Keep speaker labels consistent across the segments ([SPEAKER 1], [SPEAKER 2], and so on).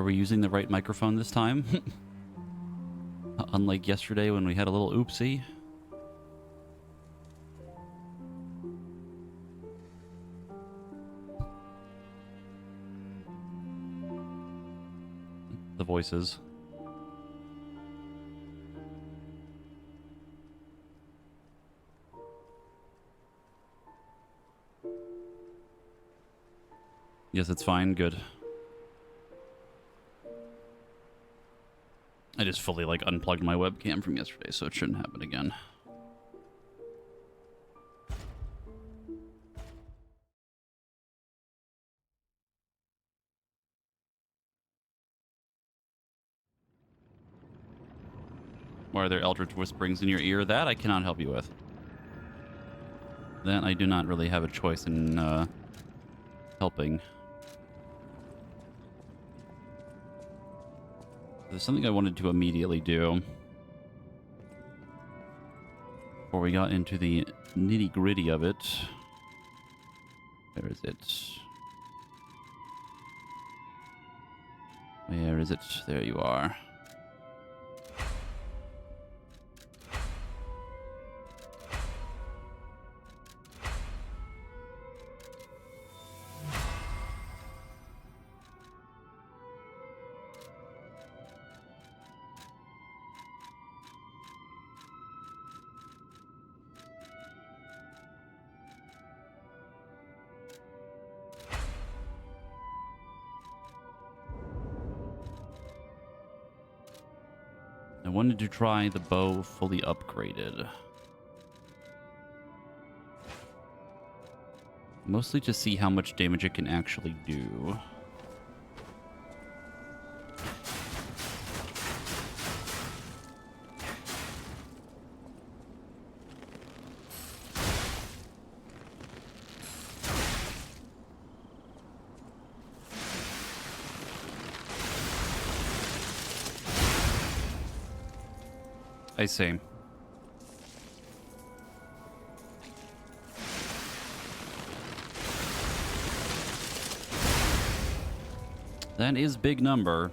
[SPEAKER 1] are we using the right microphone this time? Unlike yesterday when we had a little oopsie. The voices. Yes, it's fine. Good. I just fully, like, unplugged my webcam from yesterday, so it shouldn't happen again. Why are there eldritch whisperings in your ear? That I cannot help you with. That I do not really have a choice in, helping. There's something I wanted to immediately do before we got into the nitty-gritty of it. Where is it? Where is it? There you are. I wanted to try the bow fully upgraded. Mostly to see how much damage it can actually do. I see. That is big number.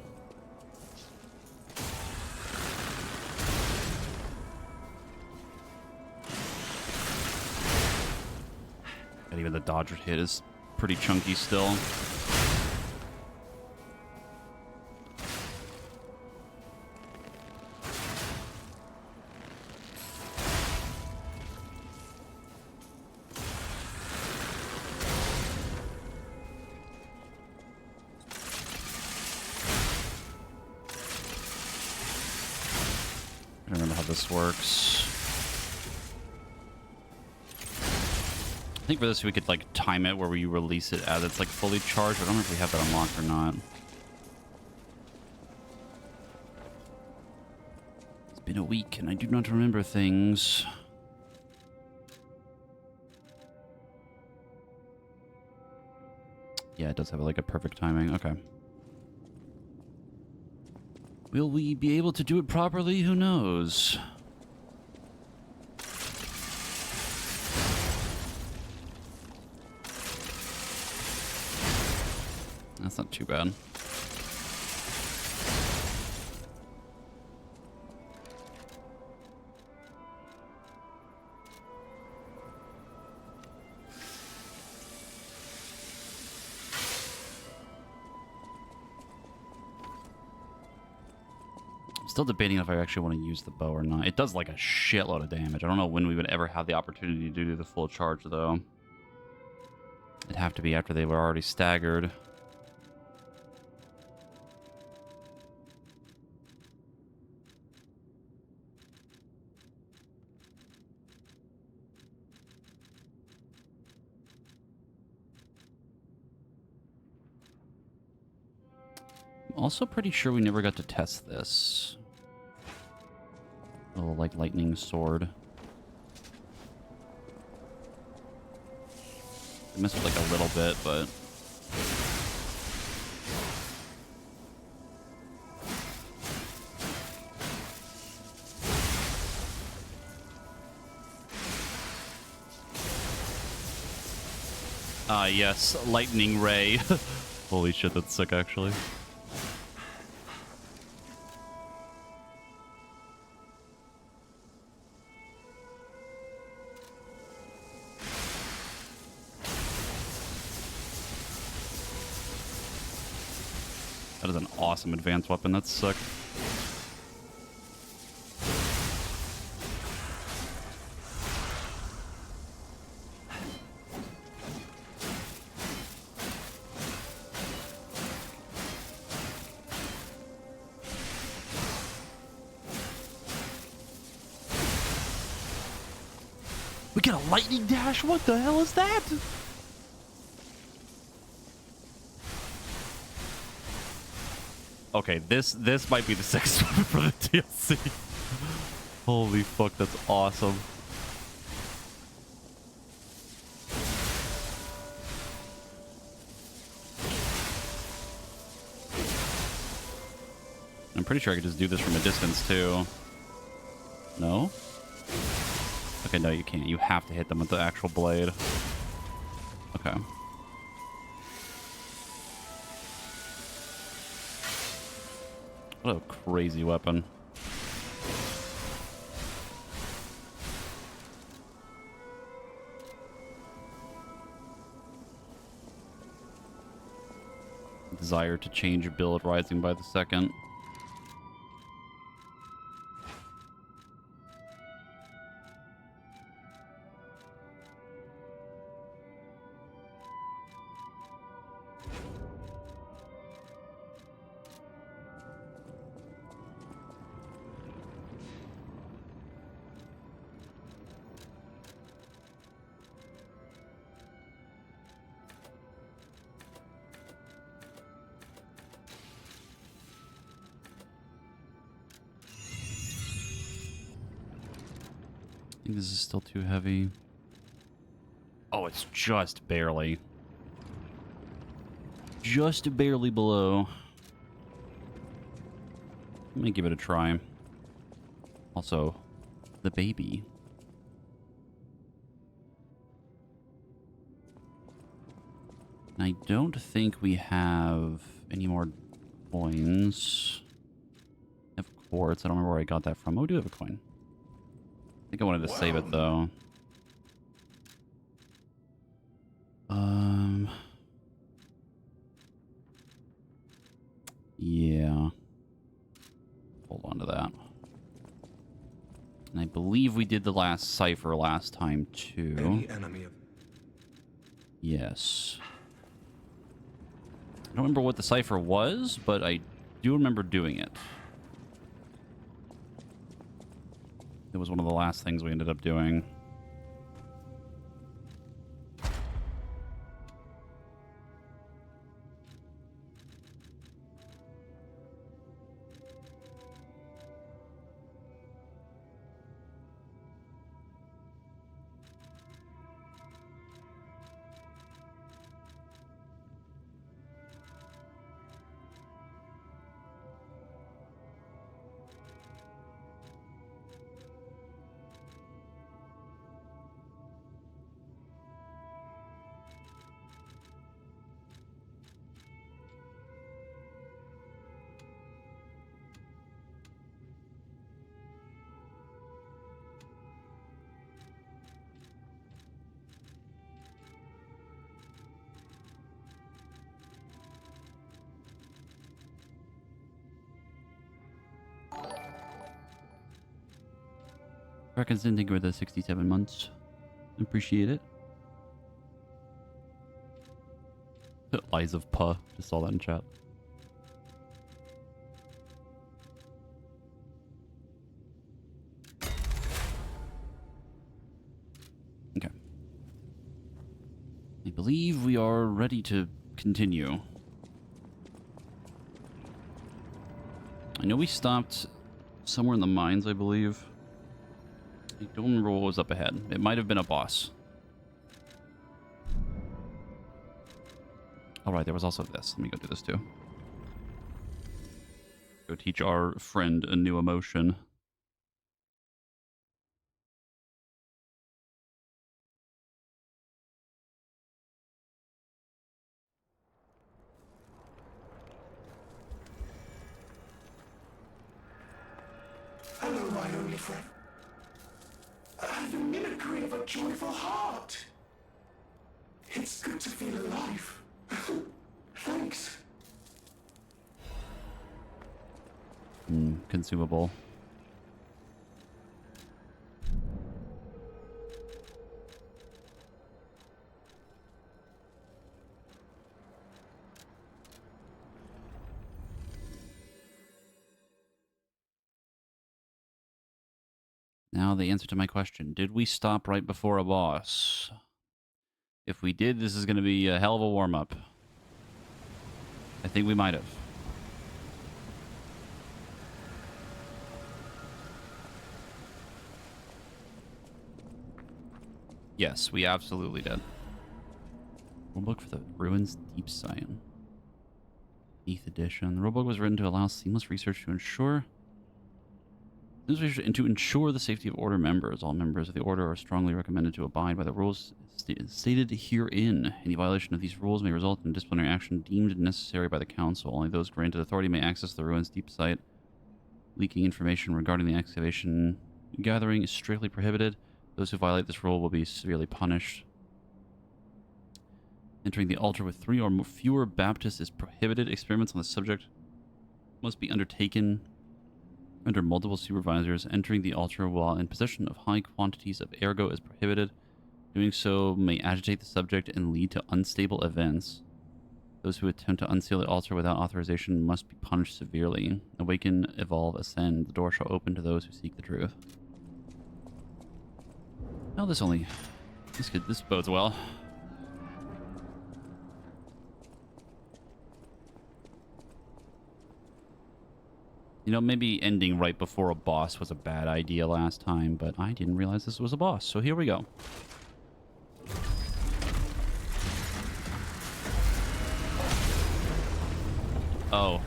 [SPEAKER 1] And even the dodge hit is pretty chunky still. I don't remember how this works. I think for this we could like time it where we release it as it's like fully charged. I don't know if we have that unlocked or not. It's been a week and I do not remember things. Yeah, it does have like a perfect timing. Okay. Will we be able to do it properly? Who knows? That's not too bad. Still debating if I actually want to use the bow or not. It does like a shitload of damage. I don't know when we would ever have the opportunity to do the full charge, though. It'd have to be after they were already staggered. I'm also pretty sure we never got to test this. Little, like, lightning sword. I missed it, like, a little bit, but... Ah, yes. Lightning ray. Holy shit, that's sick, actually. That is an awesome advanced weapon. That's sick. We get a lightning dash? What the hell is that? Okay, this might be the sickest weapon for the DLC. Holy fuck, that's awesome. I'm pretty sure I could just do this from a distance too. No? Okay, no, you can't. You have to hit them with the actual blade. Okay. What a crazy weapon. Desire to change your build rising by the second. I think this is still too heavy. Oh, it's just barely. Just barely below. Let me give it a try. Also, the baby. I don't think we have any more coins. I have quartz. I don't remember where I got that from. Oh, we do have a coin. I think I wanted to save it, though. Yeah. Hold on to that. And I believe we did the last cipher last time, too.
[SPEAKER 2] Any enemy of...
[SPEAKER 1] Yes. I don't remember what the cipher was, but I do remember doing it. It was one of the last things we ended up doing. Reckons didn't think with the 67 months. Appreciate it. Lies of Puh. Just saw that in chat. Okay. I believe we are ready to continue. I know we stopped somewhere in the mines, I believe. I don't remember what was up ahead. It might have been a boss. Alright, there was also this. Let me go do this too. Go teach our friend a new emotion.
[SPEAKER 2] Hello, my only friend. The mimicry of a joyful heart. It's good to feel alive. Thanks.
[SPEAKER 1] consumable. Now the answer to my question. Did we stop right before a boss? If we did, this is going to be a hell of a warm-up. I think we might have. Yes, we absolutely did. Rulebook for the Ruins Deep Scion. 8th edition. The rulebook was written to allow seamless research to ensure the safety of Order members. All members of the Order are strongly recommended to abide by the rules stated herein. Any violation of these rules may result in disciplinary action deemed necessary by the Council. Only those granted authority may access the Ruins Deep Site. Leaking information regarding the excavation gathering is strictly prohibited. Those who violate this rule will be severely punished. Entering the altar with 3 or fewer Baptists is prohibited. Experiments on the subject must be undertaken under multiple supervisors. Entering the altar while in possession of high quantities of ergo is prohibited. Doing so may agitate the subject and lead to unstable events. Those who attempt to unseal the altar without authorization must be punished severely. Awaken, evolve, ascend. The door shall open to those who seek the truth. Oh, this bodes well. You know, maybe ending right before a boss was a bad idea last time, but I didn't realize this was a boss, so here we go. Oh.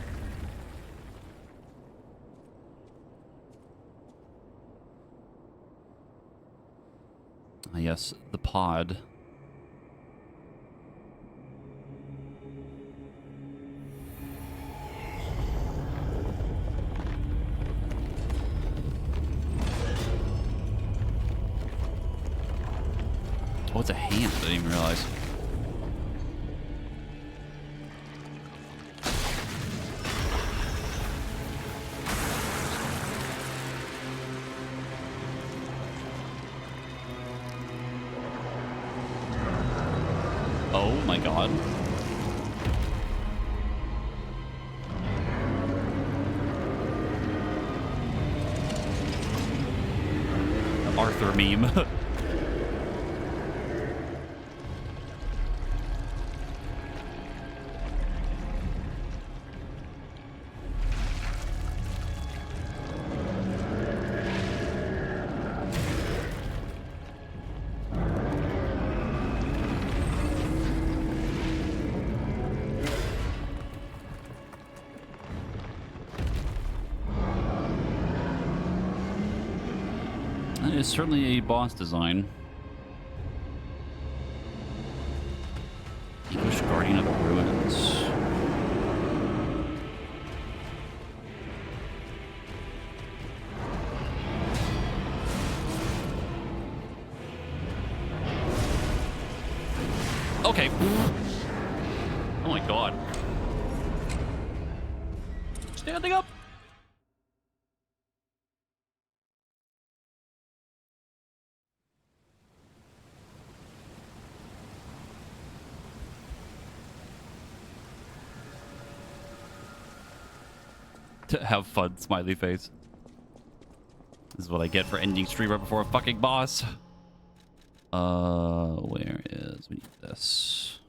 [SPEAKER 1] Yes, the pod. Oh, it's a hand. I didn't even realize. Oh my god. The Arthur meme. That is certainly a boss design. English Guardian of the Ruins. Okay. Oh my god. Standing up. To have fun, smiley face. This is what I get for ending stream right before a fucking boss. Where is... we need this.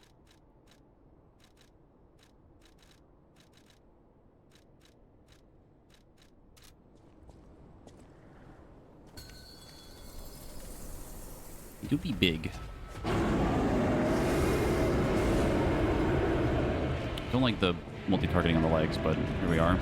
[SPEAKER 1] You be big. Don't like the multi-targeting on the legs, but here we are.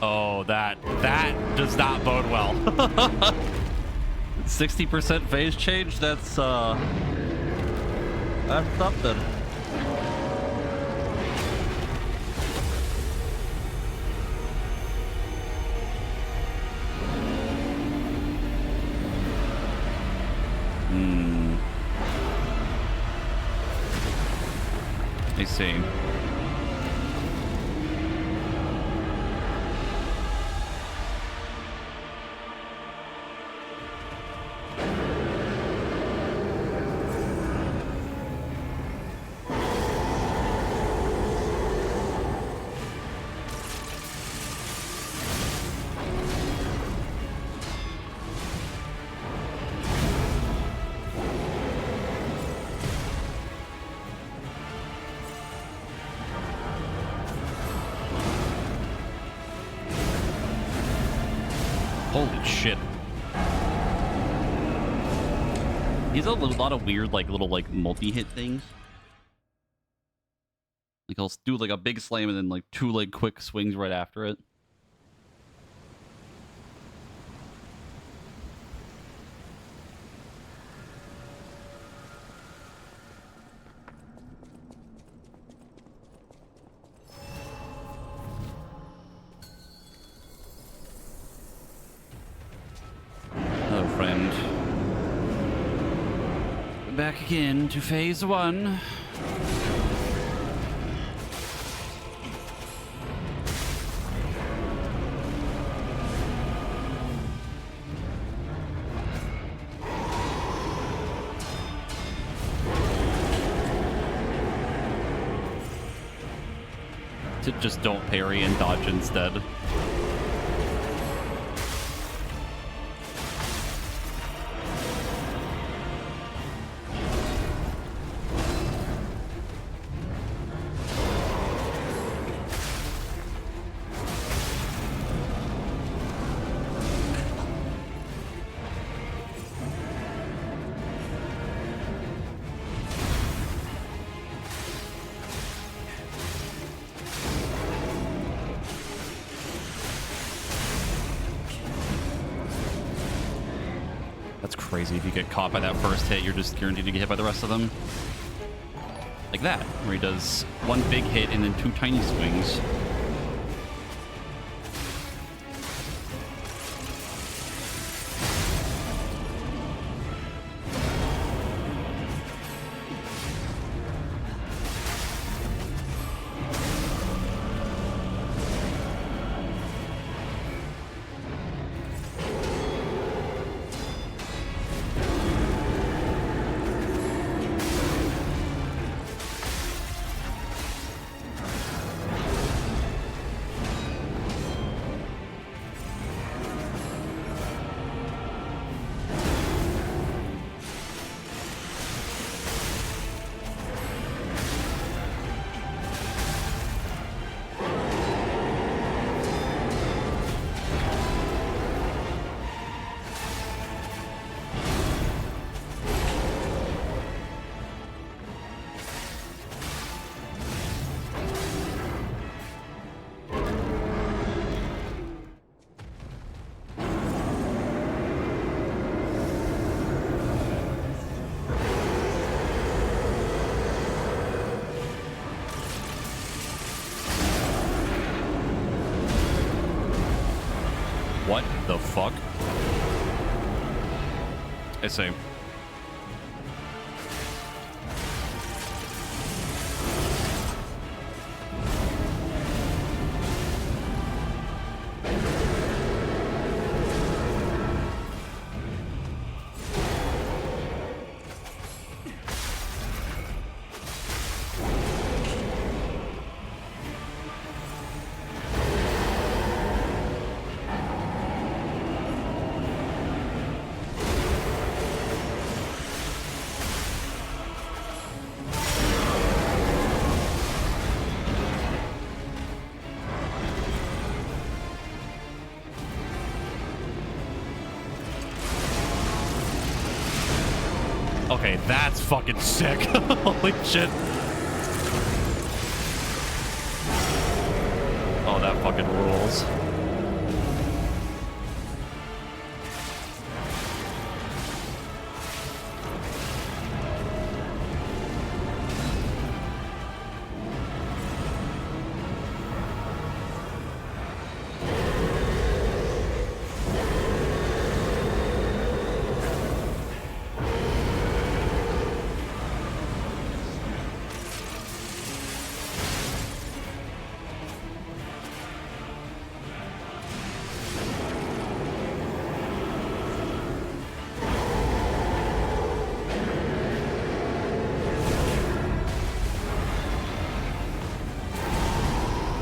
[SPEAKER 1] Oh, that does not bode well. 60% phase change, that's something. I see. Holy shit. He's a lot of weird, little multi-hit things. Like, he'll do, a big slam and then, 2, quick swings right after it. Friend. Back again to phase 1. To just don't parry and dodge instead. Crazy. If you get caught by that first hit, you're just guaranteed to get hit by the rest of them. Like that, where he does 1 big hit and then 2 tiny swings. What the fuck? I see. Okay, that's fucking sick. Holy shit. Oh, that fucking rules.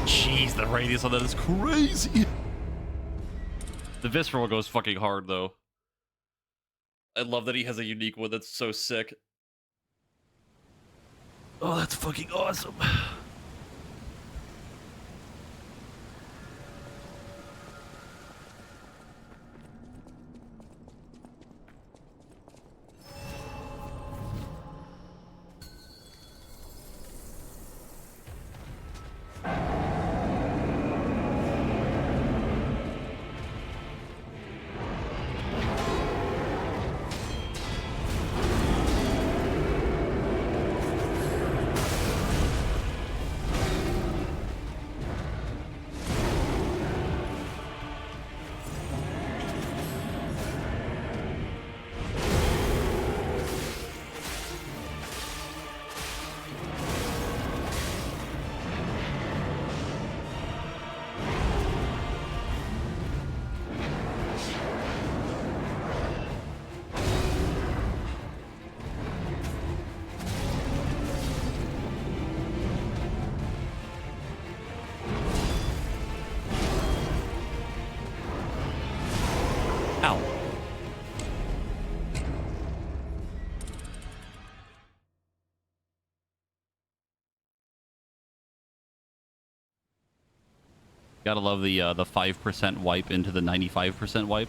[SPEAKER 1] Jeez, the radius on that is crazy. The visceral goes fucking hard, though. I love that he has a unique one that's so sick. Oh, that's fucking awesome. Ow. Gotta love the 5% wipe into the 95% wipe.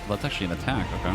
[SPEAKER 1] Well, that's actually an attack, okay.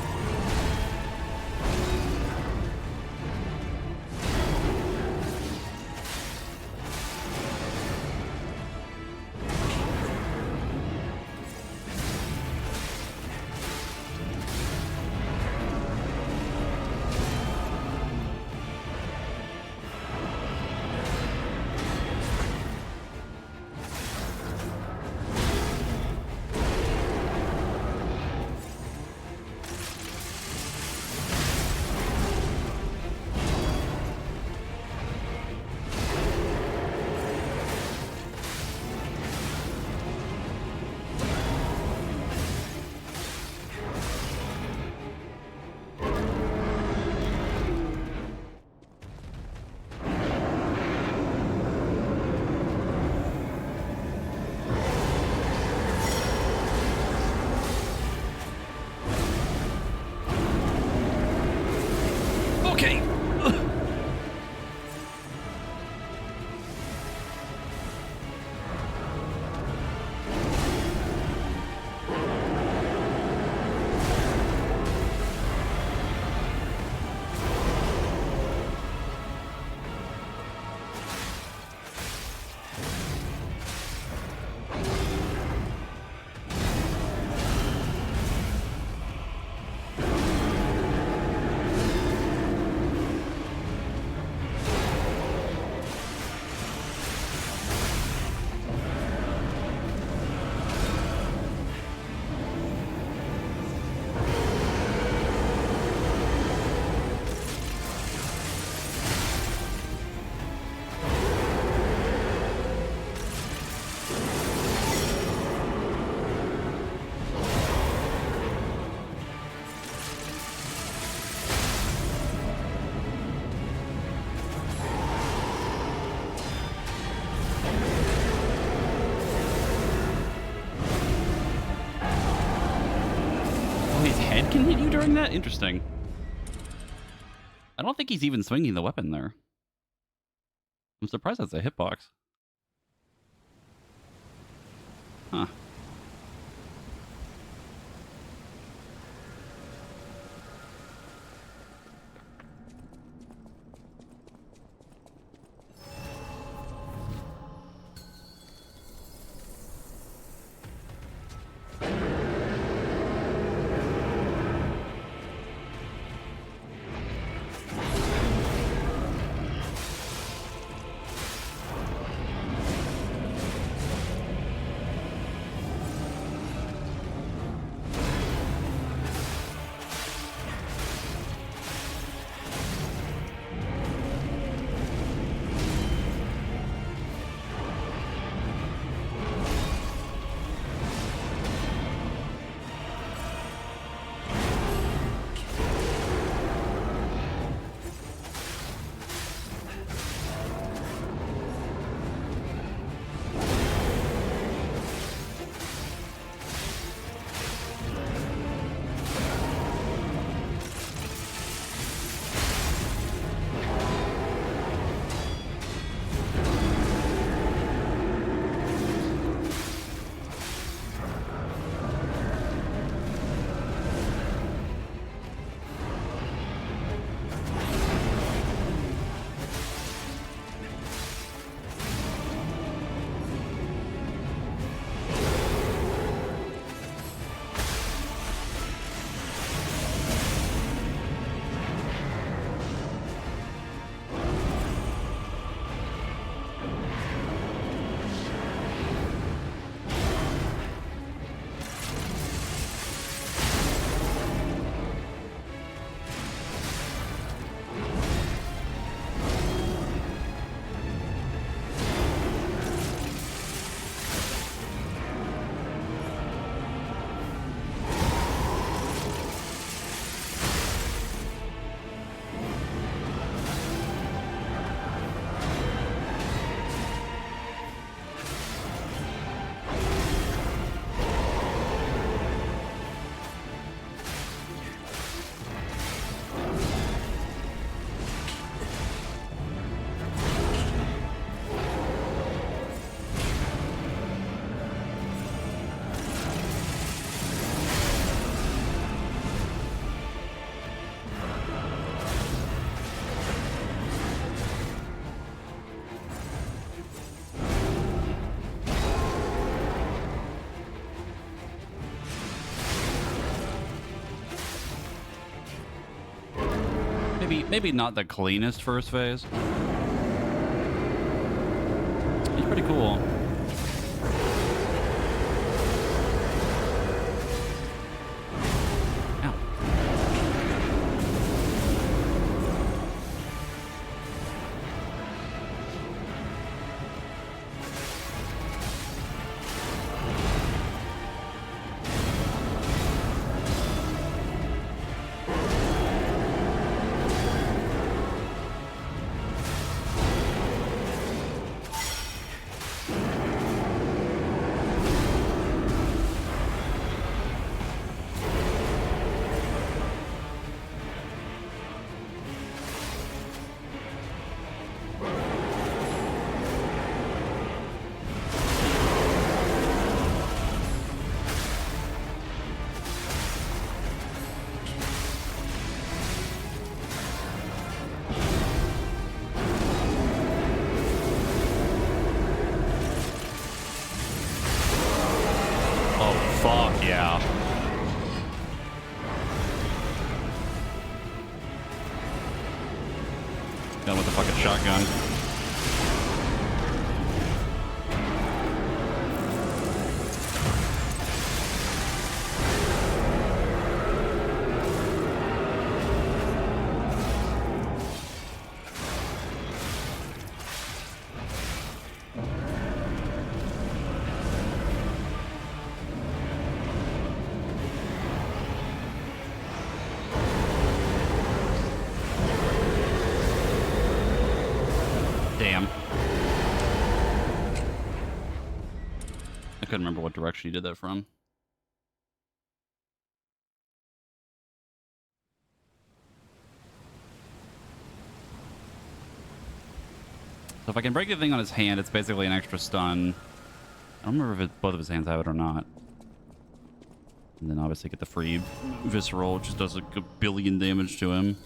[SPEAKER 1] head can hit you during that? Interesting. I don't think he's even swinging the weapon there. I'm surprised that's a hitbox. Huh. Maybe not the cleanest first phase. He's pretty cool. Ow. Fuck yeah. Done with the fucking shotgun. Damn. I couldn't remember what direction you did that from. So if I can break the thing on his hand, it's basically an extra stun. I don't remember if both of his hands have it or not. And then obviously get the free visceral, which just does like a billion damage to him.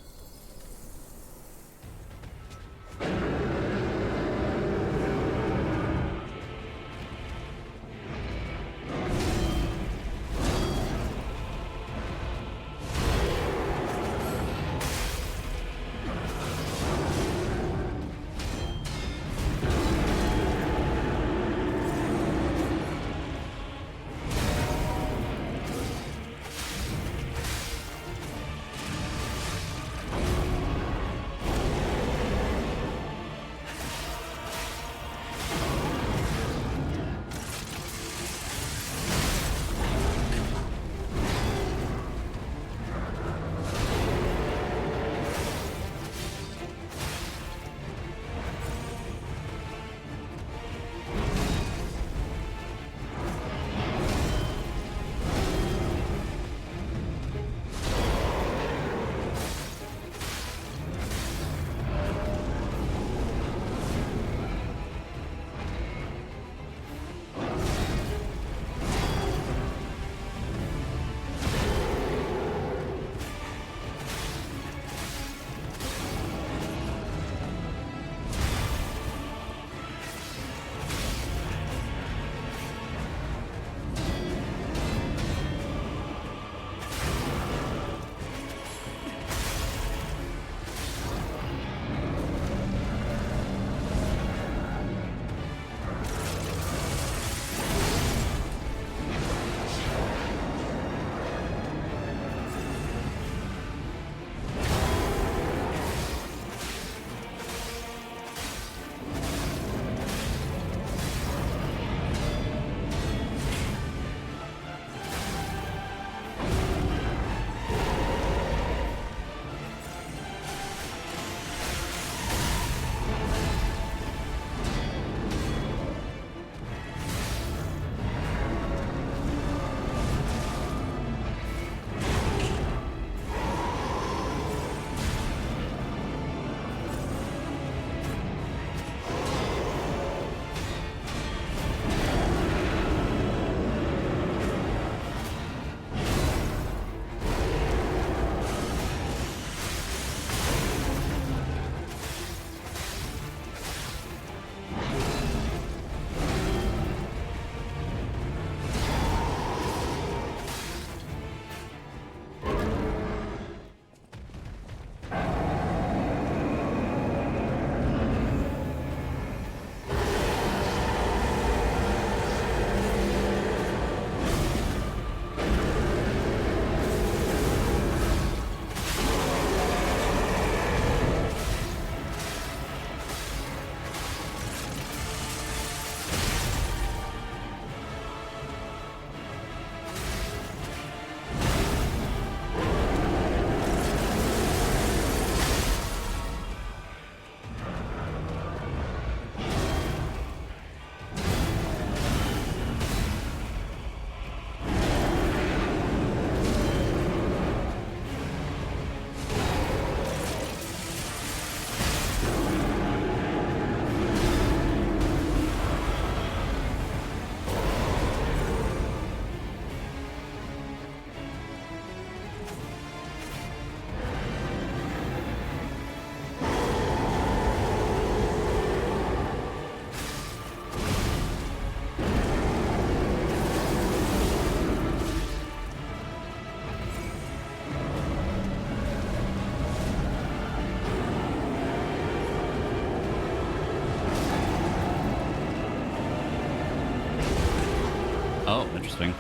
[SPEAKER 1] Oh, interesting.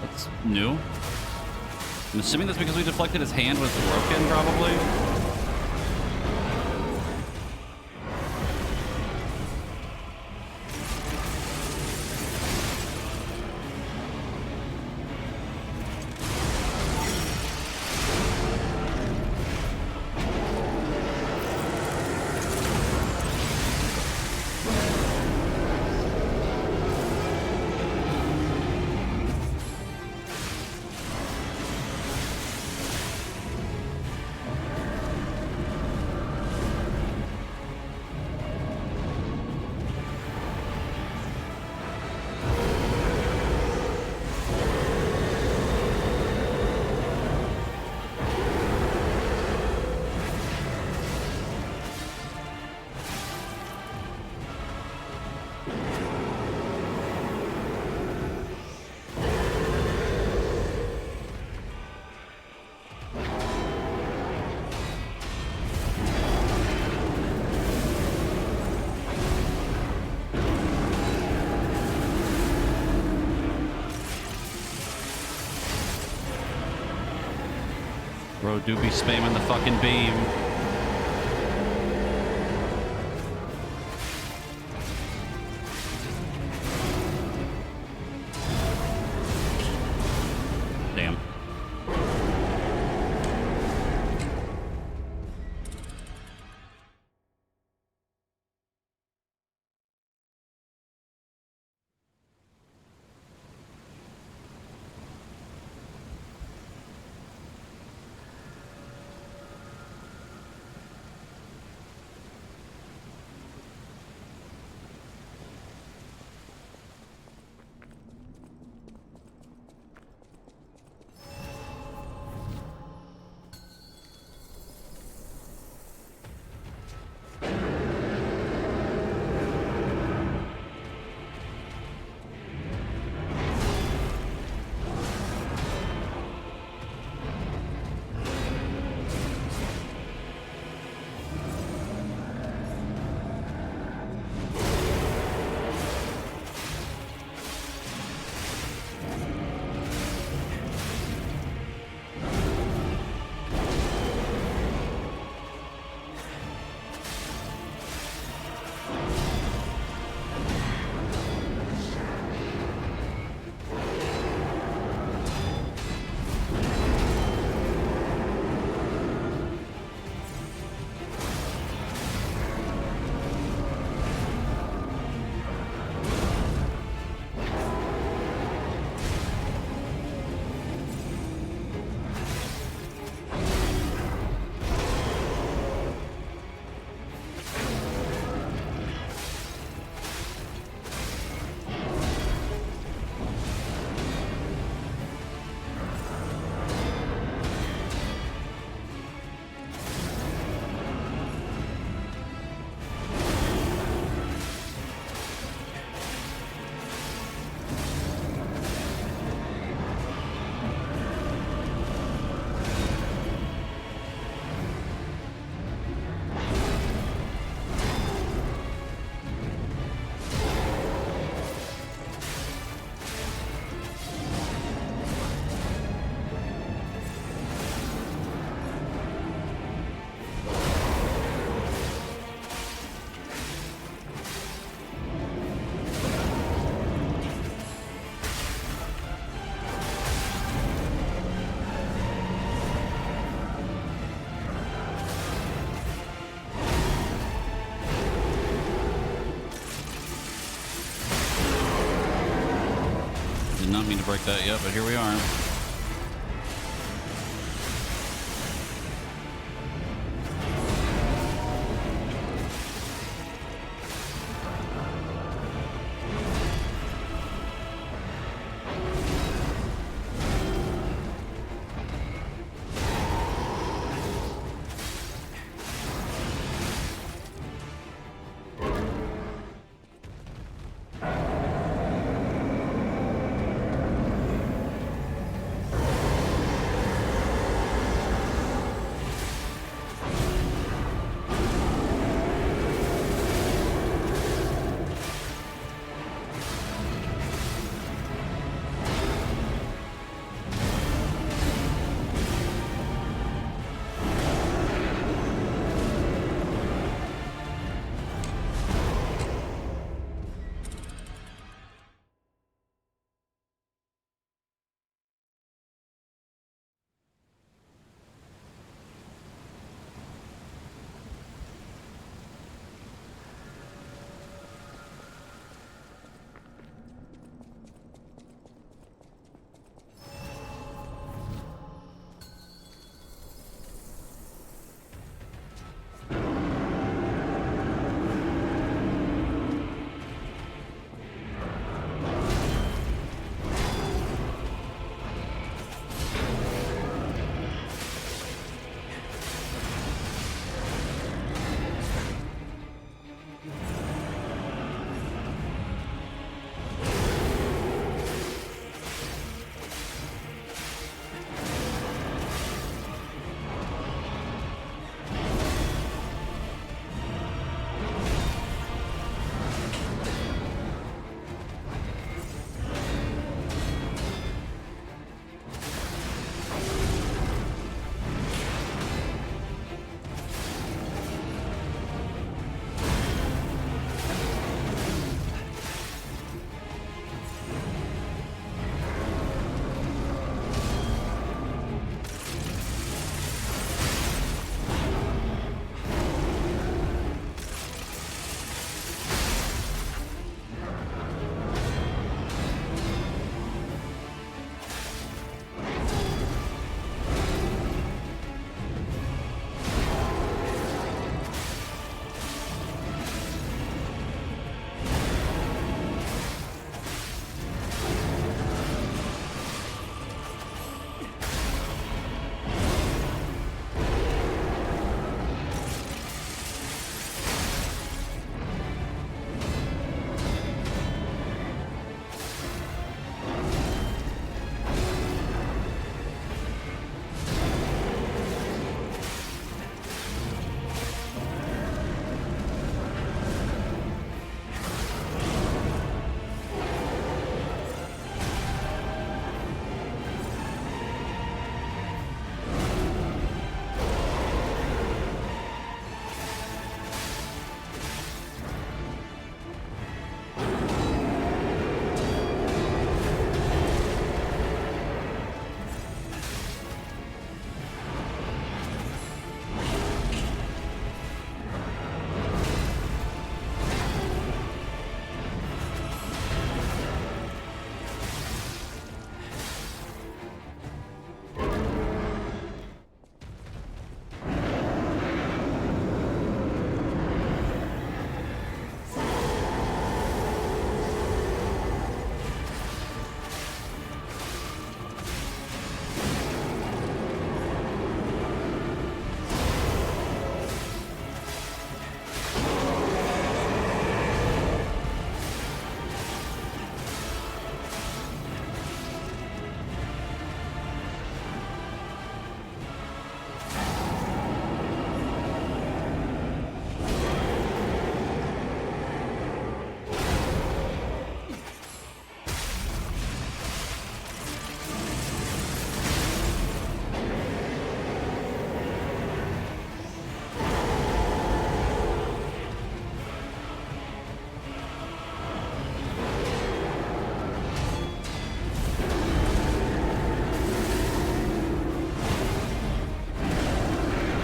[SPEAKER 1] That's new. I'm assuming that's because we deflected his hand was broken, probably. Bro, do be spamming the fucking beam. Damn. Did not mean to break that yet, but here we are.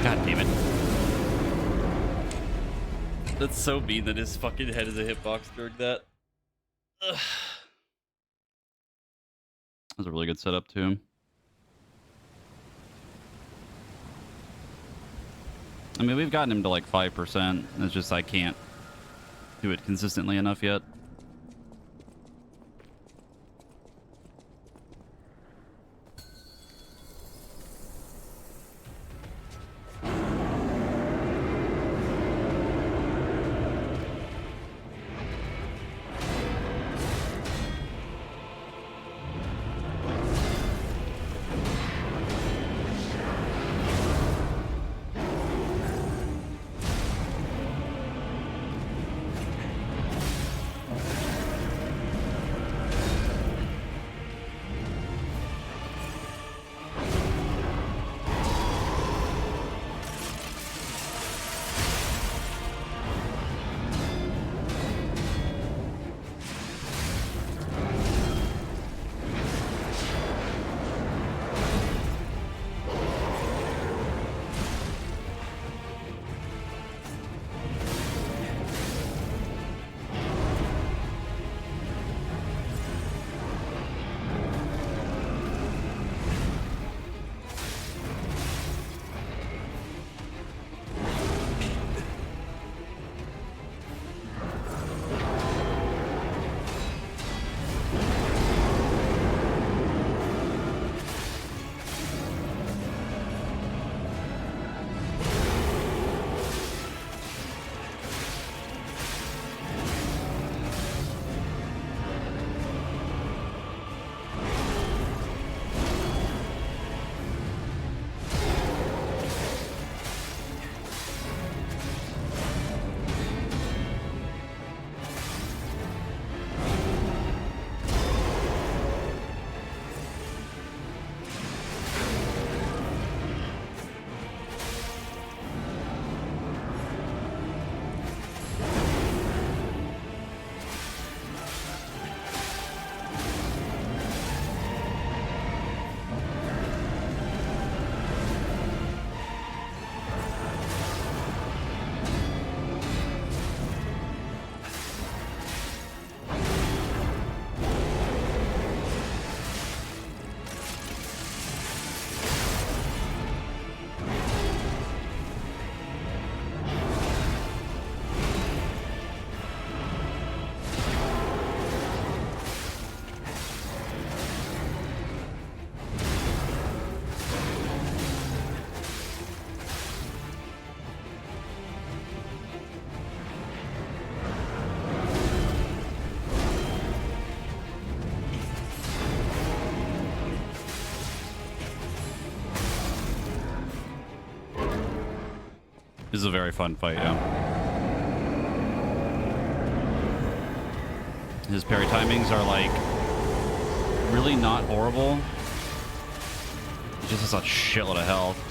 [SPEAKER 1] God damn it. That's so mean that his fucking head is a hitbox during that. Ugh. That was a really good setup, too. I mean, we've gotten him to like 5%. It's just I can't do it consistently enough yet. This is a very fun fight, yeah. His parry timings are, like, really not horrible. He just has a shitload of health.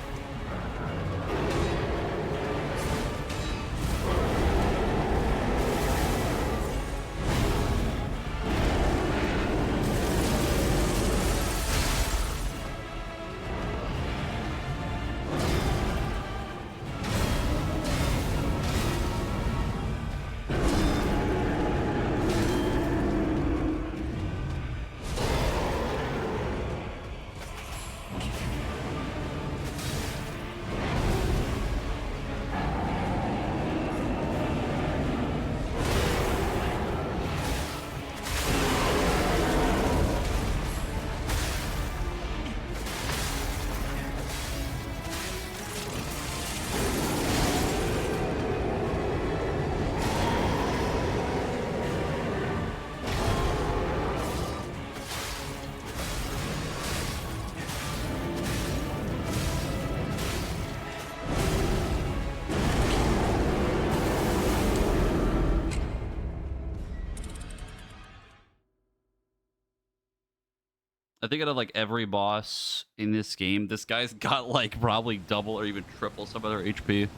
[SPEAKER 1] I think out of like every boss in this game, this guy's got like probably double or even triple some of their HP.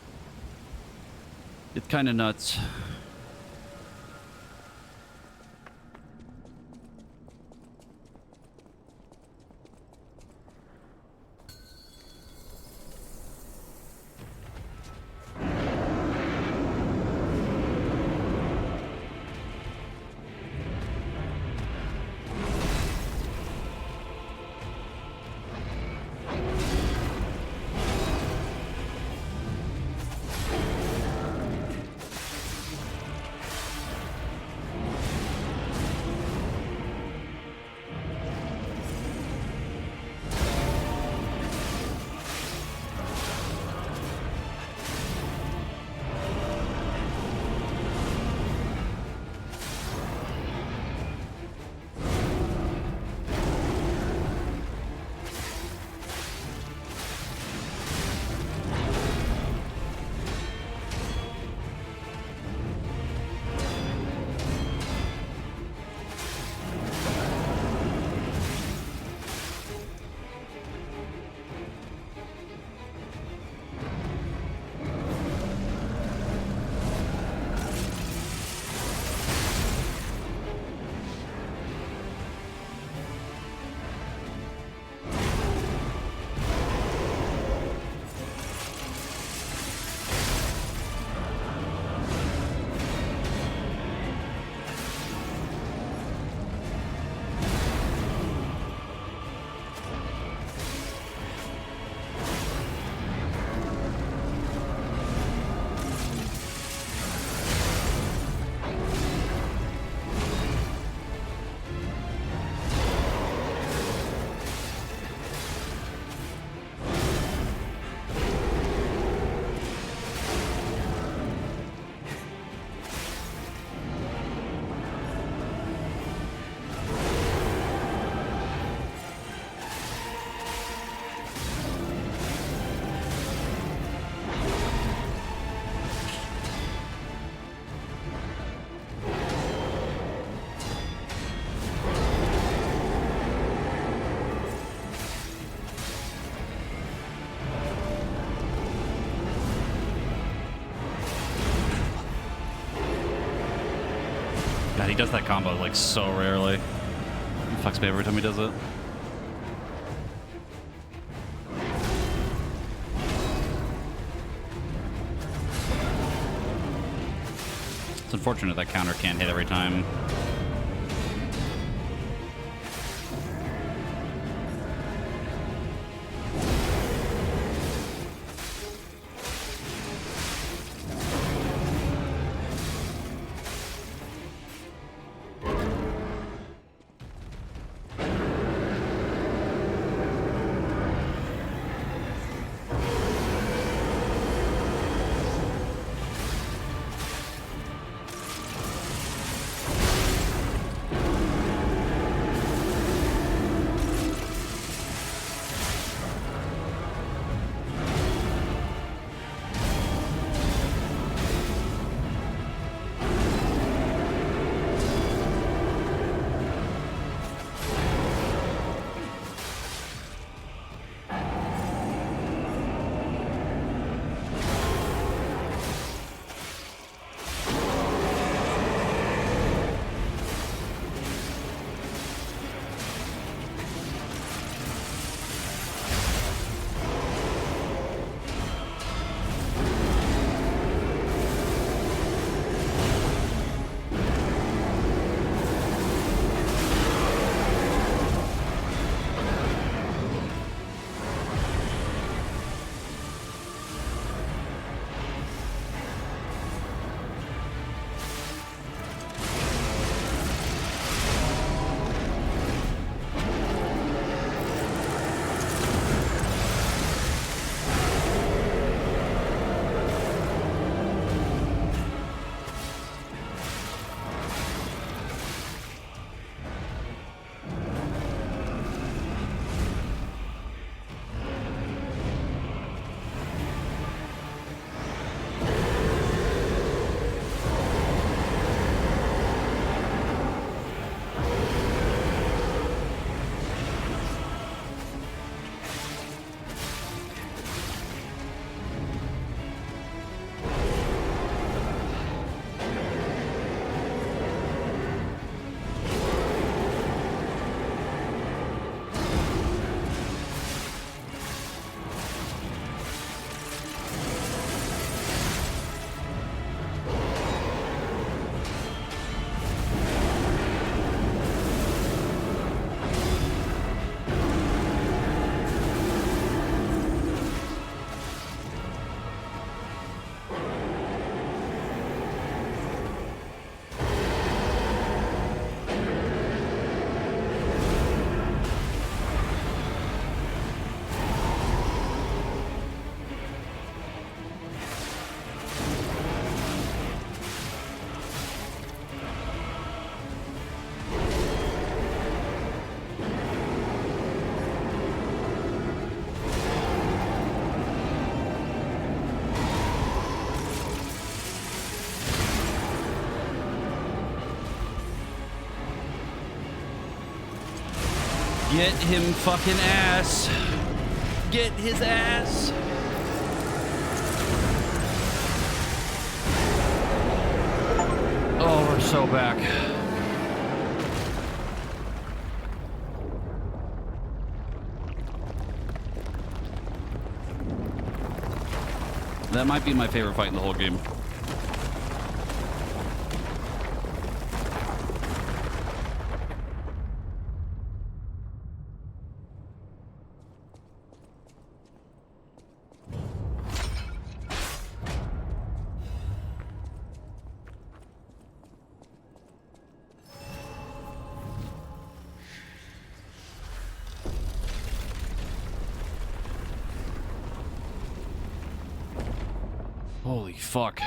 [SPEAKER 1] It's kind of nuts. he does that combo like so rarely. It fucks me every time he does it. It's unfortunate that counter can't hit every time. Get him fucking ass. Get his ass. Oh, we're so back. That might be my favorite fight in the whole game. Holy fuck.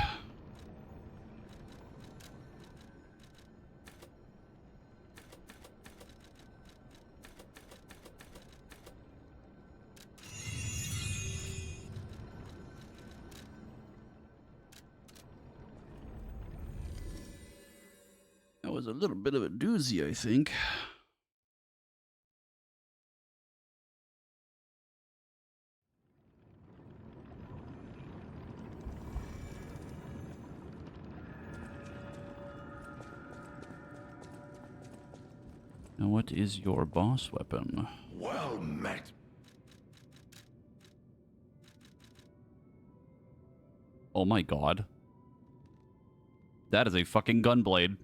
[SPEAKER 1] That was a little bit of a doozy, I think. Now, what is your boss weapon?
[SPEAKER 2] Well met.
[SPEAKER 1] Oh my god. That is a fucking gunblade.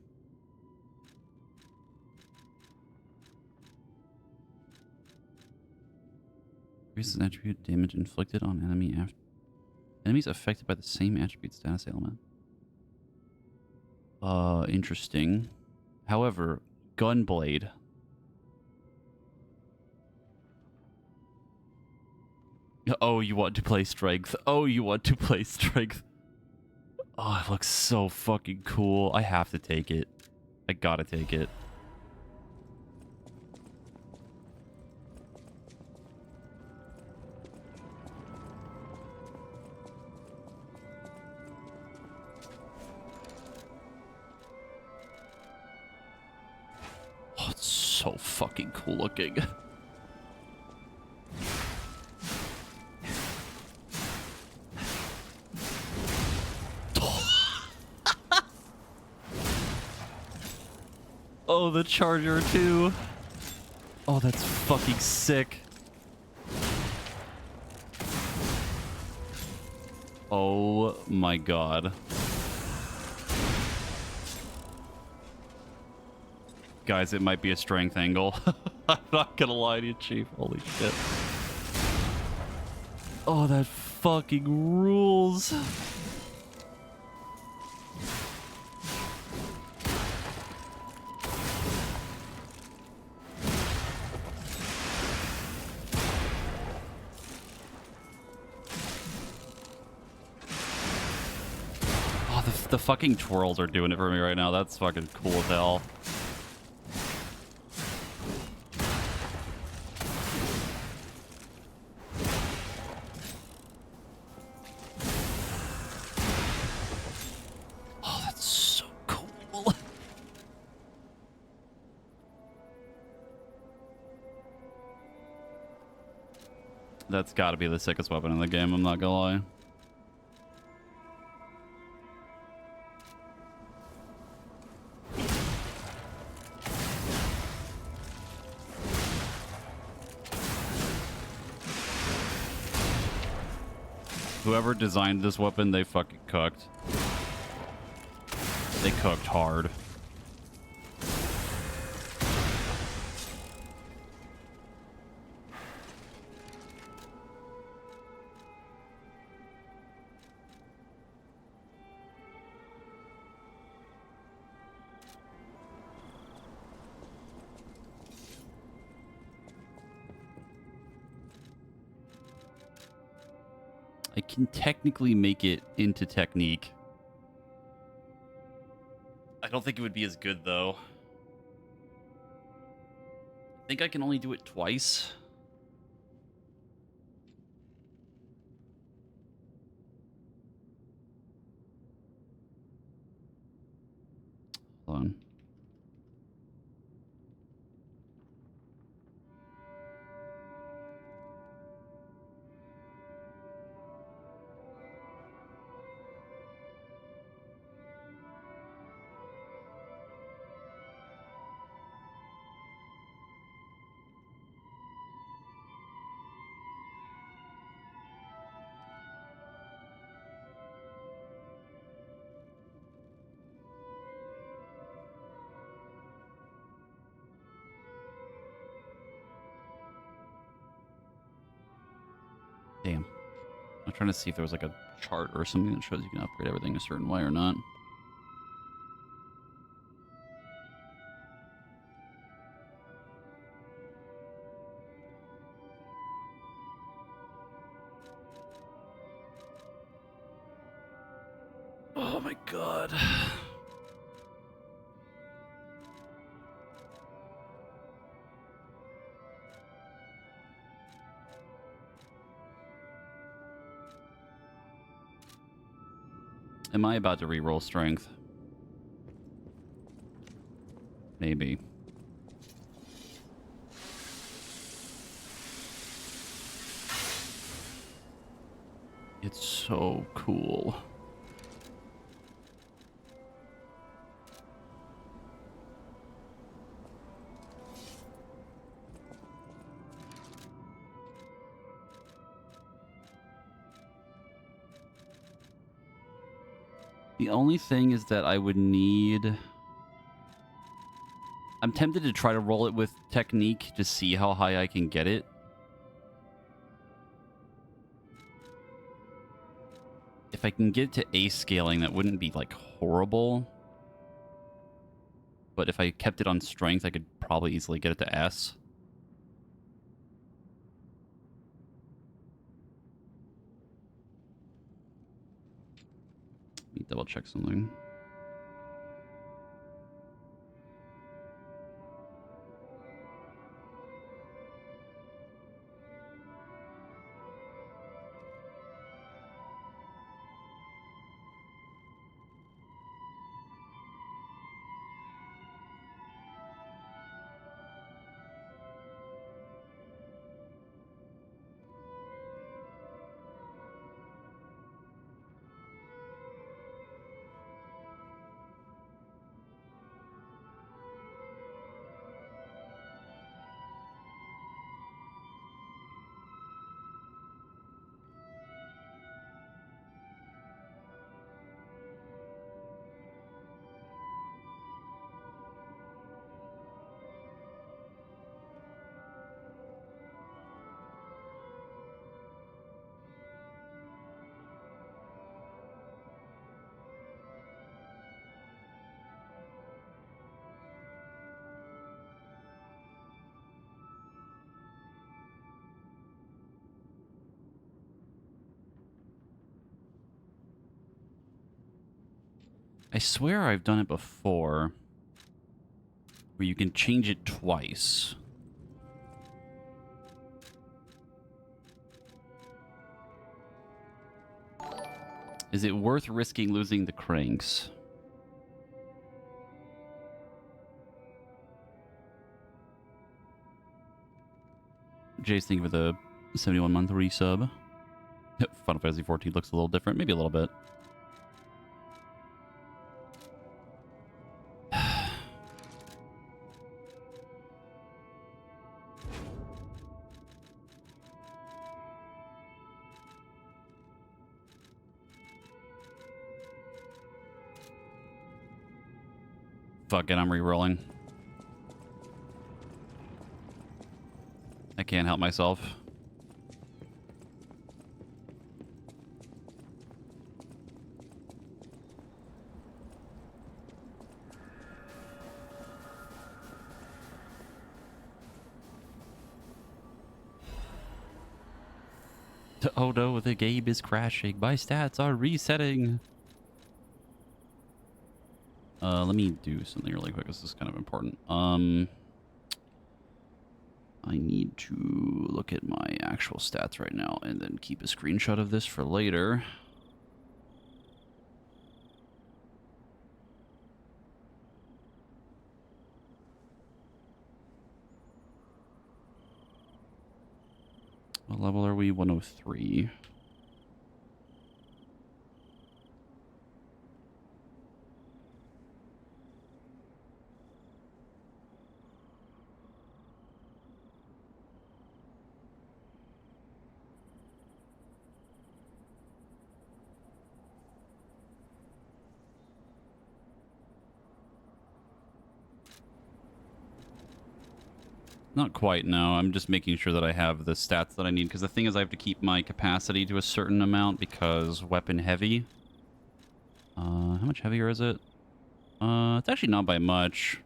[SPEAKER 1] Increases an attribute damage inflicted on enemy after enemies affected by the same attribute status ailment. Interesting. However, gunblade. Oh, you want to play strength. Oh, you want to play strength. Oh, it looks so fucking cool. I have to take it. I gotta take it. Oh, it's so fucking cool looking. Oh, the charger too. Oh, that's fucking sick. Oh my god. Guys, it might be a strength angle. I'm not gonna lie to you, Chief. Holy shit. Oh, that fucking rules. Oh, the fucking twirls are doing it for me right now. That's fucking cool as hell. That's got to be the sickest weapon in the game, I'm not gonna lie. Whoever designed this weapon, they fucking cooked. They cooked hard. I can technically make it into technique. I don't think it would be as good, though. I think I can only do it twice. Hold on. Damn. I'm trying to see if there was like a chart or something that shows you can upgrade everything a certain way or not. Oh my god. Am I about to reroll strength? Maybe. It's so cool. The only thing is that I would need... I'm tempted to try to roll it with technique to see how high I can get it. If I can get to A scaling, that wouldn't be, like, horrible. But if I kept it on strength, I could probably easily get it to S. Let me double check something. I swear I've done it before, where you can change it twice. Is it worth risking losing the cranks? Jay's thinking of the 71-month resub. Final Fantasy 14 looks a little different, maybe a little bit. Fuck it, I'm re-rolling. I can't help myself. Oh no, the game is crashing. My stats are resetting. Let me do something really quick. This is kind of important. I need to look at my actual stats right now and then keep a screenshot of this for later. What level are we? 103. Not quite, no. I'm just making sure that I have the stats that I need, because the thing is I have to keep my capacity to a certain amount because weapon heavy. How much heavier is it? It's actually not by much.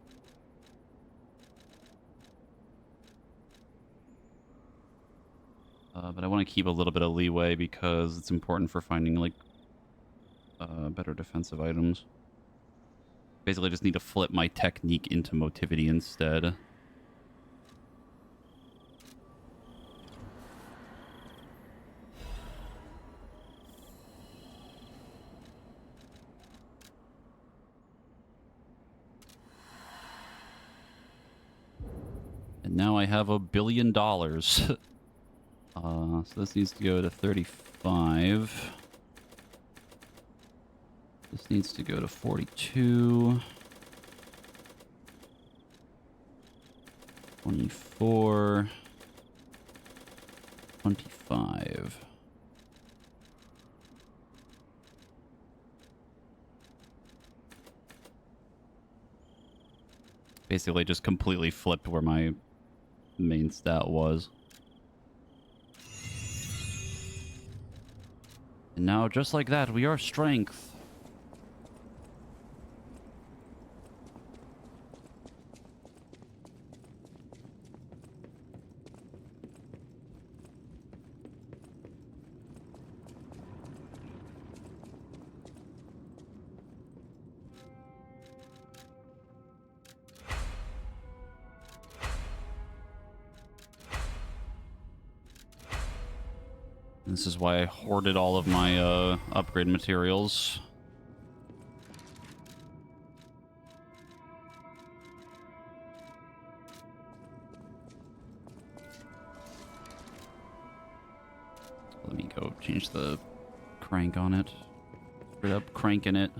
[SPEAKER 1] But I want to keep a little bit of leeway because it's important for finding, like, better defensive items. Basically, I just need to flip my technique into motivity instead. And now I have $1 billion. So this needs to go to 35. This needs to go to 42. 24. 25. Basically just completely flipped where my main stat was. And now, just like that, we are strength. This is why I hoarded all of my upgrade materials. Let me go change the crank on it. Straight up cranking it.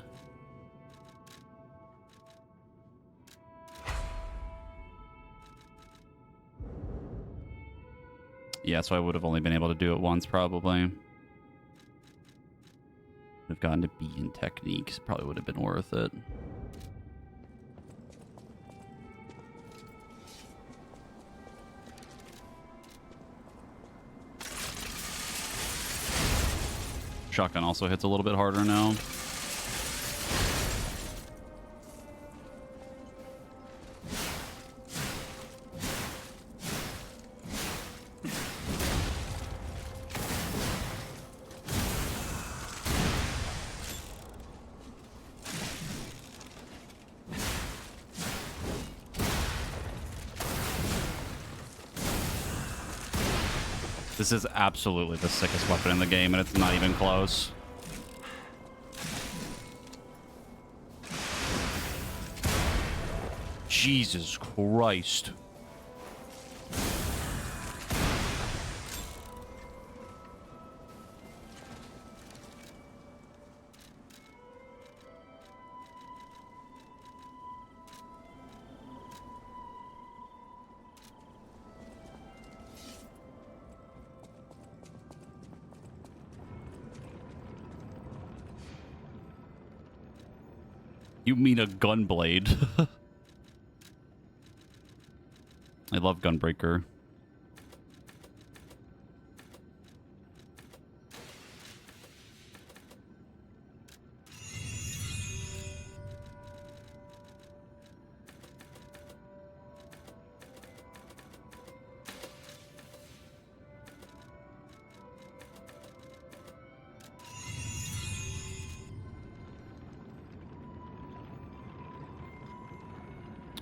[SPEAKER 1] Yeah, so I would have only been able to do it once, probably. Would have gotten to B in techniques. Probably would have been worth it. Shotgun also hits a little bit harder now. This is absolutely the sickest weapon in the game, and it's not even close. Jesus Christ. You mean a gun blade? I love Gunbreaker.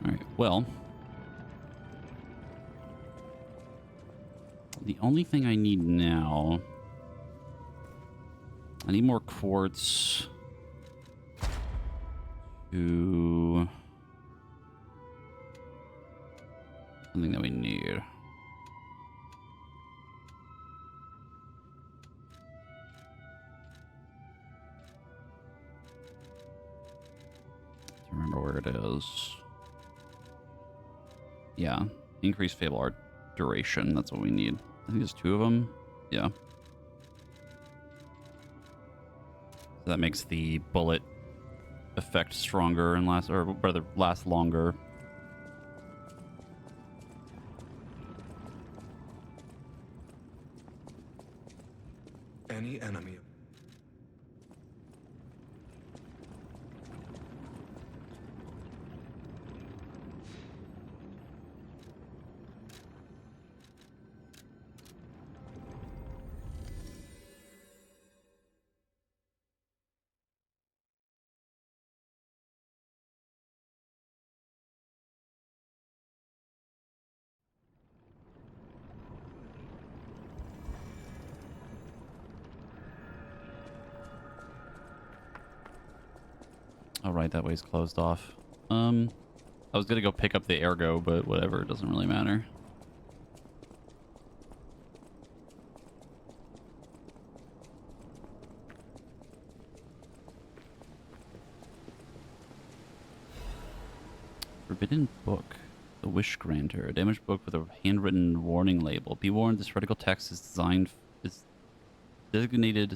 [SPEAKER 1] All right, well, the only thing I need now, I need more quartz to something that we need. I remember where it is. Yeah, increased Fable Art duration. That's what we need. I think there's 2 of them. Yeah. So that makes the bullet effect stronger and last, or rather, last longer.
[SPEAKER 2] Any enemy.
[SPEAKER 1] All right, that way's closed off. I was gonna go pick up the ergo, but whatever, it doesn't really matter. Forbidden Book. The Wish Granter. A damaged book with a handwritten warning label. Be warned, this radical text is designated,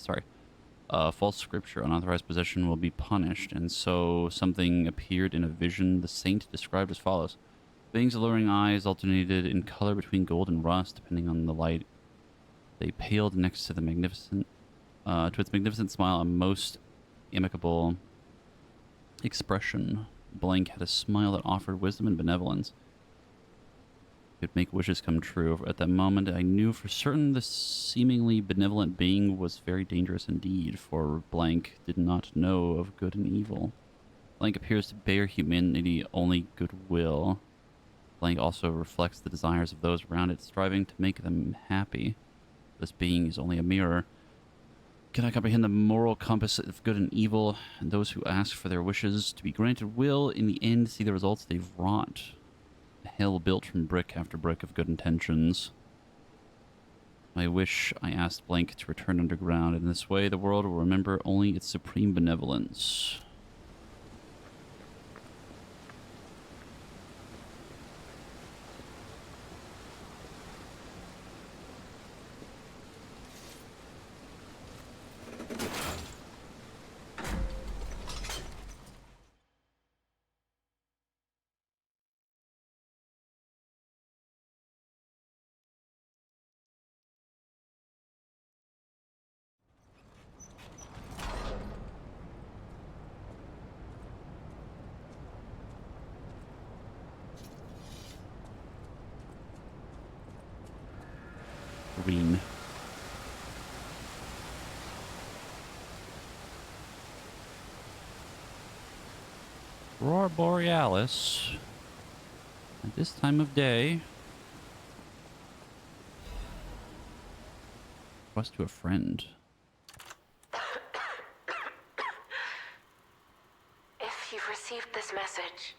[SPEAKER 1] False scripture, unauthorized possession will be punished. And so something appeared in a vision. The saint described as follows. Beings' alluring eyes alternated in color between gold and rust, depending on the light. They paled next to the magnificent, to its magnificent smile, a most amicable expression. Blank had a smile that offered wisdom and benevolence. Could make wishes come true. At that moment, I knew for certain the seemingly benevolent being was very dangerous indeed, for Blank did not know of good and evil. Blank appears to bear humanity only goodwill. Blank also reflects the desires of those around it, striving to make them happy. This being is only a mirror. Cannot comprehend the moral compass of good and evil, and those who ask for their wishes to be granted will, in the end, see the results they've wrought. A hell built from brick after brick of good intentions. I wish I asked Blank to return underground. In this way, the world will remember only its supreme benevolence. Green. Aurora Borealis. At this time of day. Request to a friend.
[SPEAKER 3] If you've received this message,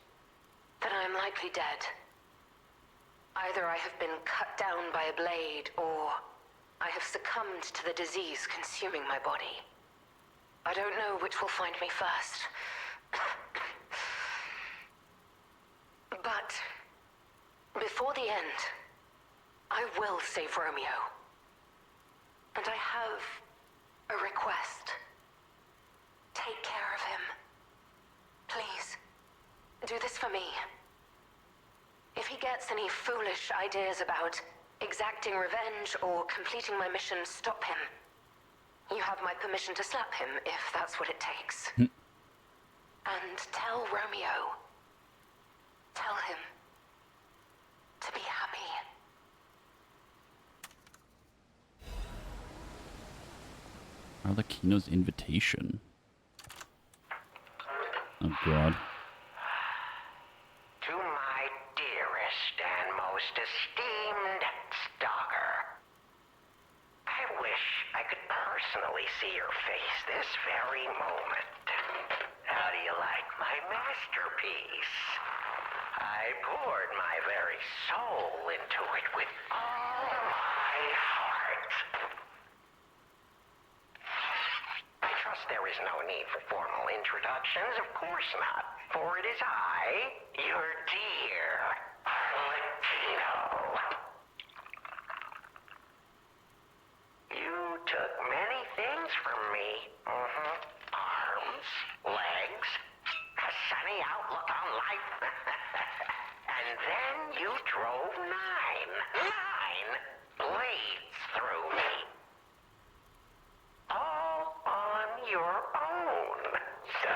[SPEAKER 3] then I am likely dead. Either I have been cut down by a blade, or I have succumbed to the disease consuming my body. I don't know which will find me first. But before the end, I will save Romeo. And I have a request. Take care of him. Please, do this for me. If he gets any foolish ideas about exacting revenge or completing my mission, stop him. You have my permission to slap him if that's what it takes. And tell Romeo. Tell him to be happy.
[SPEAKER 1] Arlecchino's invitation. Oh, God.
[SPEAKER 4] To my dearest and most esteemed stalker, I wish I could personally see your face this very moment. How do you like my masterpiece? I poured my very soul into it with all my heart. I trust there is no need for formal introductions, of course not, for it is I, your dear Arlecchino. You took many things from me. Arms, legs, a sunny outlook on life. And then you drove nine blades through me. All on your own. So,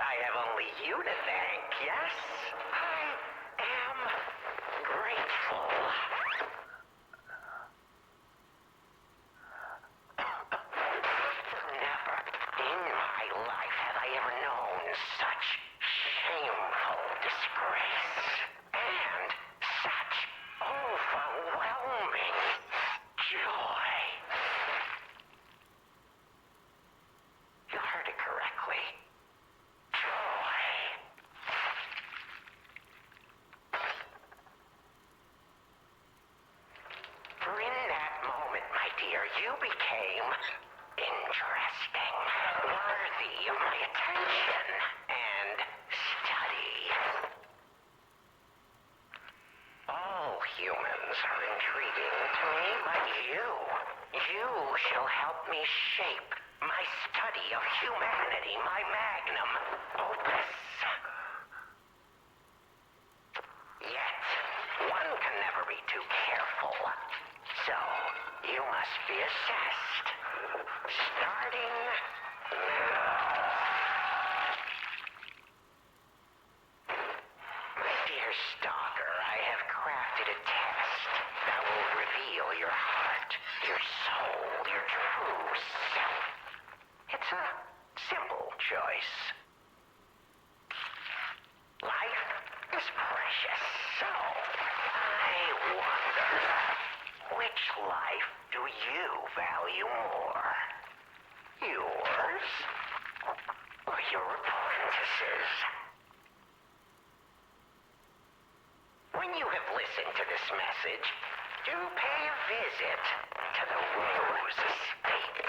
[SPEAKER 4] I have only you to thank, yes? I am grateful. Never in my life have I ever known such shameful disgrace. And such overwhelming joy. You heard it correctly. Joy. For in that moment, my dear, you became interesting, worthy of my attention and study. All humans are intriguing to me, but you shall help me shape my study of humanity, my magnum opus. Yet, one can never be too careful. So, you must be assessed. Starting now. My dear Stalker, I have crafted a test that will reveal your heart, your soul, your true self. It's a simple choice. Life is precious, so I wonder, which life do you value more? Yours or your apprentice's? When you have listened to this message, do pay a visit to the Rose Estate.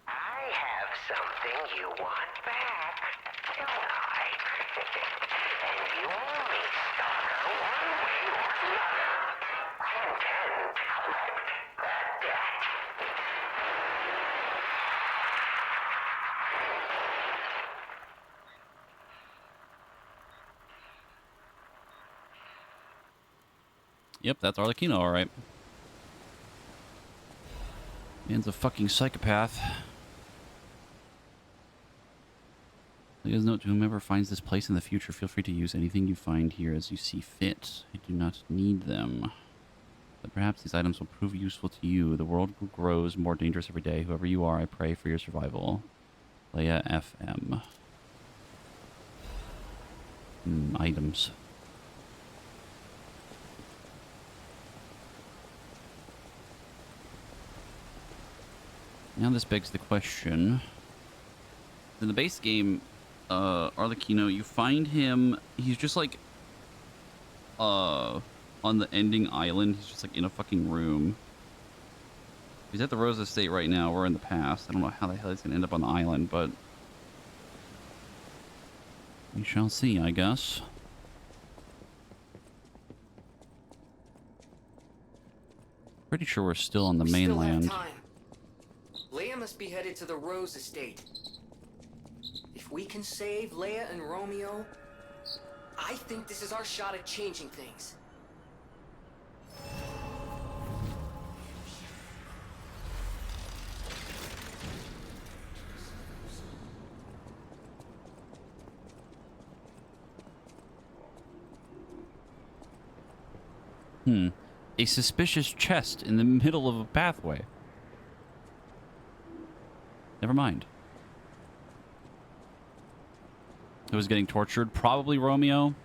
[SPEAKER 4] I have something you want back, don't I? And you only Stalker one way or another. I intend to collect that debt.
[SPEAKER 1] Yep, that's Arlecchino, alright. Man's a fucking psychopath. Please note to whomever finds this place in the future, feel free to use anything you find here as you see fit. I do not need them. But perhaps these items will prove useful to you. The world grows more dangerous every day. Whoever you are, I pray for your survival. Leia FM. Items. Now this begs the question. In the base game, Arlecchino, you find him, he's just like, on the ending island, he's just like in a fucking room. He's at the Rose Estate right now, we're in the past. I don't know how the hell he's gonna end up on the island, but we shall see, I guess. Pretty sure we're still on the mainland.
[SPEAKER 5] Still have time. Leia must be headed to the Rose Estate. If we can save Leia and Romeo, I think this is our shot at changing things.
[SPEAKER 1] A suspicious chest in the middle of a pathway. Never mind. Who was getting tortured? Probably Romeo.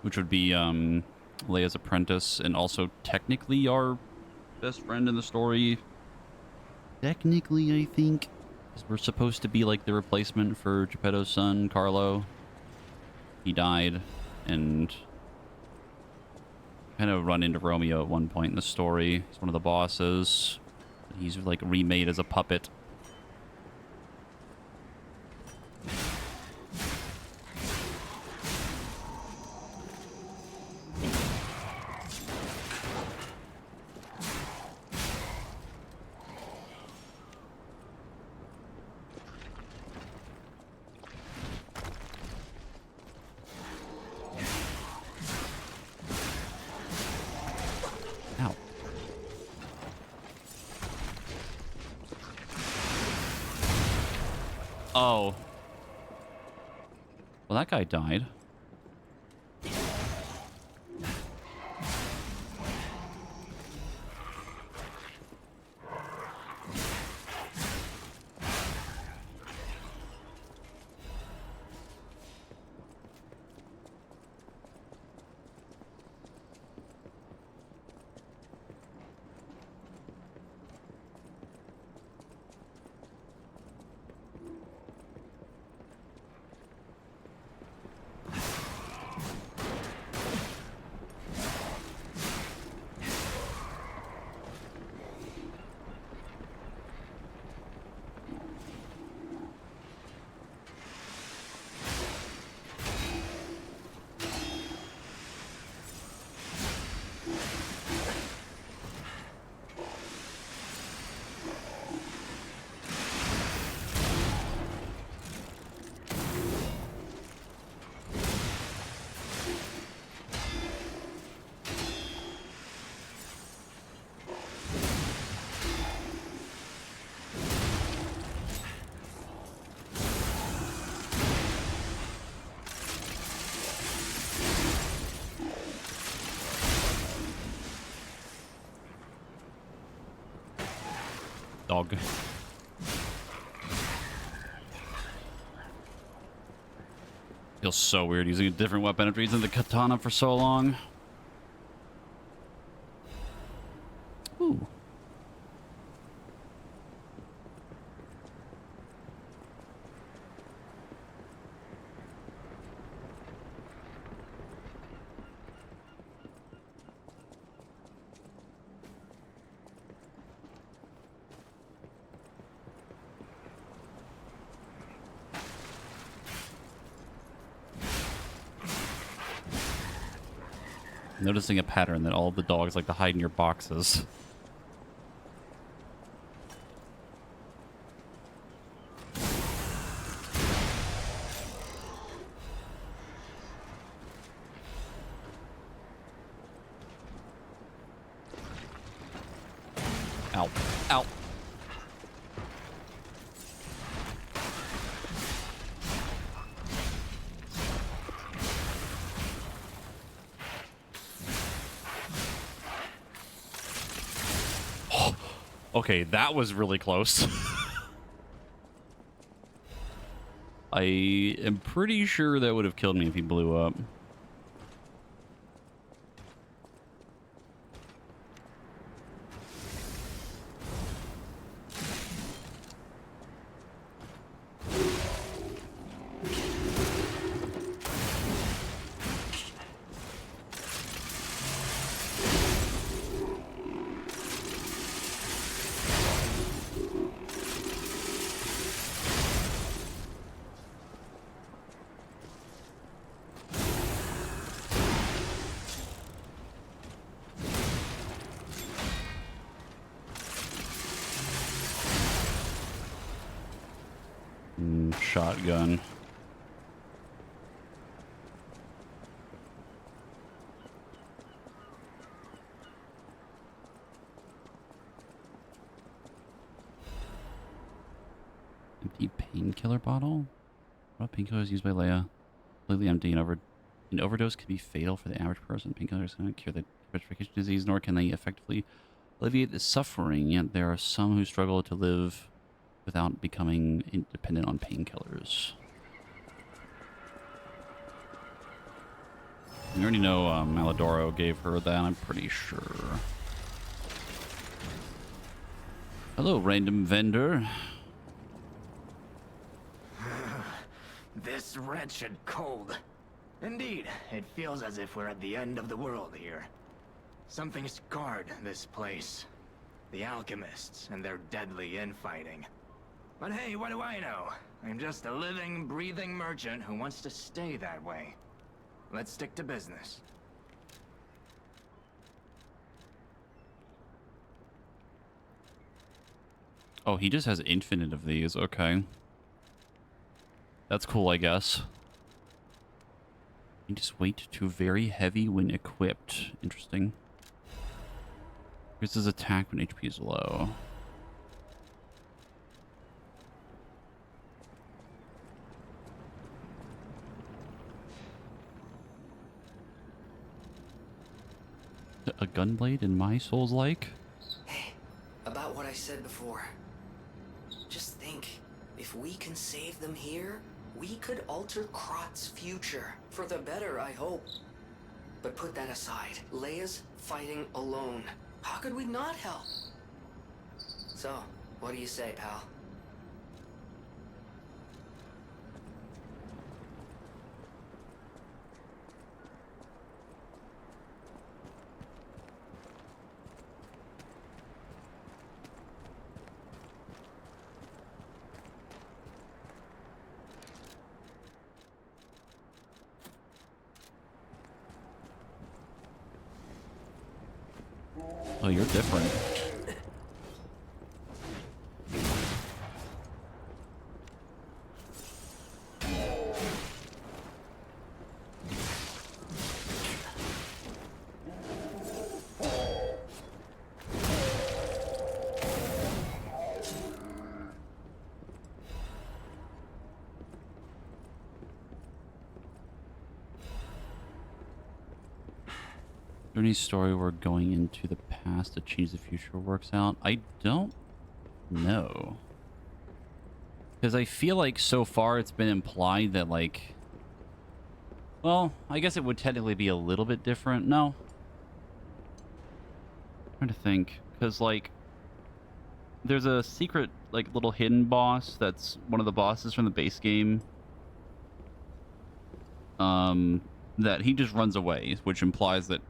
[SPEAKER 1] Which would be Leia's apprentice and also technically our best friend in the story. Technically, I think. Because we're supposed to be like the replacement for Geppetto's son, Carlo. He died and kind of run into Romeo at one point in the story. He's one of the bosses. He's like remade as a puppet. Oh. Well, that guy died. Dog. Feels so weird using a different weapon after using the katana for so long. Ooh. Noticing a pattern that all of the dogs like to hide in your boxes. Ow. Ow. Okay, that was really close. I am pretty sure that would have killed me if he blew up. Shotgun. Empty painkiller bottle? What painkillers used by Leia? Completely empty and an overdose can be fatal for the average person. Painkillers cannot cure the petrification disease, nor can they effectively alleviate the suffering. Yet there are some who struggle to live without becoming dependent on painkillers. You already know Malidoro gave her that, I'm pretty sure. Hello, random vendor.
[SPEAKER 6] This wretched cold. Indeed, it feels as if we're at the end of the world here. Something scarred this place. The alchemists and their deadly infighting. But hey, what do I know? I'm just a living, breathing merchant who wants to stay that way. Let's stick to business.
[SPEAKER 1] Oh, he just has infinite of these. Okay. That's cool, I guess. You just weight to very heavy when equipped. Interesting. Here's his attack when HP is low. A gunblade in my soul's like?
[SPEAKER 5] Hey, about what I said before. Just think, if we can save them here, we could alter Krot's future. For the better, I hope. But put that aside, Leia's fighting alone. How could we not help? So, what do you say, pal?
[SPEAKER 1] Oh, you're different. Is there any story where going into the past to change the future works out? I don't No. Because I feel like so far it's been implied that, like... Well, I guess it would technically be a little bit different. No. I'm trying to think. Because, like... There's a secret, like, little hidden boss that's one of the bosses from the base game. That he just runs away, which implies that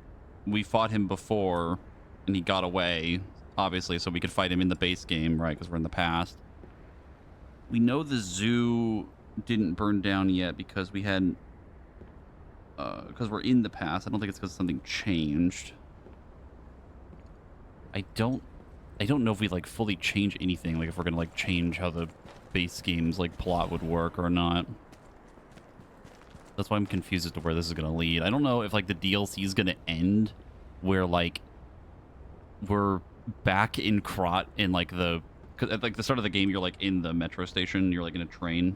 [SPEAKER 1] we fought him before and he got away, obviously, so we could fight him in the base game, right? Because we're in the past. We know the zoo didn't burn down yet because we had... because we're in the past. I don't think it's because something changed. I don't know if we, like, fully change anything. Like, if we're gonna, like, change how the base game's, like, plot would work or not. That's why I'm confused as to where this is gonna lead. I don't know if, like, the DLC is gonna end where, like, we're back in Krot in, like, the... Cause at, like, the start of the game, you're, like, in the metro station. You're, like, in a train.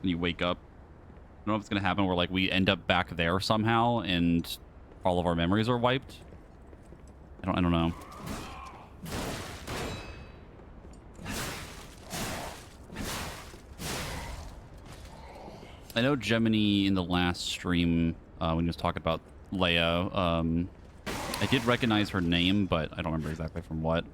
[SPEAKER 1] And you wake up. I don't know if it's gonna happen where, like, we end up back there somehow and all of our memories are wiped. I don't know. I know Gemini in the last stream, when he was talking about Leia, I did recognize her name, but I don't remember exactly from what.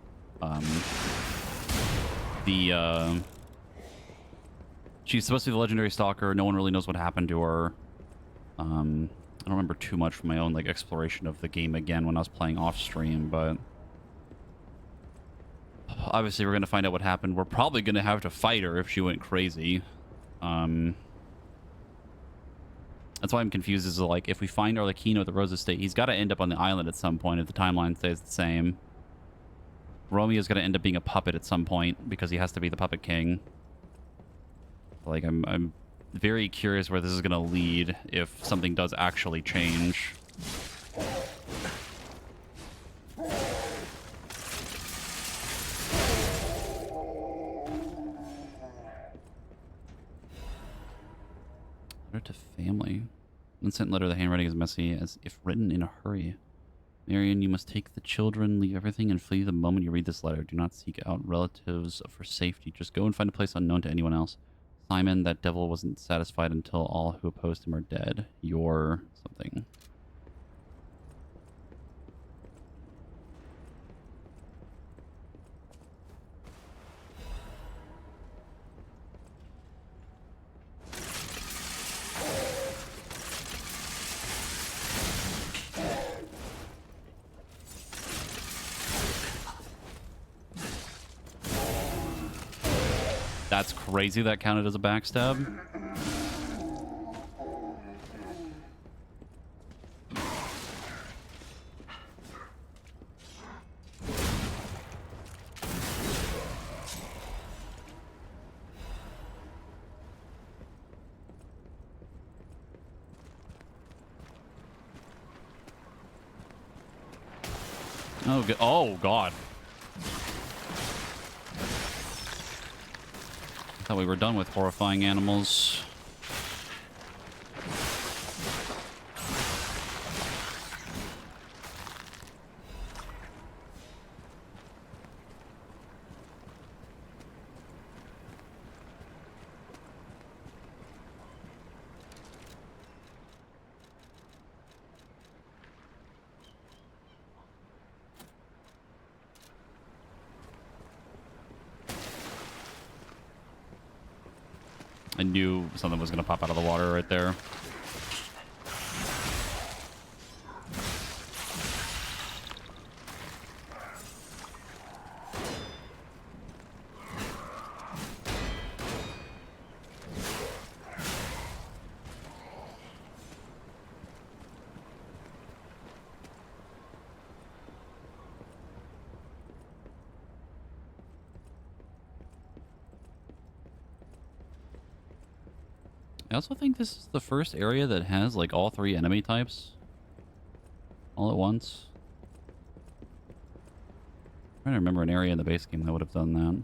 [SPEAKER 1] She's supposed to be the legendary stalker. No one really knows what happened to her. I don't remember too much from my own, like, exploration of the game again when I was playing off stream, but obviously we're going to find out what happened. We're probably going to have to fight her if she went crazy. That's why I'm confused is, like, if we find Arlecchino at the Rose Estate, he's got to end up on the island at some point if the timeline stays the same. Romeo's going to end up being a puppet at some point because he has to be the puppet king. Like, I'm very curious where this is going to lead if something does actually change. Letter to family. Unsent letter, the handwriting is messy, as if written in a hurry. Marion, you must take the children, leave everything, and flee the moment you read this letter. Do not seek out relatives for safety. Just go and find a place unknown to anyone else. Simon, that devil wasn't satisfied until all who opposed him are dead. You're something. That's crazy that counted as a backstab. Oh, God. I thought we were done with horrifying animals. I knew something was going to pop out of the water right there. I also think this is the first area that has, like, all three enemy types all at once. I'm trying to remember an area in the base game that would have done that.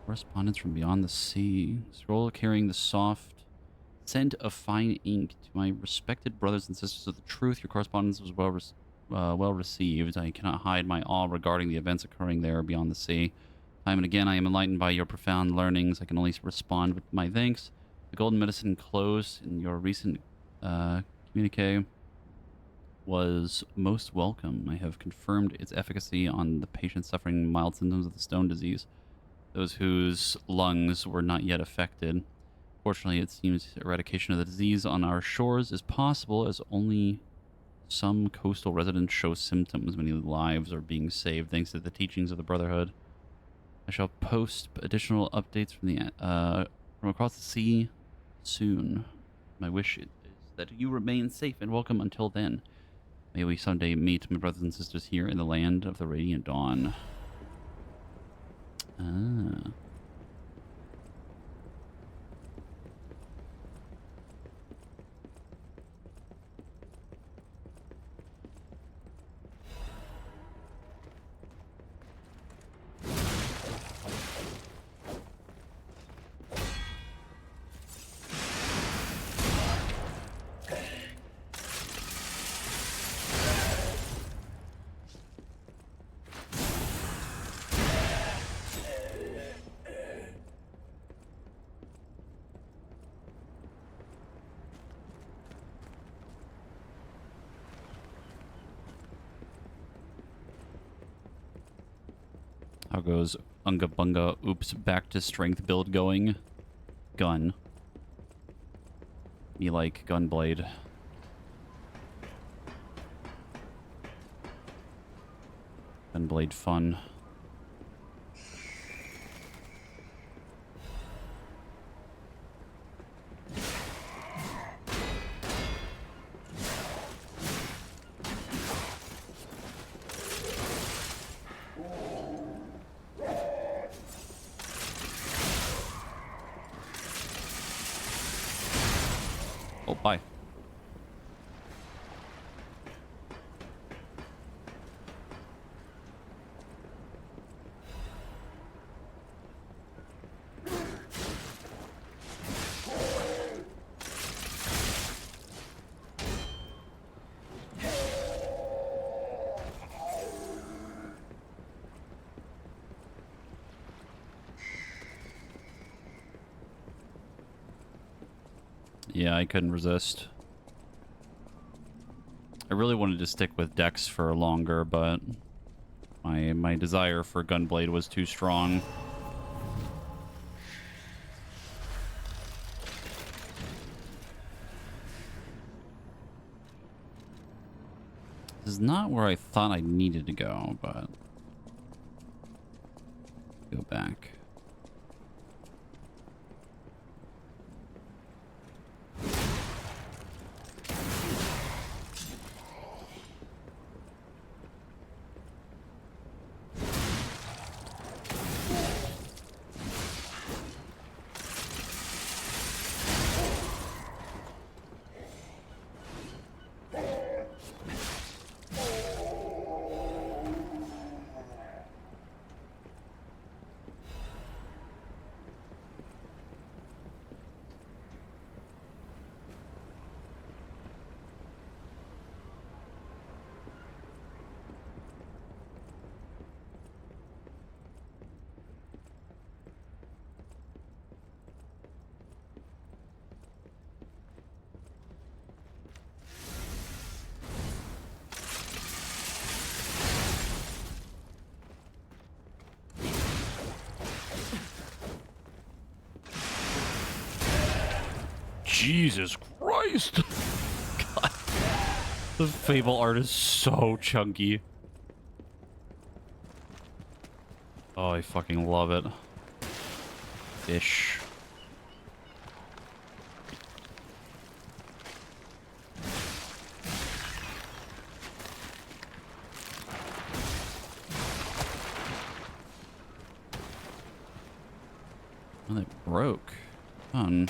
[SPEAKER 1] Correspondence from beyond the sea. Scroll carrying the soft scent of fine ink. To my respected brothers and sisters of the truth, your correspondence was well received. well received. I cannot hide my awe regarding the events occurring there beyond the sea. Time and again, I am enlightened by your profound learnings. I can only respond with my thanks. The golden medicine closed in your recent communique was most welcome. I have confirmed its efficacy on the patients suffering mild symptoms of the stone disease, those whose lungs were not yet affected. Fortunately, it seems eradication of the disease on our shores is possible, as only some coastal residents show symptoms. Many lives are being saved thanks to the teachings of the Brotherhood. I shall post additional updates from across the sea soon. My wish is that you remain safe and welcome until then. May we someday meet my brothers and sisters here in the land of the Radiant Dawn. Ah. How goes Unga Bunga? Oops, back to strength build going. Gun. Me like Gunblade. Gunblade fun. Oh, bye. Yeah, I couldn't resist. I really wanted to stick with Dex for longer, but my desire for Gunblade was too strong. This is not where I thought I needed to go, but go back. Jesus Christ! God. The Fable art is so chunky. Oh, I fucking love it. Fish. Oh, they broke. Fun.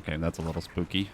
[SPEAKER 1] Okay, that's a little spooky.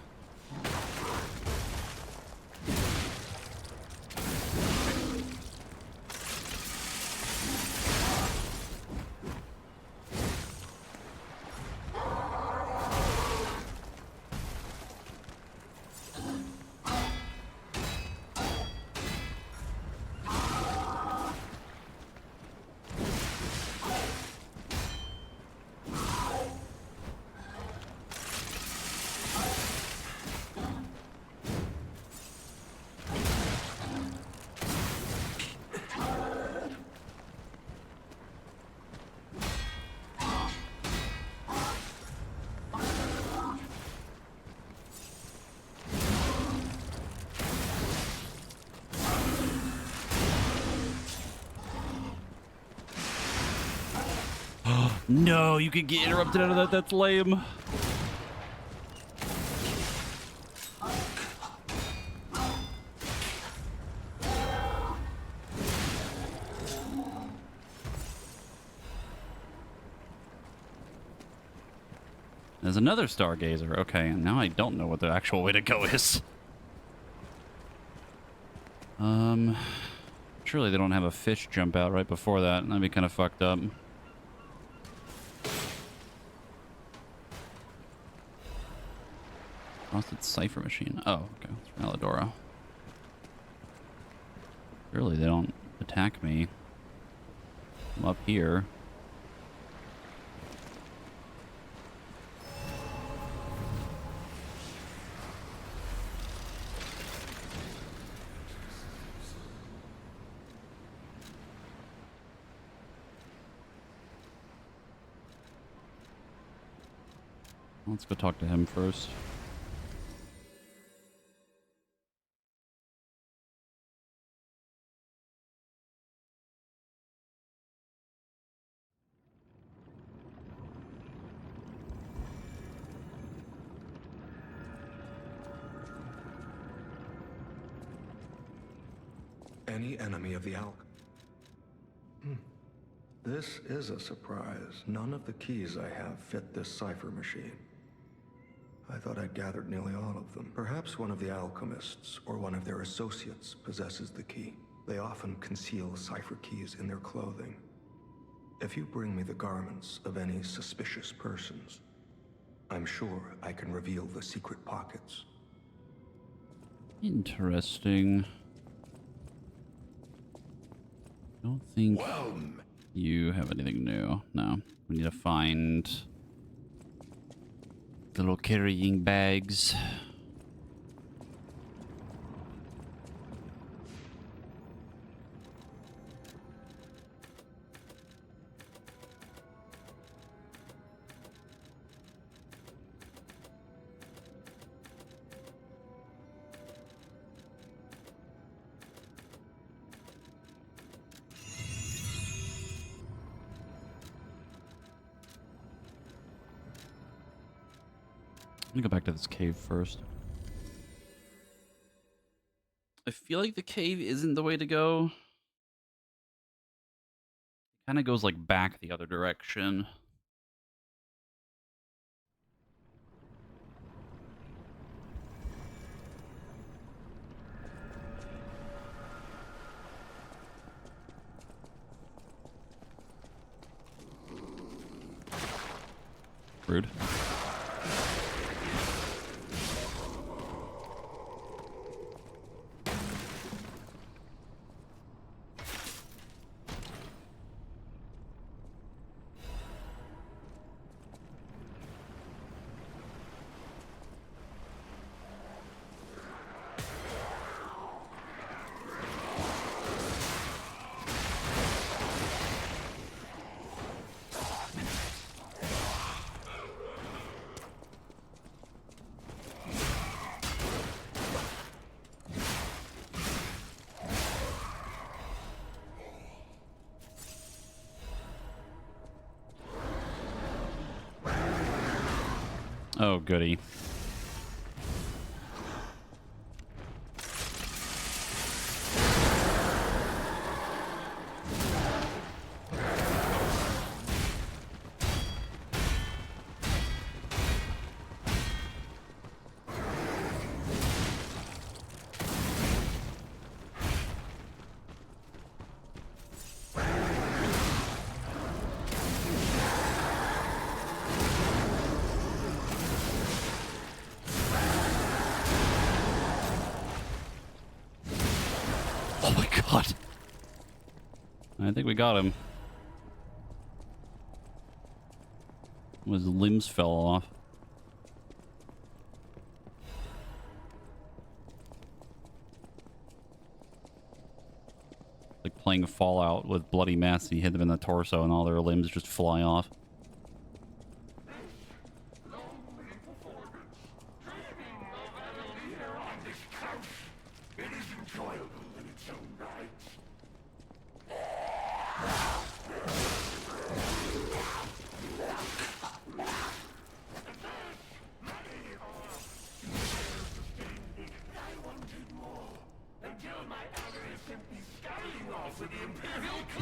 [SPEAKER 1] No, you could get interrupted out of that. That's lame. There's another stargazer. Okay, and now I don't know what the actual way to go is. Surely they don't have a fish jump out right before that. That'd be kind of fucked up. Frosted cipher machine. Oh, okay. It's from Elidora. Surely they don't attack me. I'm up here. Let's go talk to him first.
[SPEAKER 2] Any enemy of the Alk? This is a surprise. None of the keys I have fit this cipher machine. I thought I'd gathered nearly all of them. Perhaps one of the alchemists or one of their associates possesses the key. They often conceal cipher keys in their clothing. If you bring me the garments of any suspicious persons, I'm sure I can reveal the secret pockets.
[SPEAKER 1] Interesting. I don't think you have anything new. No. We need to find the little carrying bags. Let me go back to this cave first. I feel like the cave isn't the way to go. It kind of goes like back the other direction. Rude. Oh, goody. god. I think we got him. His limbs fell off. Like playing Fallout with bloody mess. You hit them in the torso and all their limbs just fly off.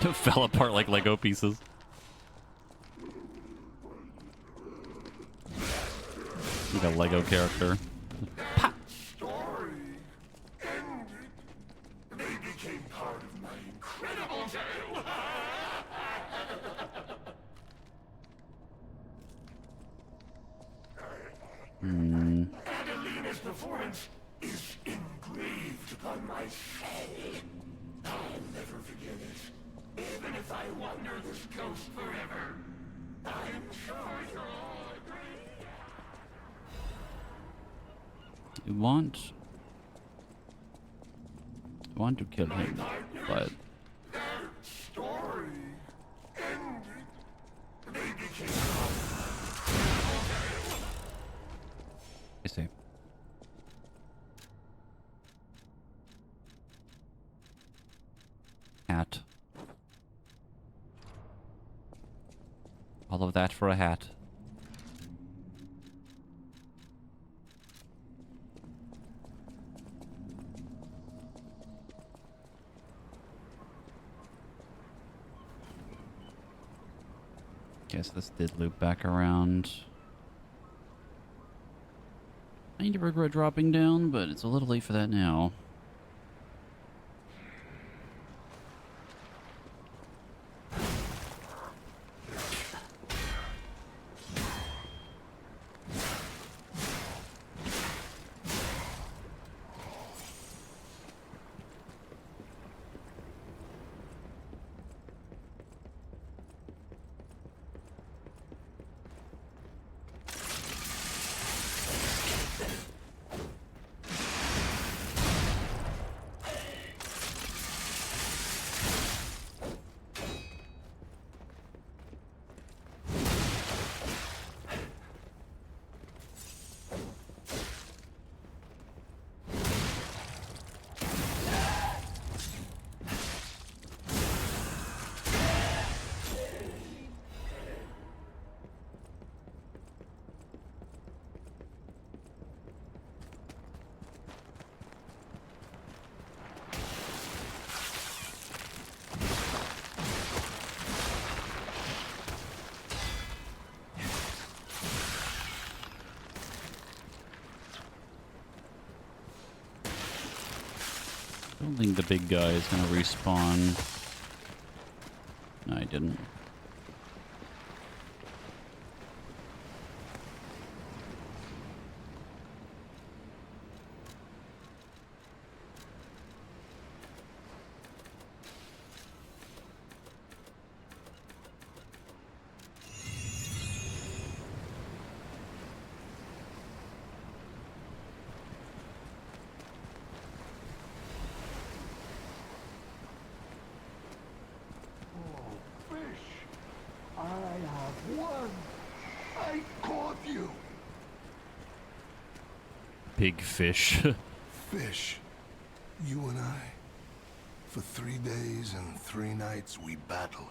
[SPEAKER 1] It fell apart like Lego pieces. Like a Lego character. Pop.
[SPEAKER 7] Story ended. They became part of my incredible tale. Adelina's performance is engraved upon my soul. I'll never forget it. Even if I wander this coast forever, I'm sure you'll all agree.
[SPEAKER 1] I want to kill him, but
[SPEAKER 7] Their story ended. They became
[SPEAKER 1] I see. Hat. All of that for a hat. Guess this did loop back around. I need to regret dropping down, but it's a little late for that now. I don't think the big guy is gonna respawn. No, I didn't. Big fish.
[SPEAKER 7] Fish, you and I. For 3 days and 3 nights we battled.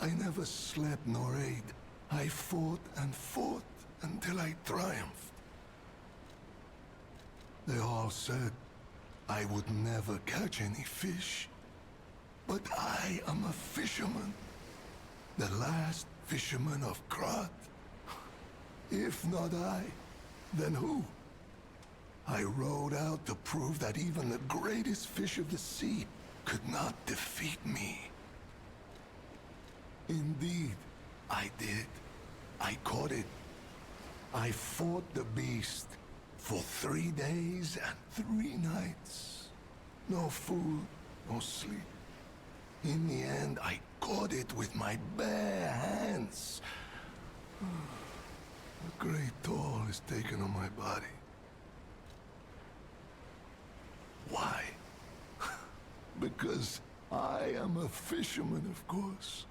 [SPEAKER 7] I never slept nor ate. I fought and fought until I triumphed. They all said I would never catch any fish. But I am a fisherman. The last fisherman of Krat. If not I, then who? I rowed out to prove that even the greatest fish of the sea could not defeat me. Indeed, I did. I caught it. I fought the beast for 3 days and 3 nights. No food, no sleep. In the end, I caught it with my bare hands. A great toll is taken on my body. Why? Because I am a fisherman, of course.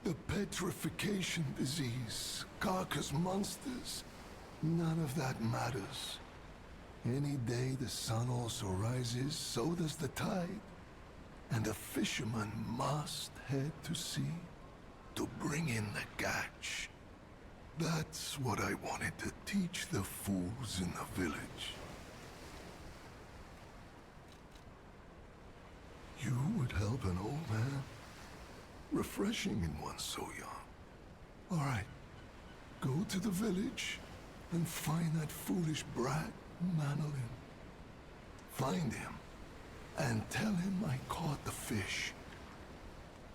[SPEAKER 7] The petrification disease, carcass monsters, none of that matters. Any day the sun also rises, so does the tide. And a fisherman must head to sea to bring in the catch. That's what I wanted to teach the fools in the village. You would help an old man. Refreshing in one so young. All right, go to the village and find that foolish brat, Manolin. Find him and tell him I caught the fish.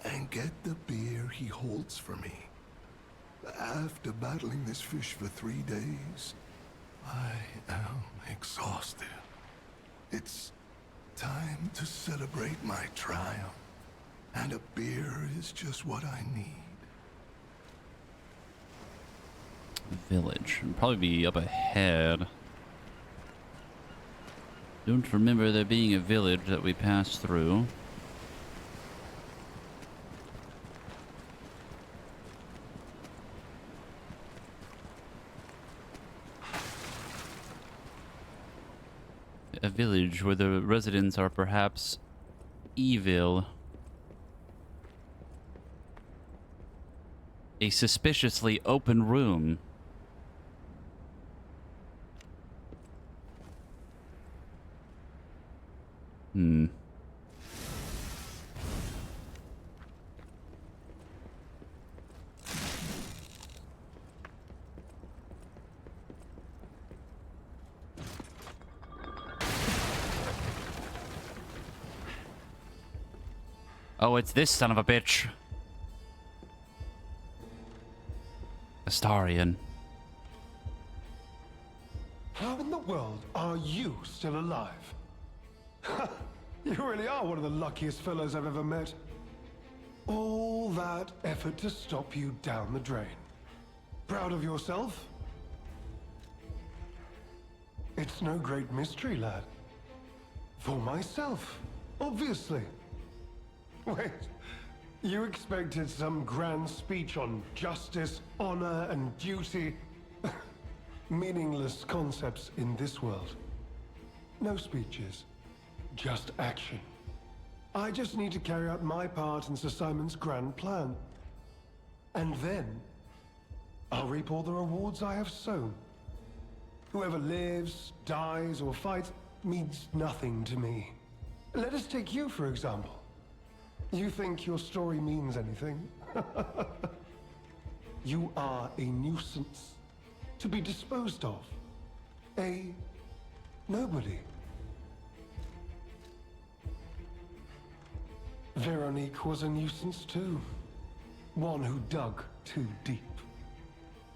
[SPEAKER 7] And get the beer he holds for me. After battling this fish for 3 days, I am exhausted. It's time to celebrate my triumph. And a beer is just what I need.
[SPEAKER 1] Village. It'd probably be up ahead. Don't remember there being a village that we passed through. A village where the residents are perhaps evil. A suspiciously open room. Oh, it's this son of a bitch. Astarion.
[SPEAKER 8] How in the world are you still alive? You really are one of the luckiest fellows I've ever met. All that effort to stop you down the drain. Proud of yourself? It's no great mystery, lad. For myself, obviously. Wait, you expected some grand speech on justice, honor, and duty? Meaningless concepts in this world. No speeches, just action. I just need to carry out my part in Sir Simon's grand plan. And then, I'll reap all the rewards I have sown. Whoever lives, dies, or fights means nothing to me. Let us take you, for example. You think your story means anything? You are a nuisance, to be disposed of. A nobody. Veronique was a nuisance too. One who dug too deep.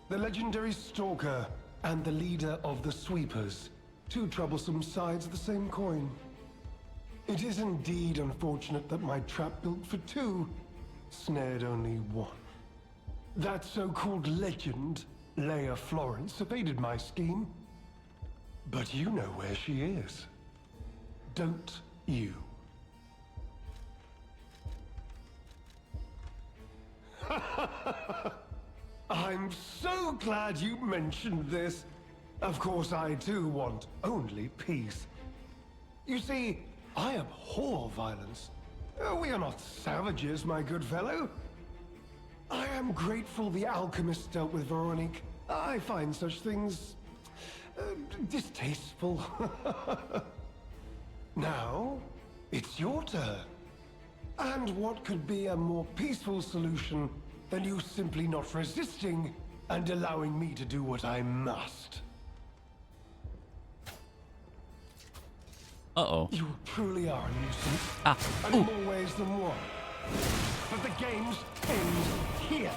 [SPEAKER 8] The legendary stalker and the leader of the sweepers. Two troublesome sides of the same coin. It is indeed unfortunate that my trap built for two snared only one. That so-called legend, Leia Florence, evaded my scheme. But you know where she is. Don't you? I'm so glad you mentioned this. Of course, I too want only peace. You see, I abhor violence. We are not savages, my good fellow. I am grateful the alchemist dealt with Veronique. I find such things distasteful. Now, it's your turn. And what could be a more peaceful solution than you simply not resisting and allowing me to do what I must?
[SPEAKER 1] Uh-oh.
[SPEAKER 8] You truly are a nuisance. And
[SPEAKER 1] Ooh.
[SPEAKER 8] in more ways than one. But the games end here.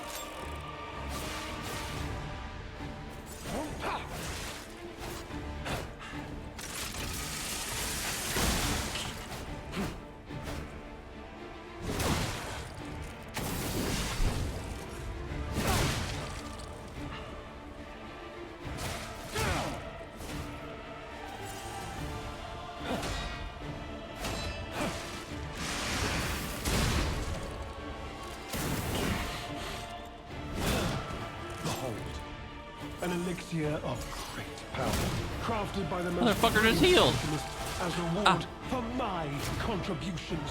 [SPEAKER 8] elixir of great power, crafted by the most
[SPEAKER 1] Motherfucker just
[SPEAKER 8] brilliant
[SPEAKER 1] healed.
[SPEAKER 8] alchemist as reward for my contributions.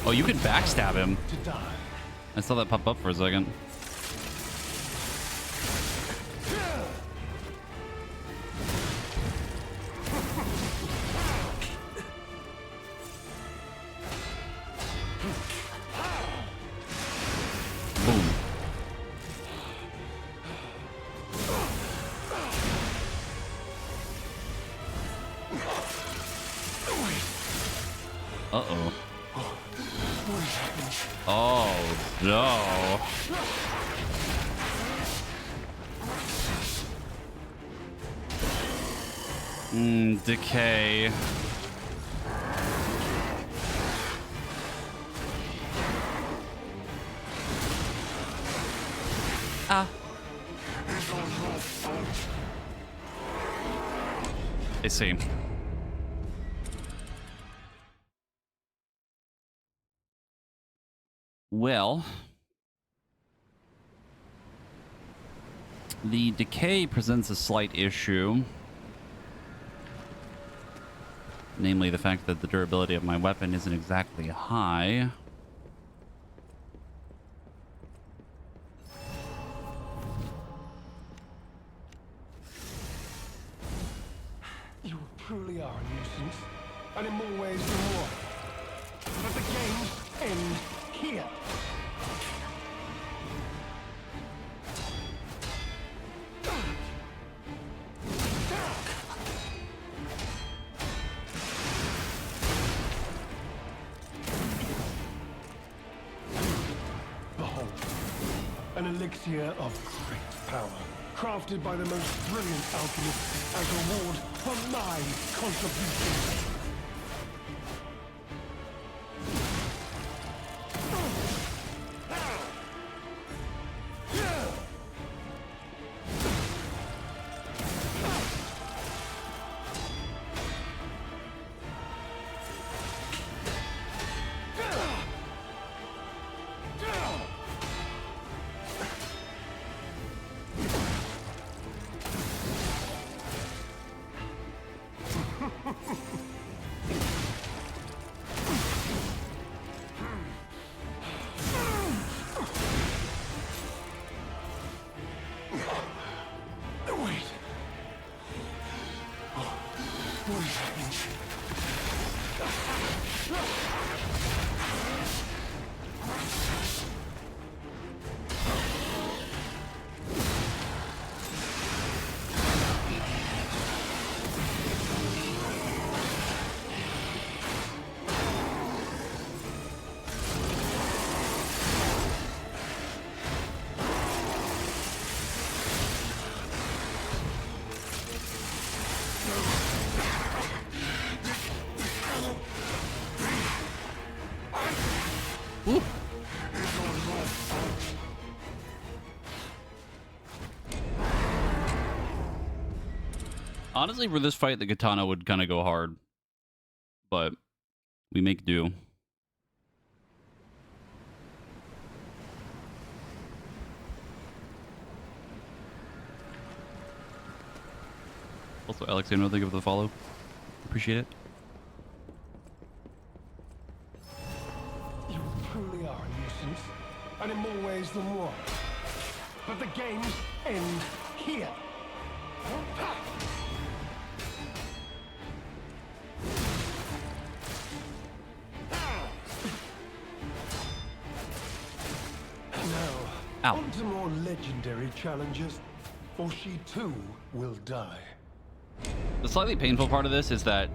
[SPEAKER 1] Oh, you can backstab him.
[SPEAKER 8] To die.
[SPEAKER 1] I saw that pop up for a second. Boom. Uh-oh. Oh, no. Decay. Ah. I see. Well, the decay presents a slight issue. Namely, the fact that the durability of my weapon isn't exactly high.
[SPEAKER 8] You truly are a nuisance, and in more ways than one. But the games end here. Behold, an elixir of great power, crafted by the most brilliant alchemist as reward for my contribution.
[SPEAKER 1] Honestly, for this fight, the katana would kind of go hard. But we make do. Also, Alexander, thank you for the follow. Appreciate it.
[SPEAKER 8] You truly are a nuisance, and in more ways than one. But the games end here.
[SPEAKER 1] Ow.
[SPEAKER 8] On to more legendary challenges, or she too will die.
[SPEAKER 1] The slightly painful part of this is that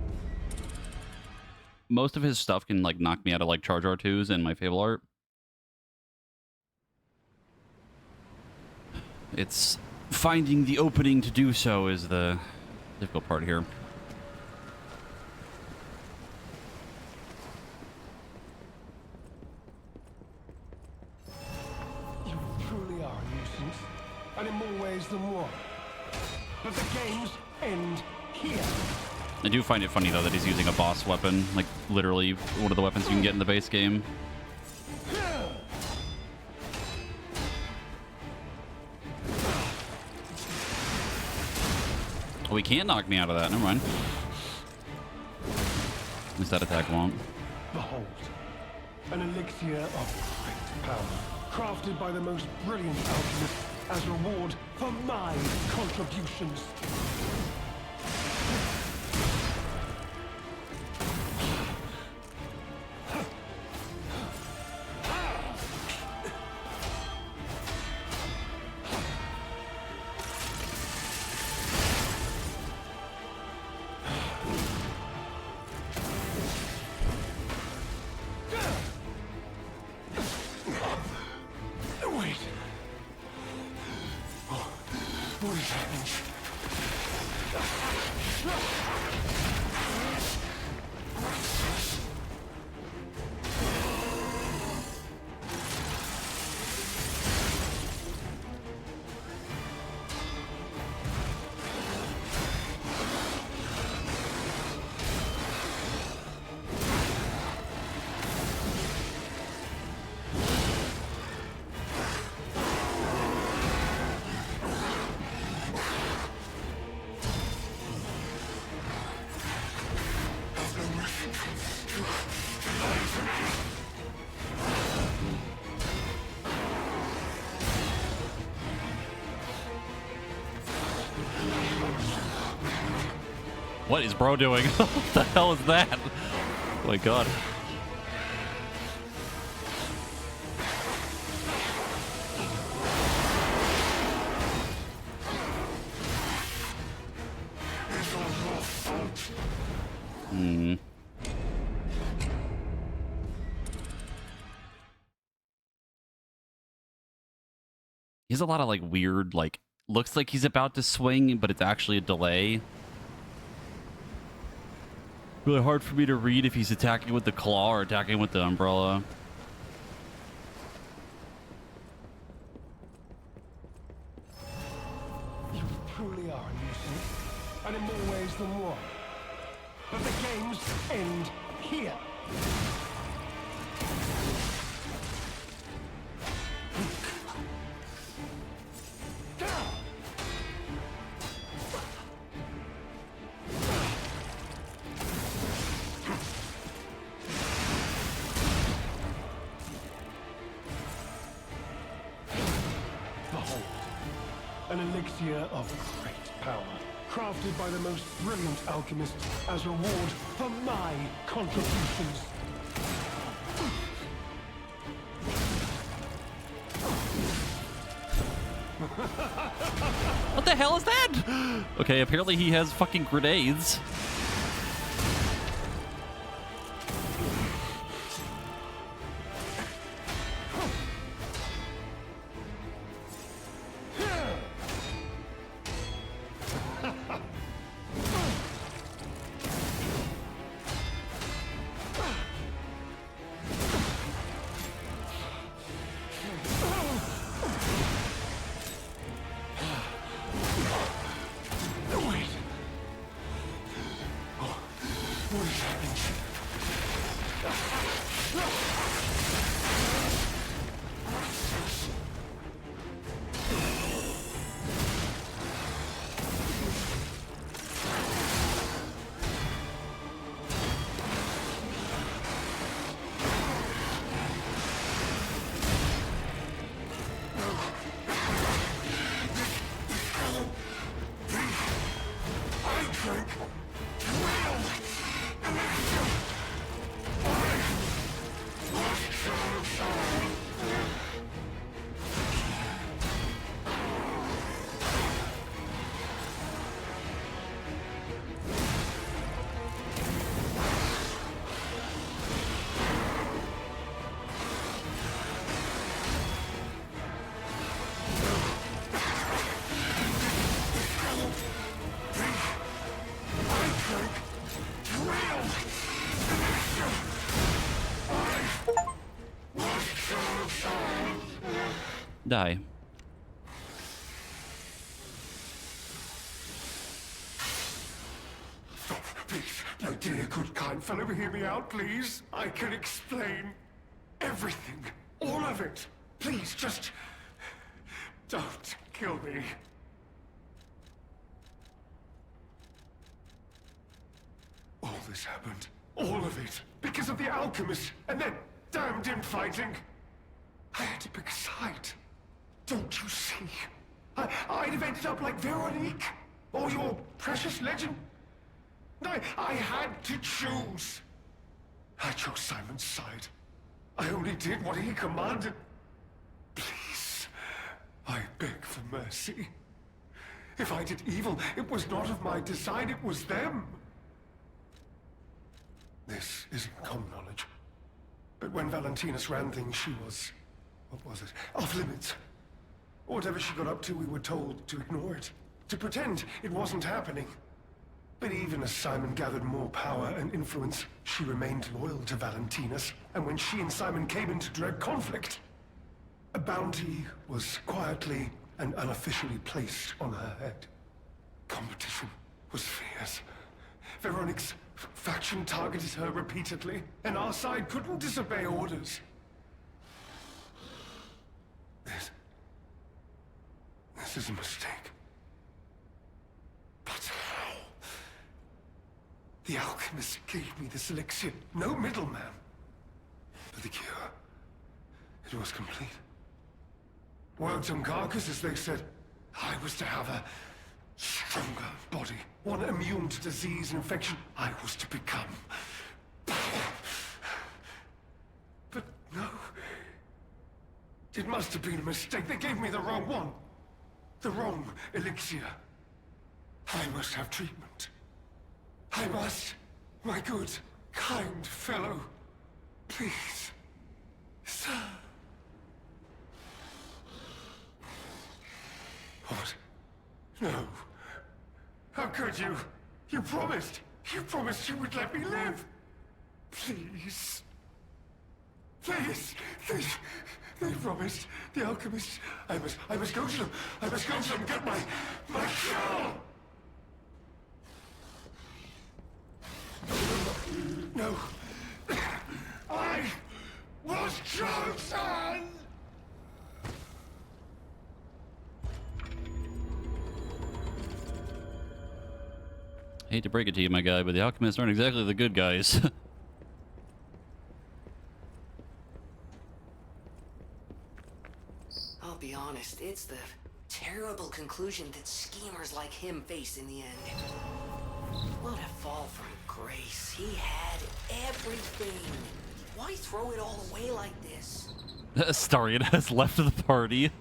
[SPEAKER 1] most of his stuff can like knock me out of like charge R2s and my Fable art. It's finding the opening to do so is the difficult part here.
[SPEAKER 8] You truly are a nuisance, and in more ways than one. But the games end here.
[SPEAKER 1] I do find it funny, though, that he's using a boss weapon. Like, literally one of the weapons you can get in the base game. Oh, he can't knock me out of that. Never mind. At least that attack won't.
[SPEAKER 8] Behold, an elixir of great power, crafted by the most brilliant alchemists as reward for my contributions. Wait. What is happening?
[SPEAKER 1] What is bro doing? What the hell is that? Oh my god. Hmm. He has a lot of like weird, like, looks like he's about to swing, but it's actually a delay. Really hard for me to read if he's attacking with the claw or attacking with the umbrella.
[SPEAKER 8] You truly are a nuisance, and in more ways than one. But the games end here. Behold, an elixir of great power, crafted by the most brilliant alchemists as reward for my contributions.
[SPEAKER 1] What the hell is that? Okay, apparently he has fucking grenades. Die.
[SPEAKER 8] Please, my dear, good, kind fellow, hear me out, please. I can explain everything. All of it. Please, just... don't kill me. All this happened. All of it. Because of the alchemist and their damned infighting. I had to pick a side. Don't you see? I'd have ended up like Veronique. Or your precious legend. I had to choose. I chose Simon's side. I only did what he commanded. Please, I beg for mercy. If I did evil, it was not of my design, it was them. This isn't common knowledge. But when Valentinus ran things, she was... what was it? Off limits. Whatever she got up to, we were told to ignore it. To pretend it wasn't happening. But even as Simon gathered more power and influence, she remained loyal to Valentinus. And when she and Simon came into direct conflict, a bounty was quietly and unofficially placed on her head. Competition was fierce. Veronique's faction targeted her repeatedly, and our side couldn't disobey orders. This is a mistake. But how? The alchemist gave me this elixir, no middleman. For the cure, it was complete. Worked on carcasses, they said. I was to have a stronger body, one immune to disease and infection. I was to become power. But no. It must have been a mistake. They gave me the wrong one. The wrong elixir. I must have treatment. I must. My good, kind fellow. Please. Sir. What? No. How could you? You promised. You promised you would let me live. Please. Please. They promised. The alchemist. I must go to them. I must go to them and get my cure. No. I was chosen!
[SPEAKER 1] Hate to break it to you, my guy, but the alchemists aren't exactly the good guys.
[SPEAKER 5] I'll be honest, it's the terrible conclusion that schemers like him face in the end. What a fall from grace. He had everything. Why throw it all away like this?
[SPEAKER 1] Astarion has left the party.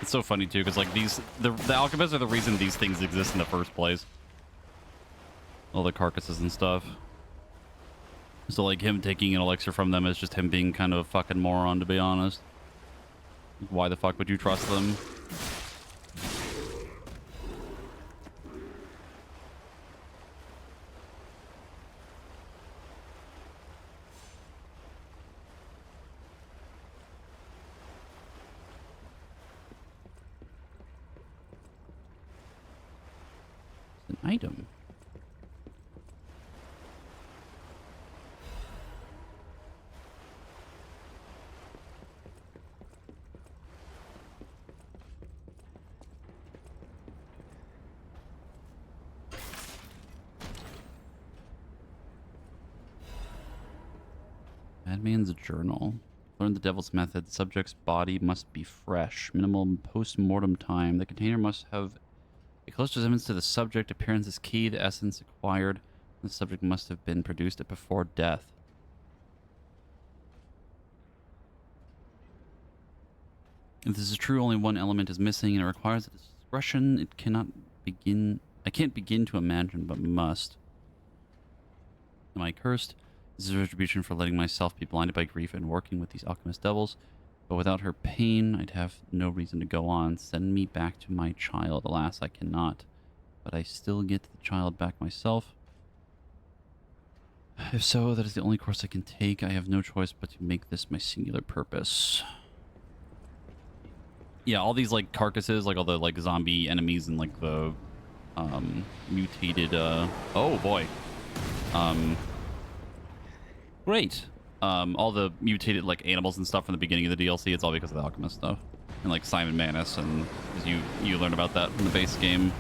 [SPEAKER 1] It's so funny too, because like the alchemists are the reason these things exist in the first place. All the carcasses and stuff. So like him taking an elixir from them is just him being kind of a fucking moron, to be honest. Why the fuck would you trust them? Item. Madman's journal. Learn the devil's method. The subject's body must be fresh. Minimal post-mortem time. The container must have a close resemblance to the subject. Appearance is key. The essence acquired. The subject must have been produced before death. If this is true, only one element is missing, and it requires a discretion. It cannot begin. I can't begin to imagine, but must. Am I cursed? This is retribution for letting myself be blinded by grief and working with these alchemist devils. But without her pain, I'd have no reason to go on. Send me back to my child. Alas, I cannot. But I still get the child back myself. If so, that is the only course I can take. I have no choice but to make this my singular purpose. Yeah, all these, like, carcasses, like, all the, like, zombie enemies and, like, the, mutated, oh, boy. Great. All the mutated, like, animals and stuff from the beginning of the DLC, it's all because of the alchemist stuff. And, like, Simon Manus, and you learn about that in the base game.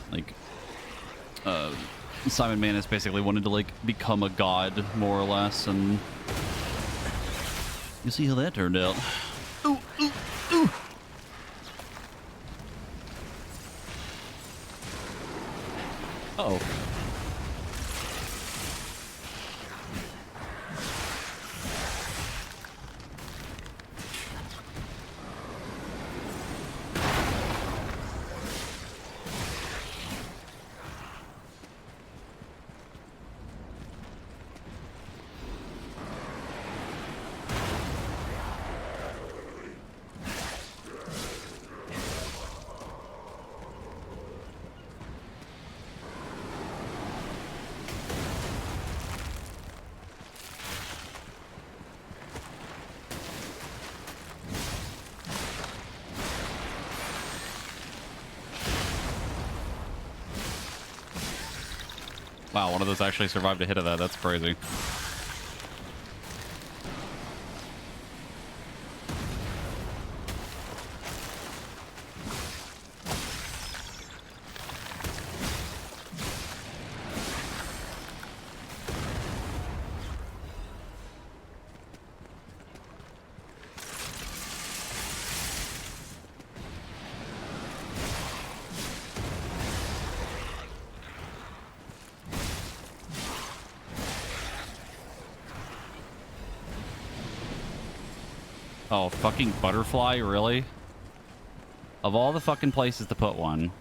[SPEAKER 1] Like, Simon Manus basically wanted to, like, become a god, more or less, and you see how that turned out. Ooh, ooh, ooh. Uh-oh. Wow, one of those actually survived a hit of that. That's crazy. Oh, fucking butterfly, really? Of all the fucking places to put one.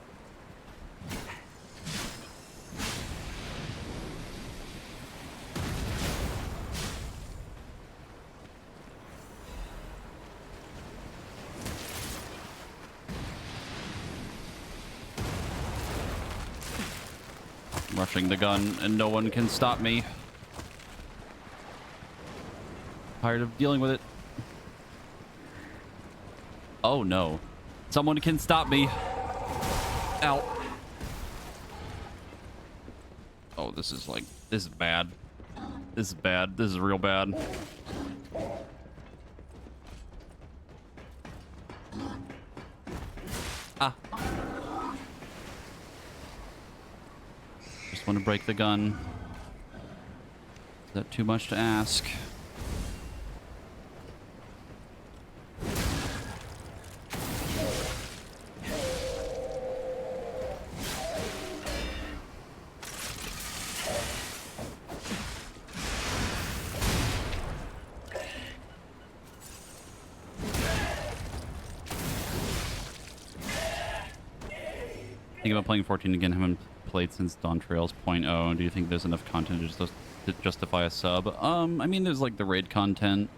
[SPEAKER 1] Rushing the gun and no one can stop me. Tired of dealing with it. Oh no. Someone can stop me. Ow. Oh, this is like, this is bad. This is bad. This is real bad. Ah. Just want to break the gun. Is that too much to ask? Think about playing 14 again. Haven't played since Dawn Trails 0.0. Do you think there's enough content to justify a sub? I mean, there's like the raid content.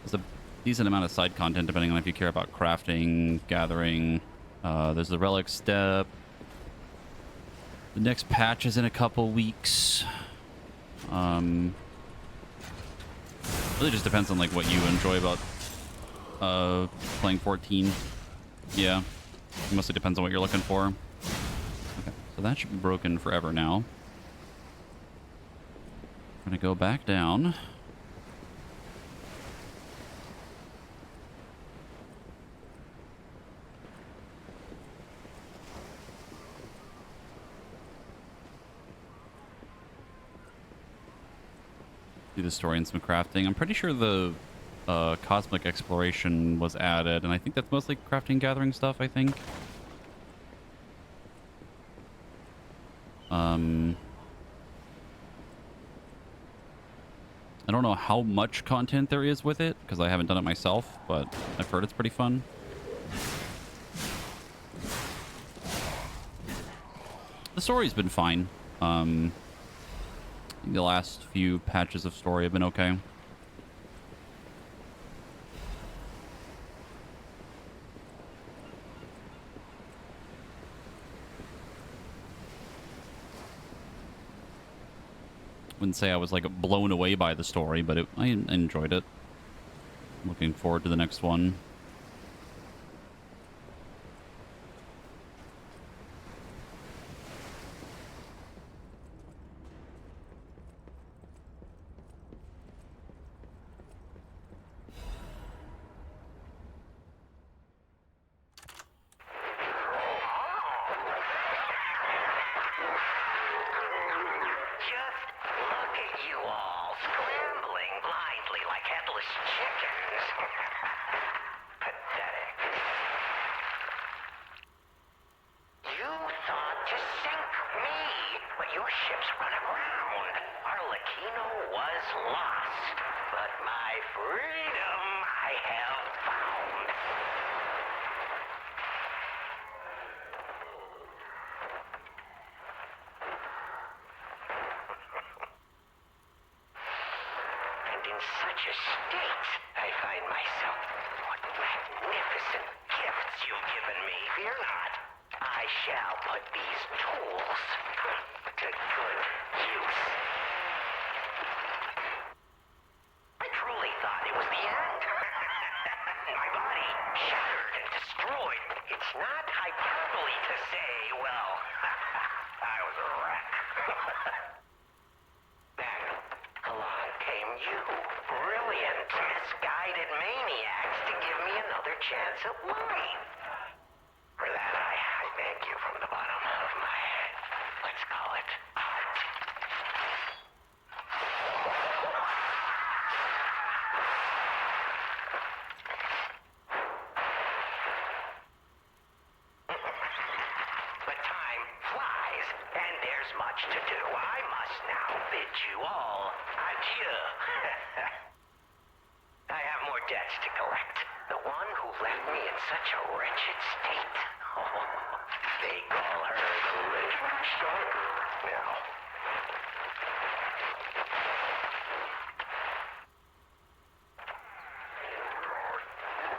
[SPEAKER 1] There's a decent amount of side content depending on if you care about crafting, gathering. There's the relic step. The next patch is in a couple weeks. Really just depends on like what you enjoy about playing 14. Yeah, it mostly depends on what you're looking for. Okay, so that should be broken forever now. I'm gonna go back down. do the story and some crafting. I'm pretty sure the cosmic exploration was added, and I think that's mostly crafting, gathering stuff, I think. I don't know how much content there is with it, because I haven't done it myself, but I've heard it's pretty fun. The story's been fine. The last few patches of story have been okay. Wouldn't say I was like blown away by the story, but I enjoyed it. Looking forward to the next one.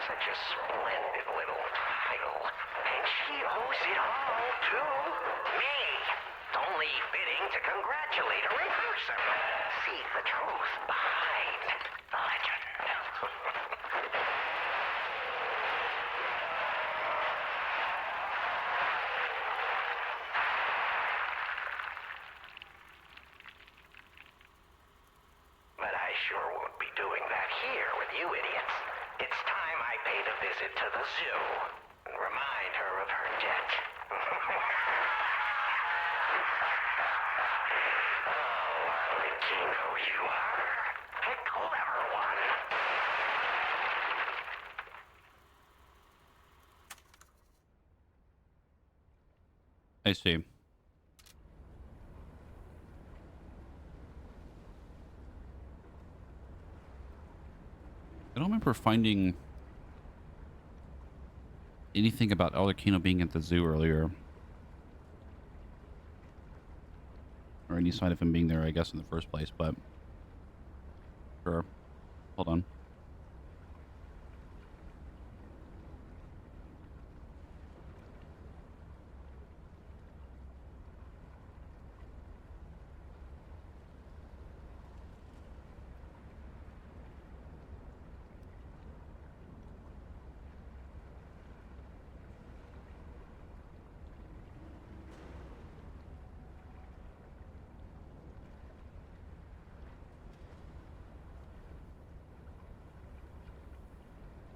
[SPEAKER 4] Such a splendid little title. And she owes it all to me. It's only fitting to congratulate her in person. See the truth behind the legend. But I sure won't be doing that here with you idiots. It's time I paid a visit to the zoo and remind her of her debt. Oh, Arlecchino, you are a clever one.
[SPEAKER 1] I see. I don't remember finding anything about Arlecchino being at the zoo earlier. Or any sign of him being there, I guess, in the first place, but... Sure. Hold on.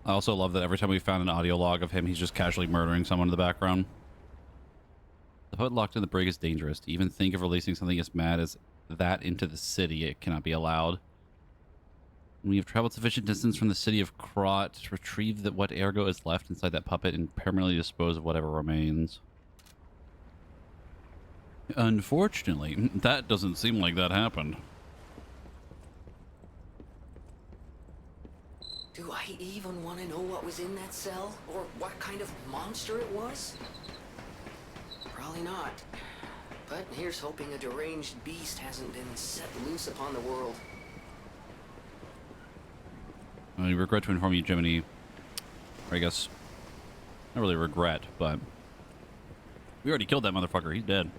[SPEAKER 1] I also love that every time we found an audio log of him, he's just casually murdering someone in the background. The put locked in the brig is dangerous. To even think of releasing something as mad as that into the city, it cannot be allowed. We have traveled sufficient distance from the city of Krot to retrieve what ergo is left inside that puppet and permanently dispose of whatever remains. Unfortunately, that doesn't seem like that happened.
[SPEAKER 5] Do I even want to know what was in that cell? Or what kind of monster it was? Probably not. But here's hoping a deranged beast hasn't been set loose upon the world.
[SPEAKER 1] I regret to inform you, Jiminy, or I guess, not really regret, but we already killed that motherfucker. He's dead.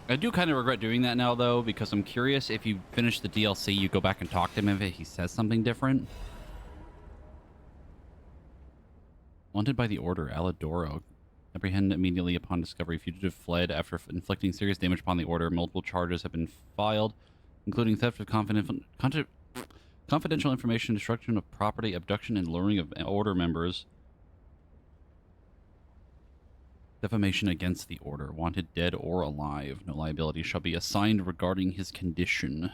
[SPEAKER 1] I do kind of regret doing that now, though, because I'm curious if you finish the DLC, you go back and talk to him if he says something different. Wanted by the Order, Alidoro. Apprehended immediately upon discovery. Fugitive fled after inflicting serious damage upon the Order. Multiple charges have been filed, including theft of confidential information, destruction of property, abduction, and luring of Order members. Defamation against the Order. Wanted dead or alive. No liability shall be assigned regarding his condition.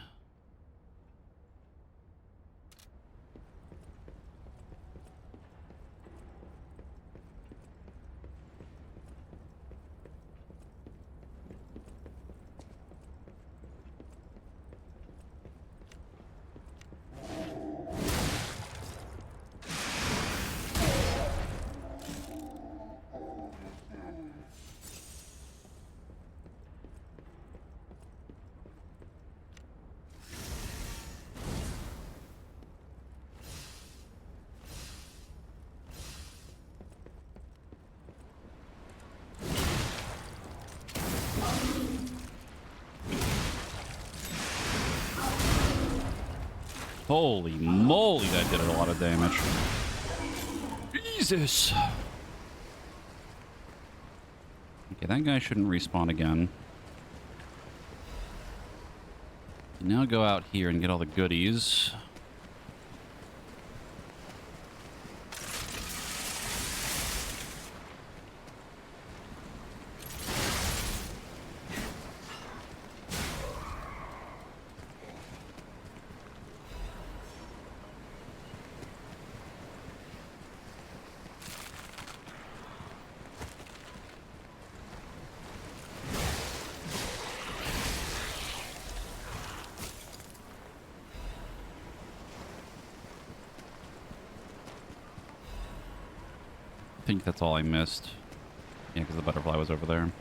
[SPEAKER 1] Holy moly, that did a lot of damage. Jesus. Okay, that guy shouldn't respawn again. Now go out here and get all the goodies. I think that's all I missed. Yeah, because the butterfly was over there.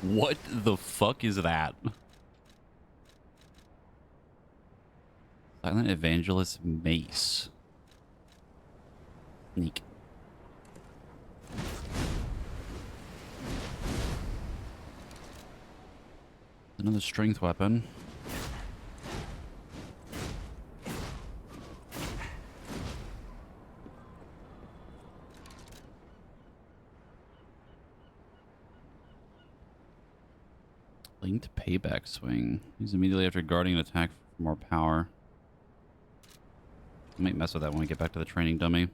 [SPEAKER 1] What the fuck is that? Silent Evangelist Mace. Sneak. Another strength weapon. Linked payback swing. Use immediately after guarding an attack for more power. I might mess with that when we get back to the training dummy.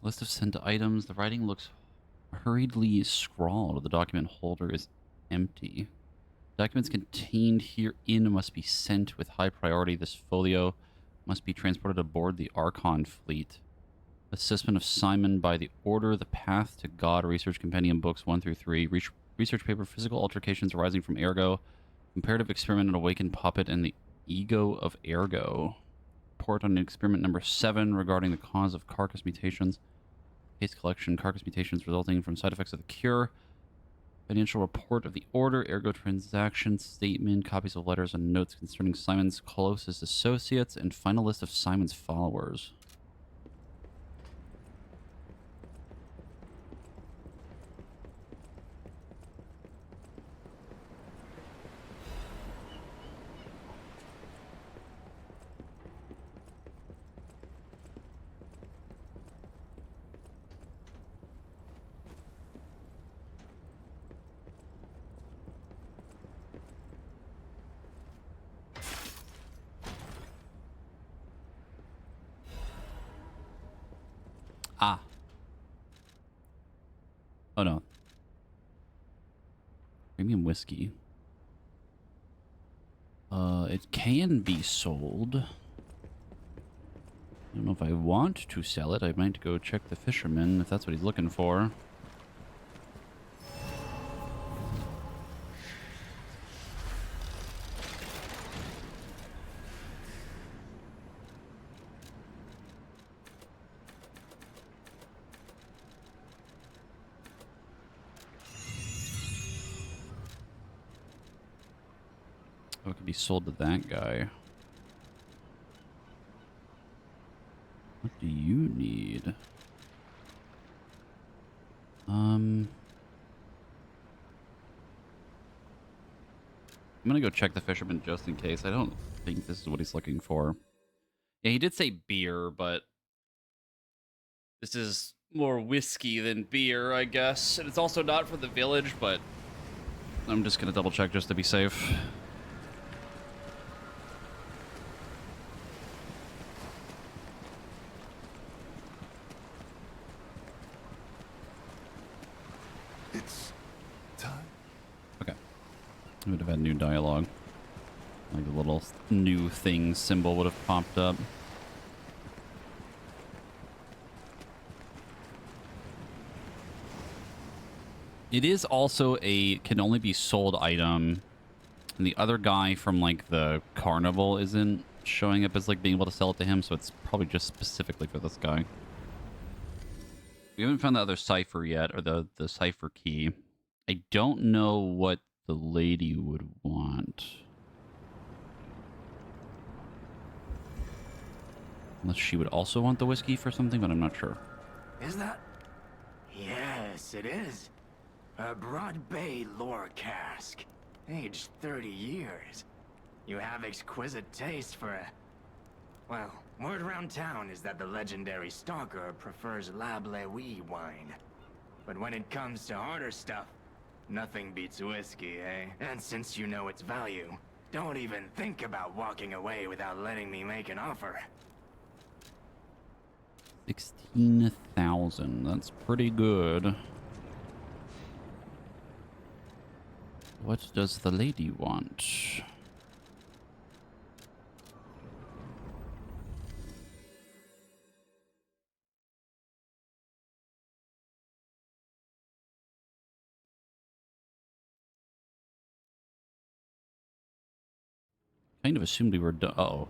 [SPEAKER 1] List of sent items. The writing looks hurriedly scrawled. The document holder is empty. Documents contained herein must be sent with high priority. This folio must be transported aboard the Archon fleet. Assessment of Simon by the Order, The Path to God, Research Compendium, Books 1 through 3. Research paper, Physical Altercations Arising from Ergo. Comparative Experiment on Awakened Puppet and the Ego of Ergo. Report on experiment number 7 regarding the cause of carcass mutations. Case collection, carcass mutations resulting from side effects of the cure. Financial report of the Order, Ergo transaction statement, copies of letters and notes concerning Simon's closest associates, and final list of Simon's followers. Ah. Oh no. Premium whiskey. It can be sold. I don't know if I want to sell it. I might go check the fisherman if that's what he's looking for. Oh, it could be sold to that guy. What do you need? I'm gonna go check the fisherman just in case. I don't think this is what he's looking for. Yeah, he did say beer, but this is more whiskey than beer, I guess. And it's also not for the village, but I'm just gonna double check just to be safe.
[SPEAKER 7] It's time.
[SPEAKER 1] Okay. I would have had new dialogue. Like a little new thing symbol would have popped up. It is also a can only be sold item. And the other guy from like the carnival isn't showing up as like being able to sell it to him, so it's probably just specifically for this guy. We haven't found the other cipher yet, or the cipher key. I don't know what the lady would want. Unless she would also want the whiskey for something, but I'm not sure.
[SPEAKER 6] Is that? Yes, it is. A Broad Bay lore cask. Aged 30 years. You have exquisite taste for a... Well, word around town is that the legendary stalker prefers Lab Lewy wine. But when it comes to harder stuff, nothing beats whiskey, eh? And since you know its value, don't even think about walking away without letting me make an offer.
[SPEAKER 1] 16,000. That's pretty good. What does the lady want? Kind of assumed we were done. Uh-oh.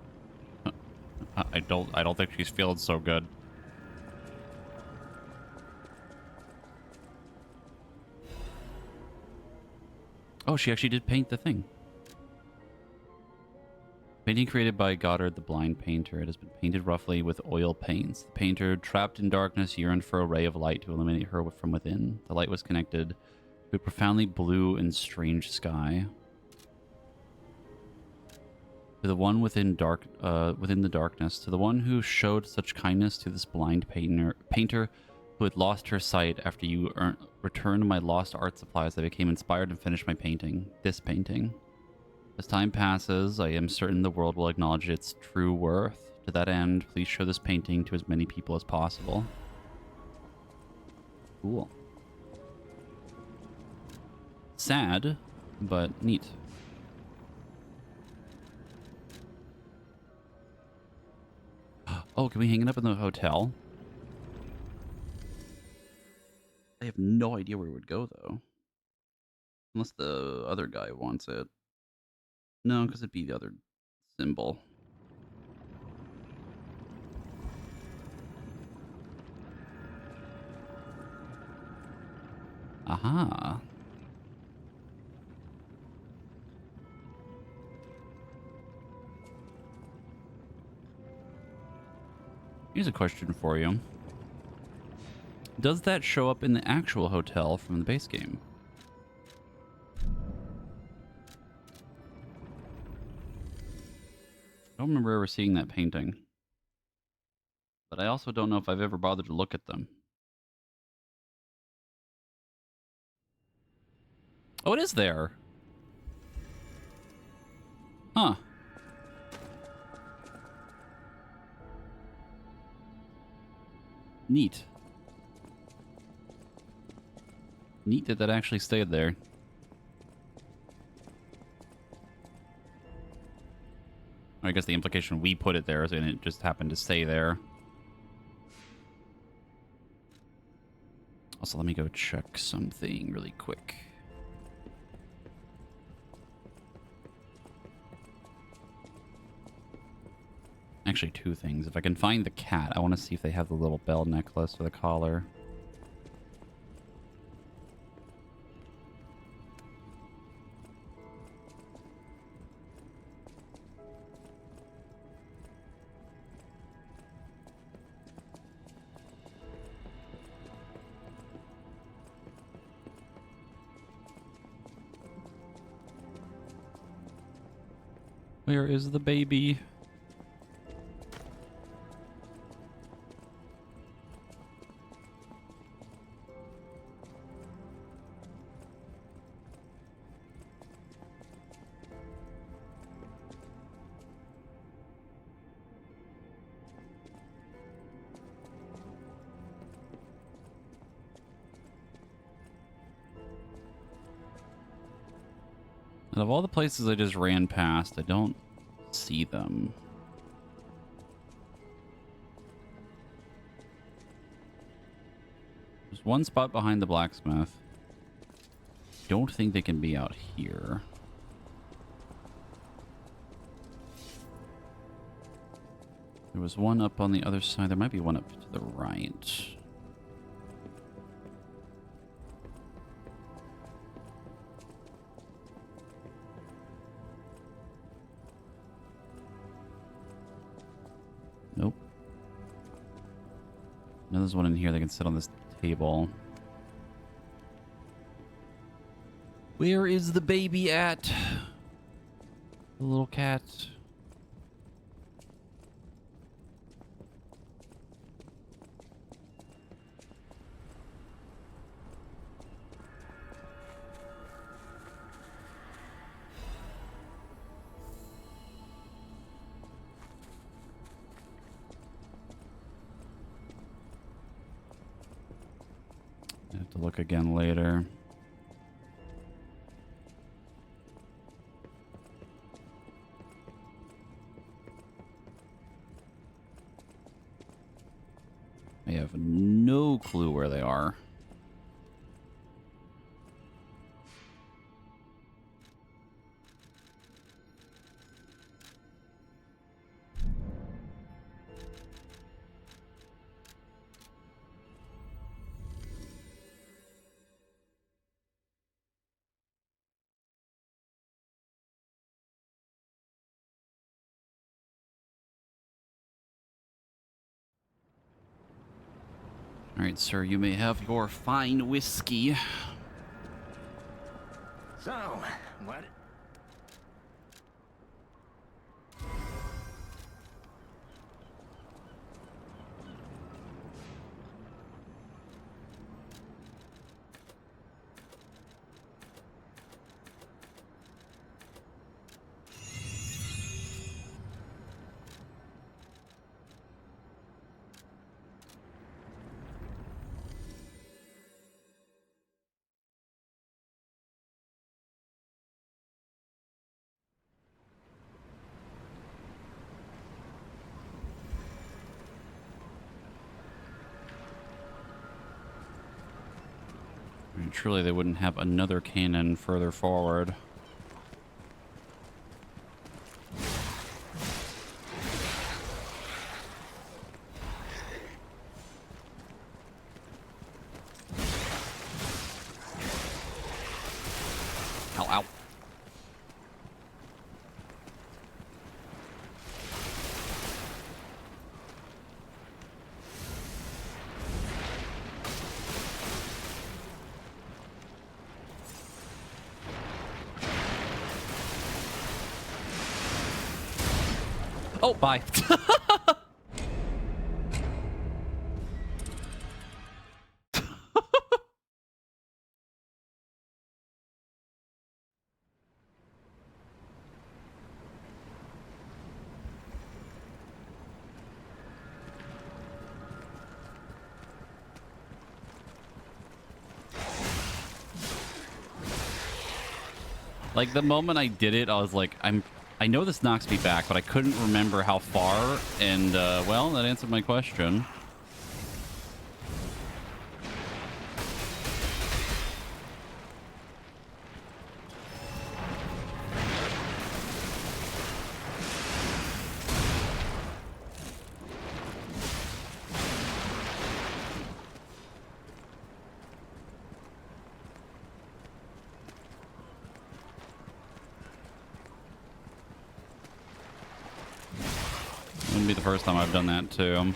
[SPEAKER 1] I don't think she's feeling so good. Oh, she actually did paint the thing. Painting created by Goddard the blind painter. It has been painted roughly with oil paints. The painter, trapped in darkness, yearned for a ray of light to illuminate her from within. The light was connected to a profoundly blue and strange sky. To the one within the darkness, to the one who showed such kindness to this blind painter who had lost her sight. After you returned my lost art supplies, I became inspired and finished my painting. This painting. As time passes, I am certain the world will acknowledge its true worth. To that end, please show this painting to as many people as possible. Cool. Sad, but neat. Oh, can we hang it up in the hotel? I have no idea where it would go, though. Unless the other guy wants it. No, because it'd be the other symbol. Aha. Here's a question for you. Does that show up in the actual hotel from the base game? I don't remember ever seeing that painting. But I also don't know if I've ever bothered to look at them. Oh, it is there. Huh. Neat. Neat that that actually stayed there. I guess the implication we put it there is and it just happened to stay there. Also, let me go check something really quick. Actually, two things. If I can find the cat, I want to see if they have the little bell necklace or the collar. Where is the baby? Out of all the places I just ran past, I don't see them. There's one spot behind the blacksmith. Don't think they can be out here. There was one up on the other side. There might be one up to the right. Nope. No, there's one in here that can sit on this table. Where is the baby at? The little cat. I have to look again later. I have no clue where they are. All right, sir, you may have your fine whiskey.
[SPEAKER 6] So, what?
[SPEAKER 1] I mean, truly, they wouldn't have another cannon further forward. Ow, ow. Oh, bye. Like, the moment I did it, I was like, I know this knocks me back, but I couldn't remember how far, and, well, that answered my question. Wouldn't be the first time I've done that, too.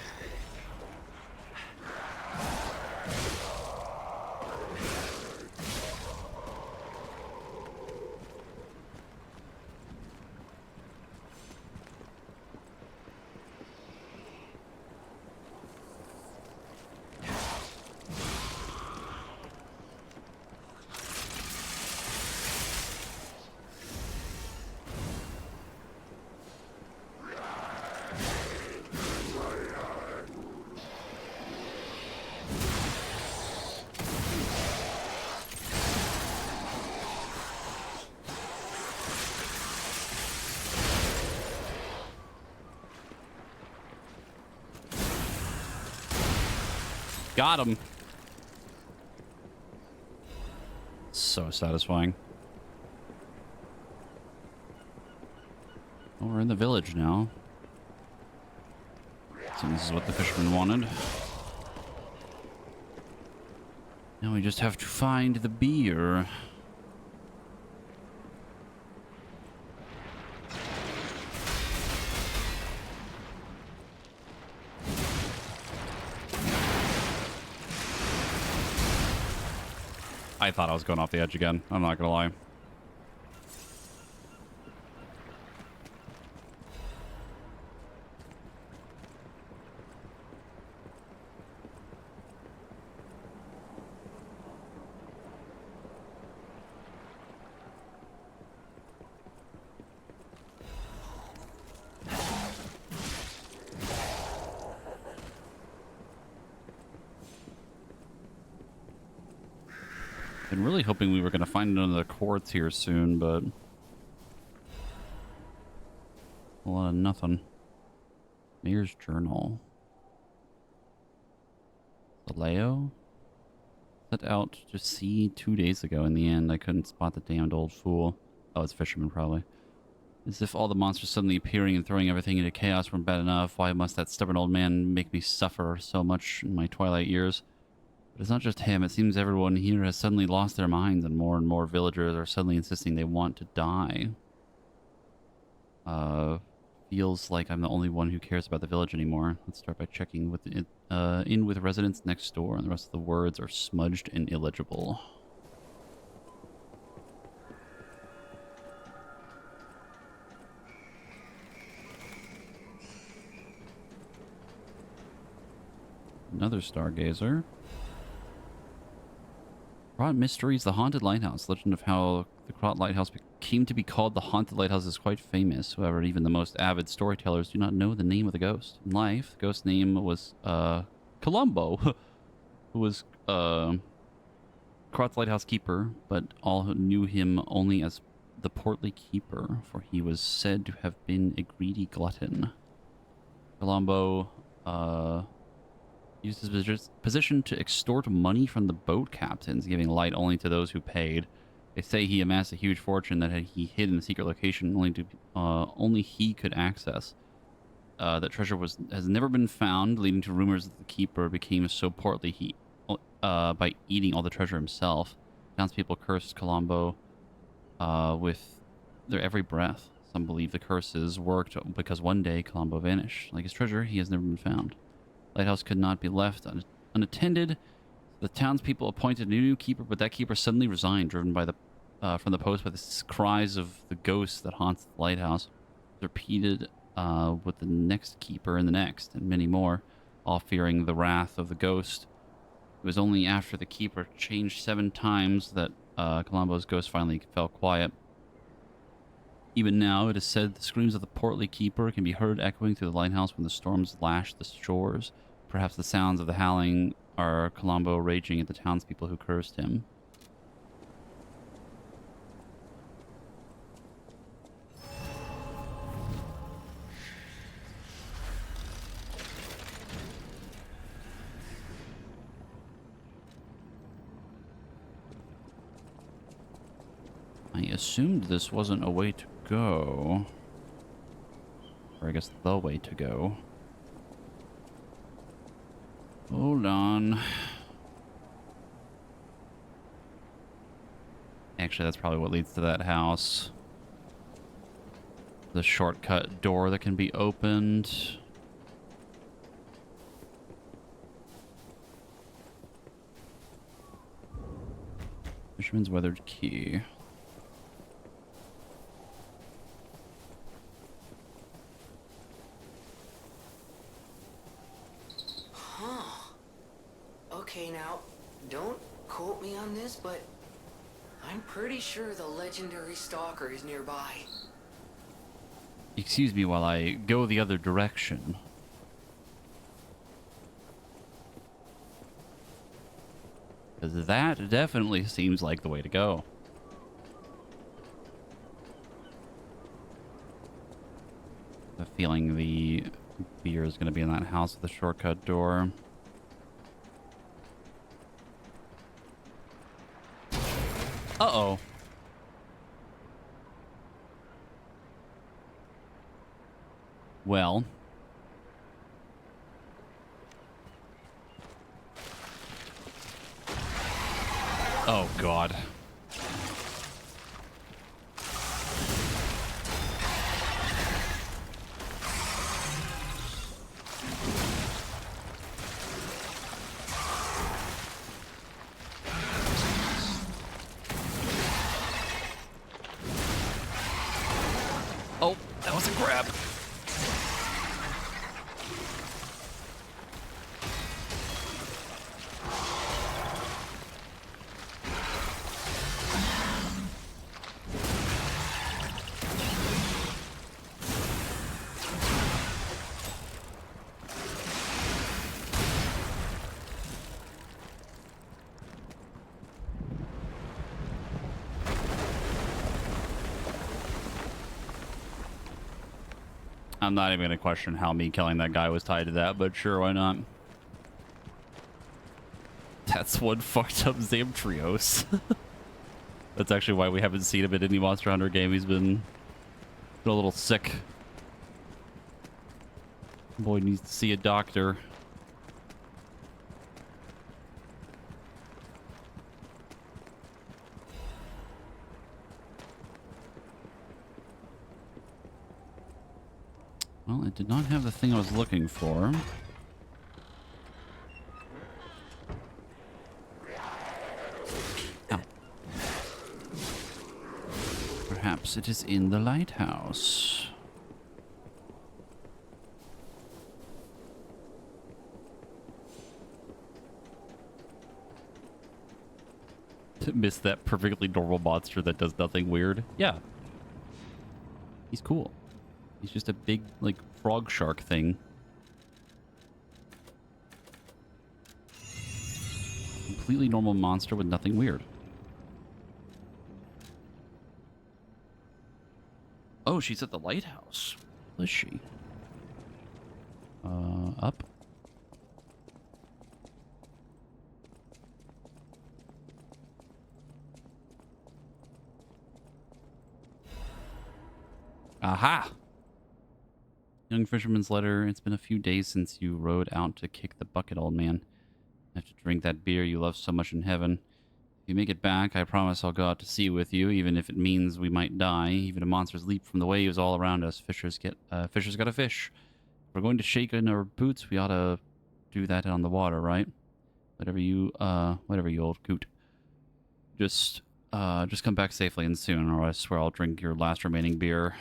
[SPEAKER 1] Got him. So satisfying. Well, we're in the village now. So this is what the fisherman wanted. Now we just have to find the beer. I thought I was going off the edge again. I'm not gonna lie. Been really hoping we were going to find another quartz here soon, but a lot of nothing. Mayor's journal. Vallejo? Set out to sea 2 days ago. In the end, I couldn't spot the damned old fool. Oh, it's fisherman, probably. As if all the monsters suddenly appearing and throwing everything into chaos weren't bad enough, why must that stubborn old man make me suffer so much in my twilight years? But it's not just him. It seems everyone here has suddenly lost their minds, and more villagers are suddenly insisting they want to die. Feels like I'm the only one who cares about the village anymore. Let's start by checking with in with residents next door, and the rest of the words are smudged and illegible. Another stargazer. Krot Mysteries, the Haunted Lighthouse. Legend of how the Krot Lighthouse came to be called the Haunted Lighthouse is quite famous. However, even the most avid storytellers do not know the name of the ghost. In life, the ghost's name was Columbo, who was Krot's lighthouse keeper, but all knew him only as the Portly Keeper, for he was said to have been a greedy glutton. Columbo used his position to extort money from the boat captains, giving light only to those who paid. They say he amassed a huge fortune that he hid in a secret location only he could access. That treasure has never been found, leading to rumors that the keeper became so portly by eating all the treasure himself. Townspeople cursed Colombo with their every breath. Some believe the curses worked because one day Colombo vanished. Like his treasure, he has never been found. Lighthouse could not be left unattended. The townspeople appointed a new keeper, but that keeper suddenly resigned, driven by from the post by the cries of the ghost that haunts the lighthouse. Repeated with the next keeper and the next, and many more, all fearing the wrath of the ghost. It was only after the keeper changed 7 times that Colombo's ghost finally fell quiet. Even now, it is said the screams of the portly keeper can be heard echoing through the lighthouse when the storms lash the shores. Perhaps the sounds of the howling are Colombo raging at the townspeople who cursed him. I assumed this wasn't a way to go. Or I guess the way to go. Hold on. Actually, that's probably what leads to that house. The shortcut door that can be opened. Fisherman's Weathered Key.
[SPEAKER 5] Okay, now, don't quote me on this, but I'm pretty sure the legendary stalker is nearby.
[SPEAKER 1] Excuse me while I go the other direction. Because that definitely seems like the way to go. I have a feeling the beer is going to be in that house with the shortcut door. Uh-oh. Well. Oh, God. Oh, that was a grab. I'm not even going to question how me killing that guy was tied to that, but sure, why not? That's one fucked up Zamtrios. That's actually why we haven't seen him in any Monster Hunter game. He's been a little sick. Boy needs to see a doctor. Well, it did not have the thing I was looking for. Perhaps it is in the lighthouse. Miss that perfectly normal monster that does nothing weird. Yeah. He's cool. He's just a big, like, frog shark thing. Completely normal monster with nothing weird. Oh, she's at the lighthouse. Is she? Up? Aha! Young fisherman's letter. It's been a few days since you rowed out to kick the bucket, old man. I have to drink that beer you love so much in heaven. If you make it back, I promise I'll go out to sea with you, even if it means we might die. Even if monsters leap from the waves all around us, fishers gotta fish. If we're going to shake in our boots, we ought to do that on the water, right? Whatever you old coot. Just come back safely and soon, or I swear I'll drink your last remaining beer.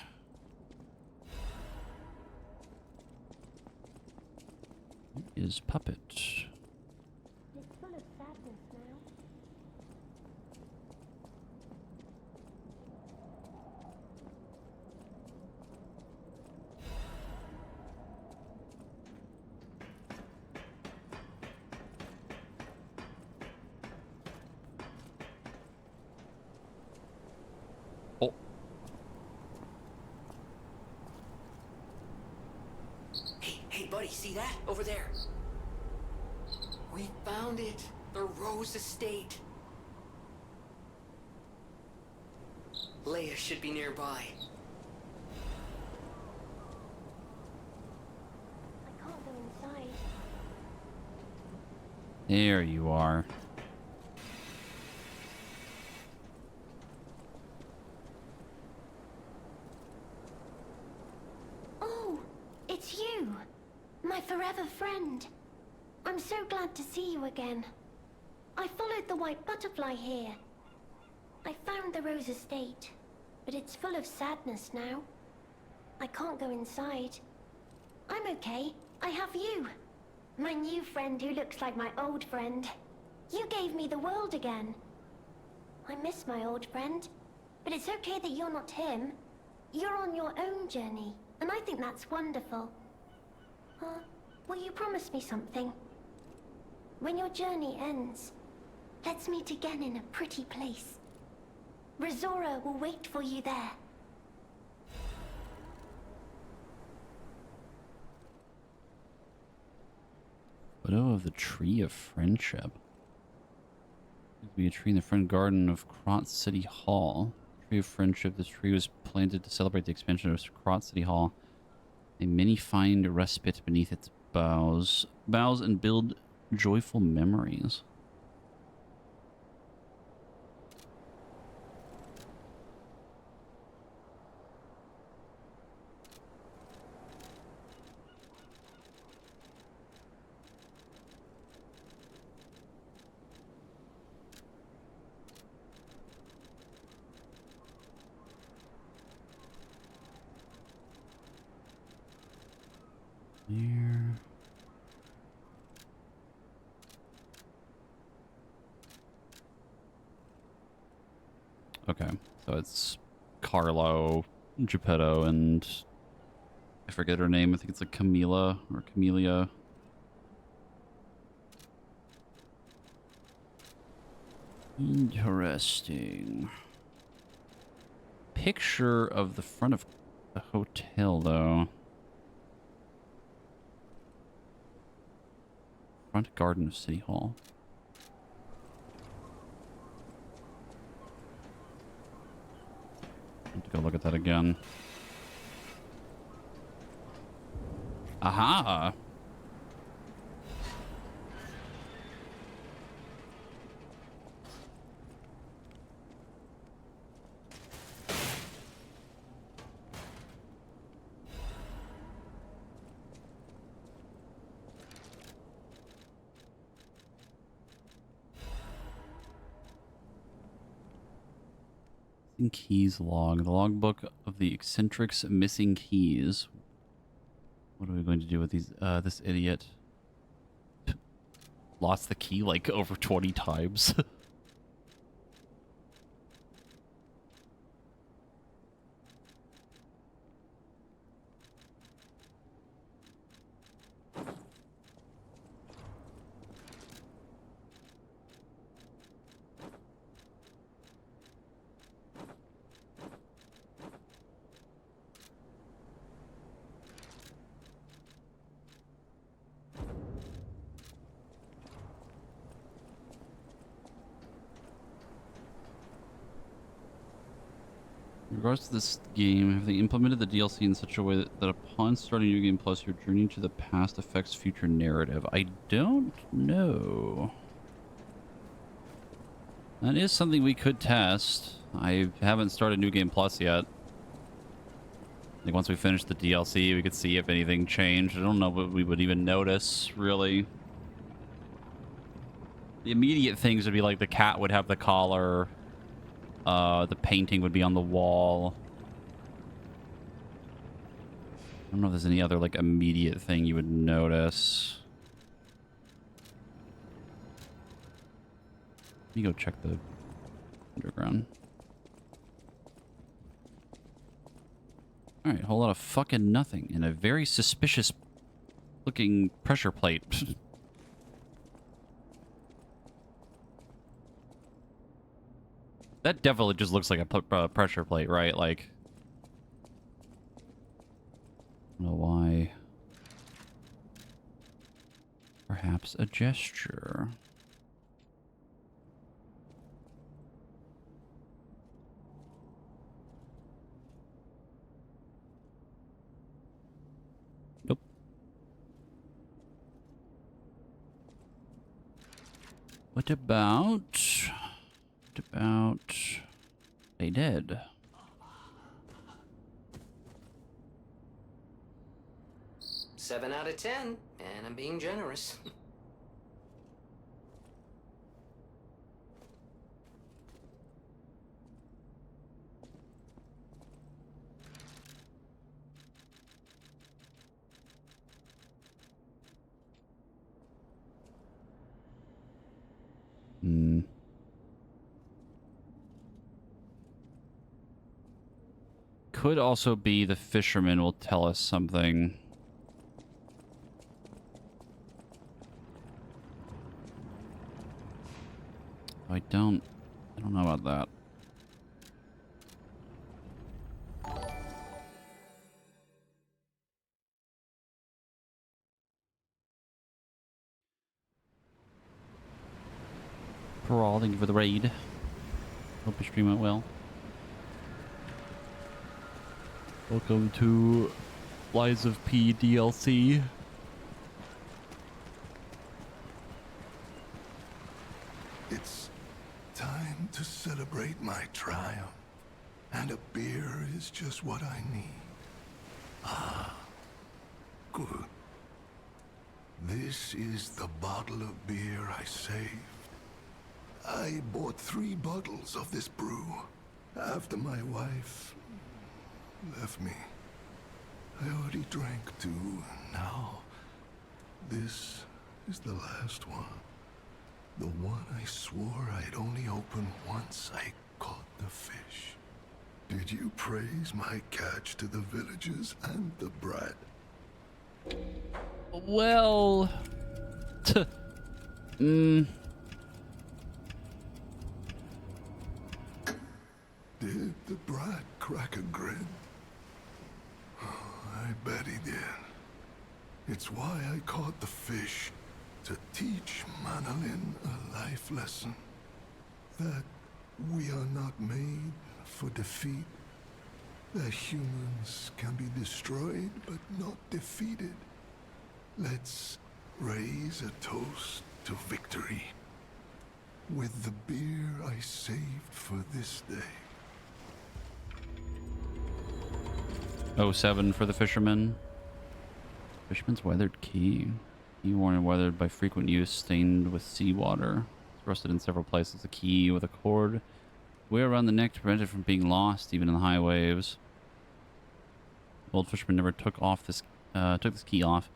[SPEAKER 1] Here is Puppet.
[SPEAKER 9] It's full of sadness now.
[SPEAKER 1] Oh.
[SPEAKER 5] Hey, buddy, see that? Over there. We found it. The Rose Estate. Leia should be nearby.
[SPEAKER 9] I can't go inside.
[SPEAKER 1] There you are.
[SPEAKER 9] Oh, it's you. My forever friend. I'm so glad to see you again. I followed the white butterfly here. I found the Rose Estate, but it's full of sadness now. I can't go inside. I'm okay. I have you. My new friend who looks like my old friend. You gave me the world again. I miss my old friend, but it's okay that you're not him. You're on your own journey, and I think that's wonderful. Will you promise me something? When your journey ends, let's meet again in a pretty place. Rizora will wait for you there.
[SPEAKER 1] Photo of the Tree of Friendship. Could be a tree in the front garden of Krot City Hall. Tree of Friendship. This tree was planted to celebrate the expansion of Krot City Hall. May many find respite beneath its boughs and build joyful memories. Here. Okay, so it's Carlo, Geppetto, and I forget her name. I think it's like Camila or Camelia. Interesting. Picture of the front of the hotel, though. Front garden of City Hall. I have to go look at that again. Aha! Missing keys log. The logbook of the eccentric's missing keys. What are we going to do with these? This idiot lost the key like over 20 times. In regards to this game, have they implemented the DLC in such a way that upon starting New Game Plus, your journey to the past affects future narrative? I don't know. That is something we could test. I haven't started New Game Plus yet. I think once we finish the DLC, we could see if anything changed. I don't know what we would even notice, really. The immediate things would be like the cat would have the collar. The painting would be on the wall. I don't know if there's any other, like, immediate thing you would notice. Let me go check the underground. Alright, a whole lot of fucking nothing. And a very suspicious looking pressure plate. That definitely just looks like a pressure plate, right? Like, I don't know why. Perhaps a gesture. Nope. What about they did?
[SPEAKER 5] 7 out of 10, and I'm being generous.
[SPEAKER 1] Could also be the fisherman will tell us something. I don't know about that. Paral, thank you for the raid. Hope your stream went well. Welcome to Lies of P DLC.
[SPEAKER 7] It's time to celebrate my triumph, and a beer is just what I need. Ah, good. This is the bottle of beer I saved. I bought 3 bottles of this brew after my wife left me. I already drank 2, and now this is the last one. The one I swore I'd only open once I caught the fish. Did you praise my catch to the villagers and the brat?
[SPEAKER 1] Well,
[SPEAKER 7] Did the brat crack a grin? I bet he did. It's why I caught the fish, to teach Manolin a life lesson. That we are not made for defeat. That humans can be destroyed but not defeated. Let's raise a toast to victory. With the beer I saved for this day.
[SPEAKER 1] 07 for the fisherman. Fisherman's weathered key. Key worn and weathered by frequent use, stained with seawater. It's rusted in several places. A key with a cord Wear around the neck to prevent it from being lost, even in the high waves. Old fisherman never took this key off,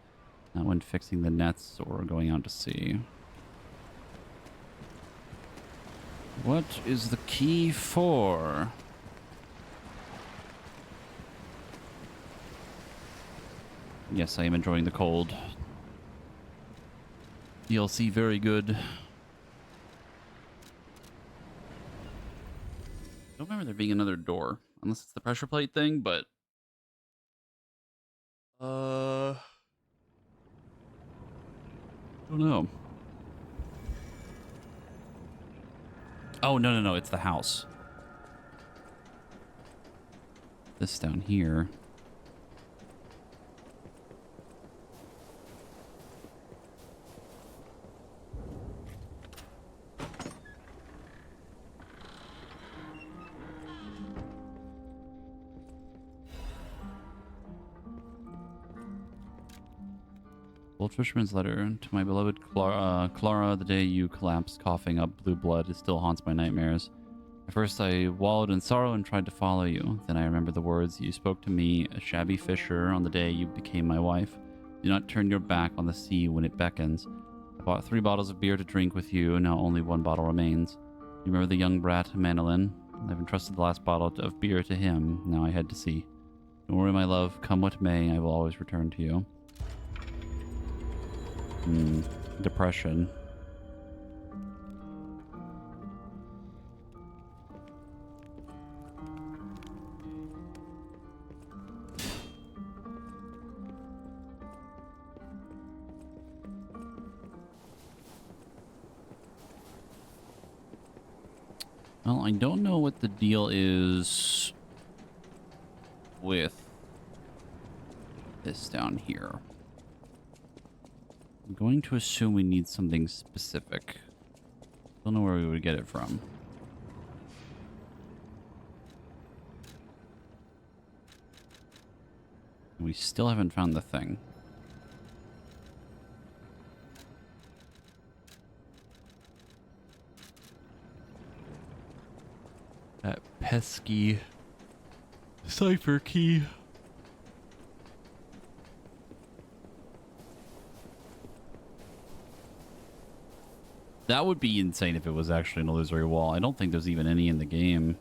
[SPEAKER 1] not when fixing the nets or going out to sea. What is the key for? Yes, I am enjoying the cold. DLC very good. I don't remember there being another door, unless it's the pressure plate thing, but I don't know. Oh, no, it's the house. This down here. Old Fisherman's letter to my beloved Clara, the day you collapsed, coughing up blue blood, it still haunts my nightmares. At first I wallowed in sorrow and tried to follow you. Then I remember the words you spoke to me, a shabby fisher, on the day you became my wife. Do not turn your back on the sea when it beckons. I bought 3 bottles of beer to drink with you, now only 1 bottle remains. You remember the young brat, Manolin? I've entrusted the last bottle of beer to him, now I head to sea. Don't worry, my love, come what may, I will always return to you. Depression. Well, I don't know what the deal is with this down here. I'm going to assume we need something specific. Don't know where we would get it from. We still haven't found the thing. That pesky cipher key. That would be insane if it was actually an illusory wall. I don't think there's even any in the game.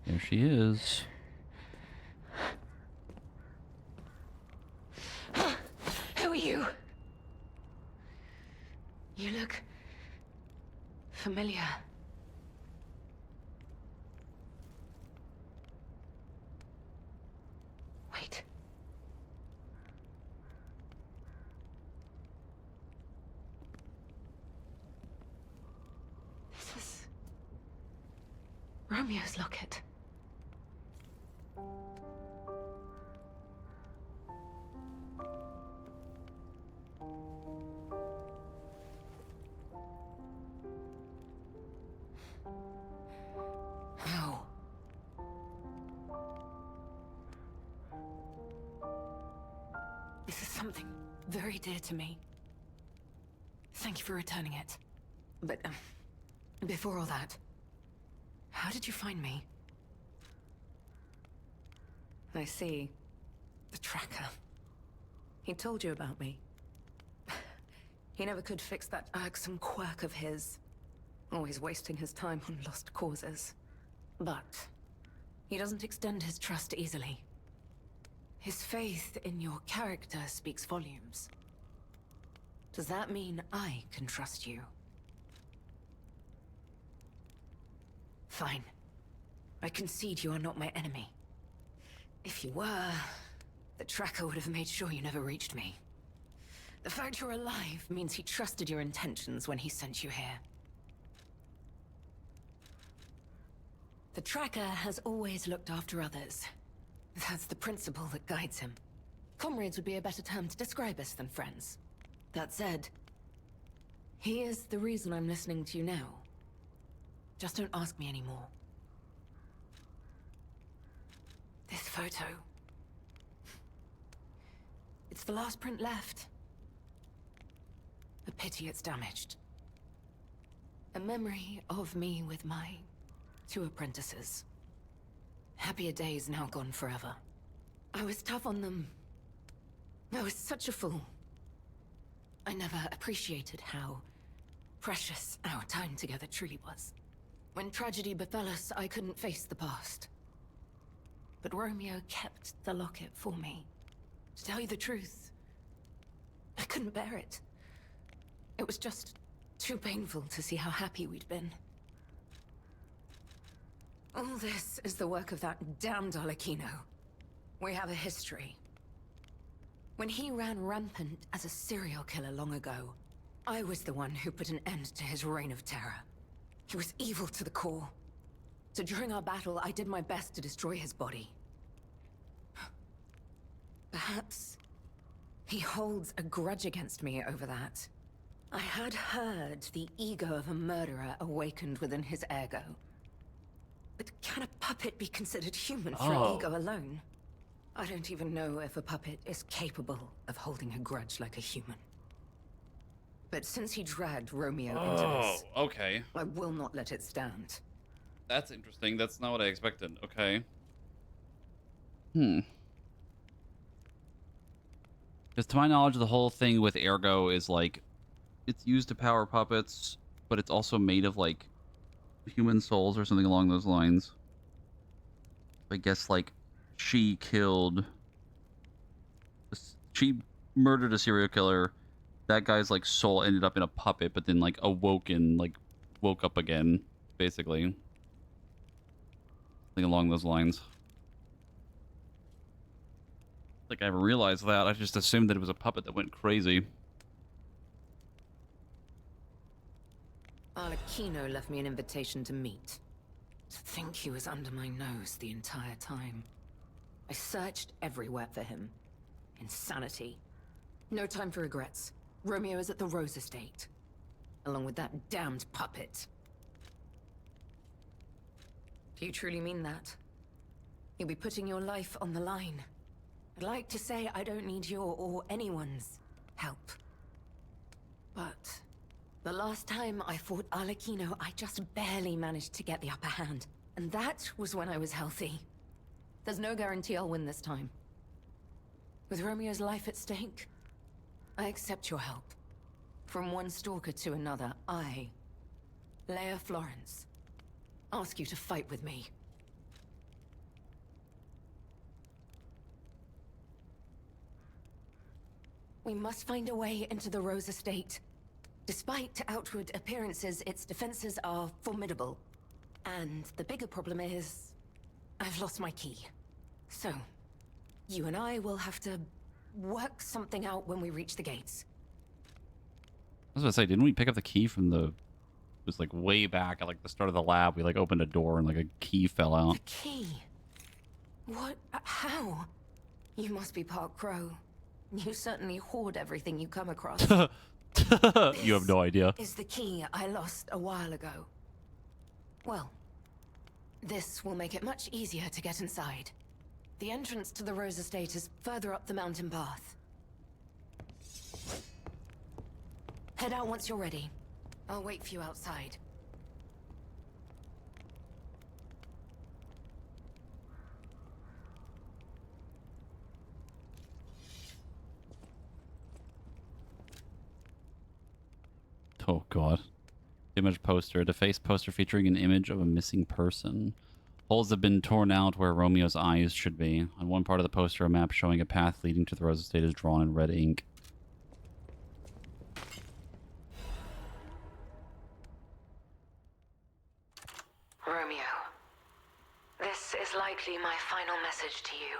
[SPEAKER 1] There she is.
[SPEAKER 3] Who are you? You look familiar. Wait. This is Romeo's locket. How? This is something very dear to me. Thank you for returning it. But, before all that, how did you find me? I see. The tracker. He told you about me. He never could fix that irksome quirk of his. Always wasting his time on lost causes. But he doesn't extend his trust easily. His faith in your character speaks volumes. Does that mean I can trust you? Fine. I concede you are not my enemy. If you were, the tracker would have made sure you never reached me. The fact you're alive means he trusted your intentions when he sent you here. The tracker has always looked after others. That's the principle that guides him. Comrades would be a better term to describe us than friends. That said, he is the reason I'm listening to you now. Just don't ask me anymore. This photo. It's the last print left. A pity it's damaged. A memory of me with my 2 apprentices. Happier days now gone forever. I was tough on them. I was such a fool. I never appreciated how precious our time together truly was. When tragedy befell us, I couldn't face the past. But Romeo kept the locket for me. To tell you the truth, I couldn't bear it. It was just too painful to see how happy we'd been. All this is the work of that damned Arlecchino. We have a history. When he ran rampant as a serial killer long ago, I was the one who put an end to his reign of terror. He was evil to the core. So during our battle, I did my best to destroy his body. Perhaps he holds a grudge against me over that. I had heard the ego of a murderer awakened within his ergo. But can a puppet be considered human for an ego alone? I don't even know if a puppet is capable of holding a grudge like a human. But since he dragged Romeo into this,
[SPEAKER 1] okay.
[SPEAKER 3] I will not let it stand.
[SPEAKER 1] That's interesting. That's not what I expected. Okay. Because to my knowledge, the whole thing with Ergo is like, it's used to power puppets, but it's also made of like human souls or something along those lines. I guess like she murdered a serial killer. That guy's like soul ended up in a puppet, but then like woke up again, basically. Something along those lines. Like I realized that. I just assumed that it was a puppet that went crazy.
[SPEAKER 3] Arlecchino left me an invitation to meet. To think he was under my nose the entire time. I searched everywhere for him. Insanity. No time for regrets. Romeo is at the Rose Estate. Along with that damned puppet. Do you truly mean that? You'll be putting your life on the line. I'd like to say I don't need your or anyone's help. But the last time I fought Arlecchino, I just barely managed to get the upper hand. And that was when I was healthy. There's no guarantee I'll win this time. With Romeo's life at stake, I accept your help. From one stalker to another, I, Leia Florence, ask you to fight with me. We must find a way into the Rose Estate. Despite outward appearances, its defenses are formidable. And the bigger problem is, I've lost my key. So, you and I will have to work something out when we reach the gates.
[SPEAKER 1] I was gonna say, didn't we pick up the key from the... It was like way back at like the start of the lab. We like opened a door and like a key fell out.
[SPEAKER 3] The key? What? How? You must be part Crow. You certainly hoard everything you come across.
[SPEAKER 1] You have no idea.
[SPEAKER 3] Is the key I lost a while ago. Well, this will make it much easier to get inside. The entrance to the Rose Estate is further up the mountain path. Head out once you're ready. I'll wait for you outside.
[SPEAKER 1] Oh god. Image poster. A defaced poster featuring an image of a missing person. Holes have been torn out where Romeo's eyes should be. On one part of the poster, a map showing a path leading to the Rose Estate is drawn in red ink.
[SPEAKER 3] Romeo, this is likely my final message to you.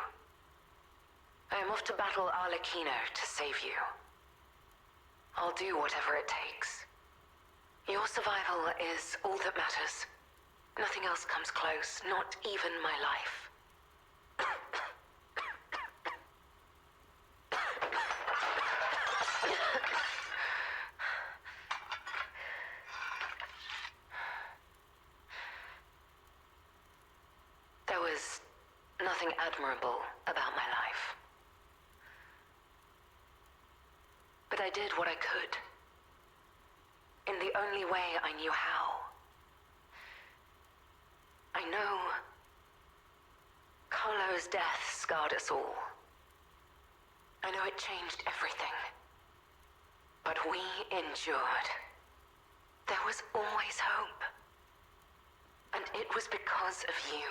[SPEAKER 3] I am off to battle Arlecchino to save you. I'll do whatever it takes. Your survival is all that matters. Nothing else comes close, not even my life. There was nothing admirable about my life. But I did what I could. In the only way I knew how. I know Carlo's death scarred us all. I know it changed everything. But we endured. There was always hope. And it was because of you.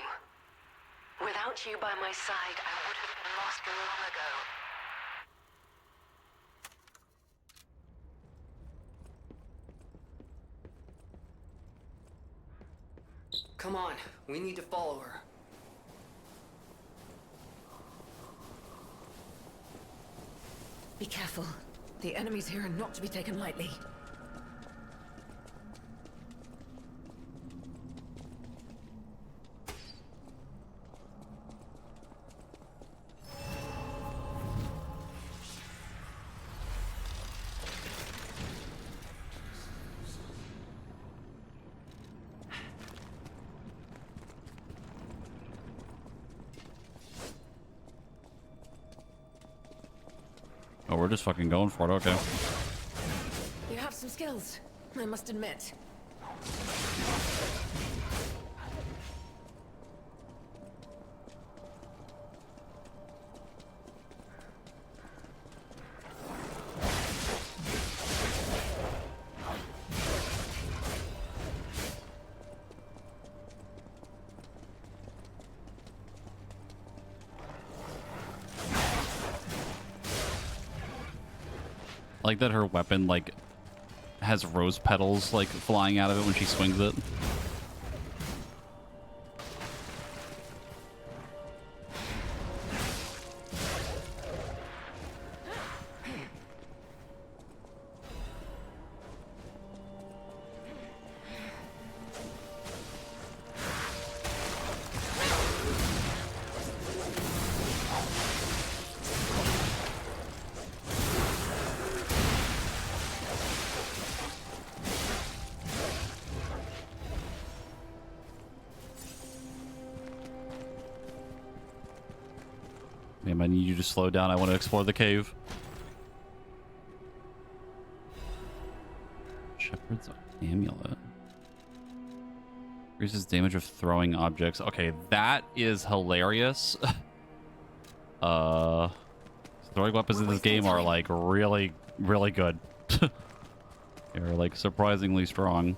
[SPEAKER 3] Without you by my side, I would have been lost long ago.
[SPEAKER 5] Come on, we need to follow her.
[SPEAKER 10] Be careful. The enemies here are not to be taken lightly.
[SPEAKER 1] Oh, we're just fucking going for it, okay.
[SPEAKER 10] You have some skills, I must admit.
[SPEAKER 1] I like that her weapon, like, has rose petals, like, flying out of it when she swings it. Ma'am, I need you to slow down. I want to explore the cave. Shepherd's amulet. Increases damage of throwing objects. Okay, that is hilarious. Throwing weapons in this game are like really, really good. They're like surprisingly strong.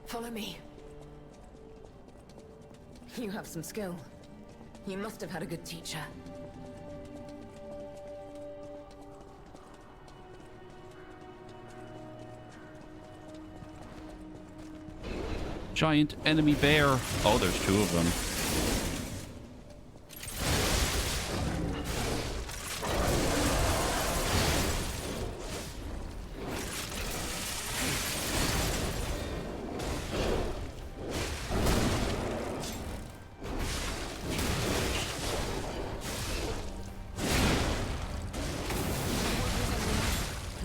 [SPEAKER 10] Follow me. You have some skill. You must have had a good teacher.
[SPEAKER 1] Giant enemy bear. Oh, there's two of them.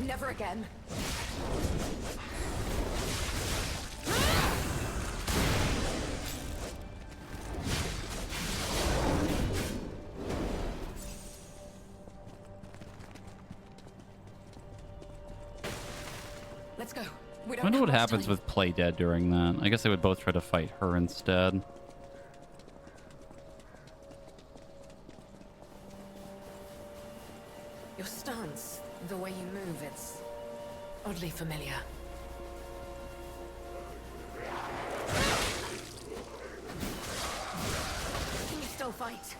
[SPEAKER 10] Never again. Let's go. We
[SPEAKER 1] I
[SPEAKER 10] don't
[SPEAKER 1] wonder
[SPEAKER 10] have
[SPEAKER 1] what
[SPEAKER 10] much
[SPEAKER 1] happens
[SPEAKER 10] time.
[SPEAKER 1] with Play Dead during that. I guess they would both try to fight her instead.
[SPEAKER 10] Your stance, the way you move, it's oddly familiar. Can you still fight? Then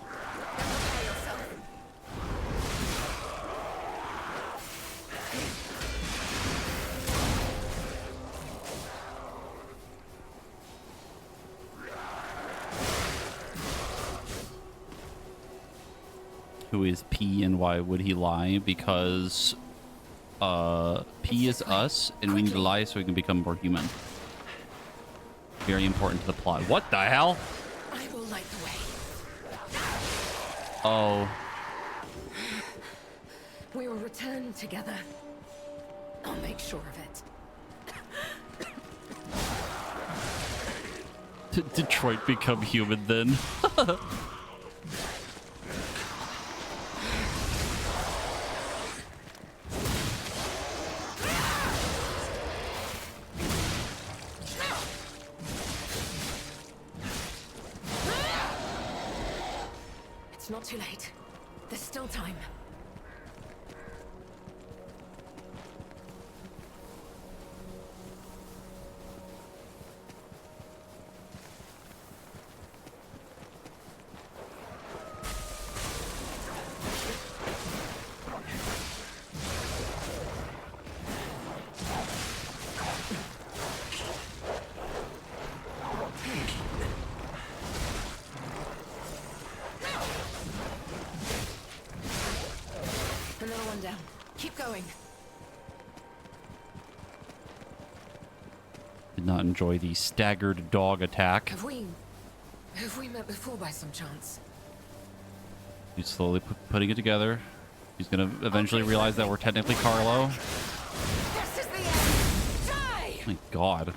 [SPEAKER 10] prepare yourself.
[SPEAKER 1] Who is P and why would he lie? Because P is us, and we need to lie so we can become more human. Very important to the plot. What the hell?
[SPEAKER 10] I will light the way.
[SPEAKER 1] Oh.
[SPEAKER 10] We will return together. I'll make sure of it.
[SPEAKER 1] Did Detroit become human then?
[SPEAKER 10] It's not too late. There's still time. Another one down. Keep going.
[SPEAKER 1] Did not enjoy the staggered dog attack.
[SPEAKER 10] Have we met before by some chance?
[SPEAKER 1] He's slowly putting it together. He's gonna eventually realize that we're technically Carlo.
[SPEAKER 10] This is the end. Die!
[SPEAKER 1] My God.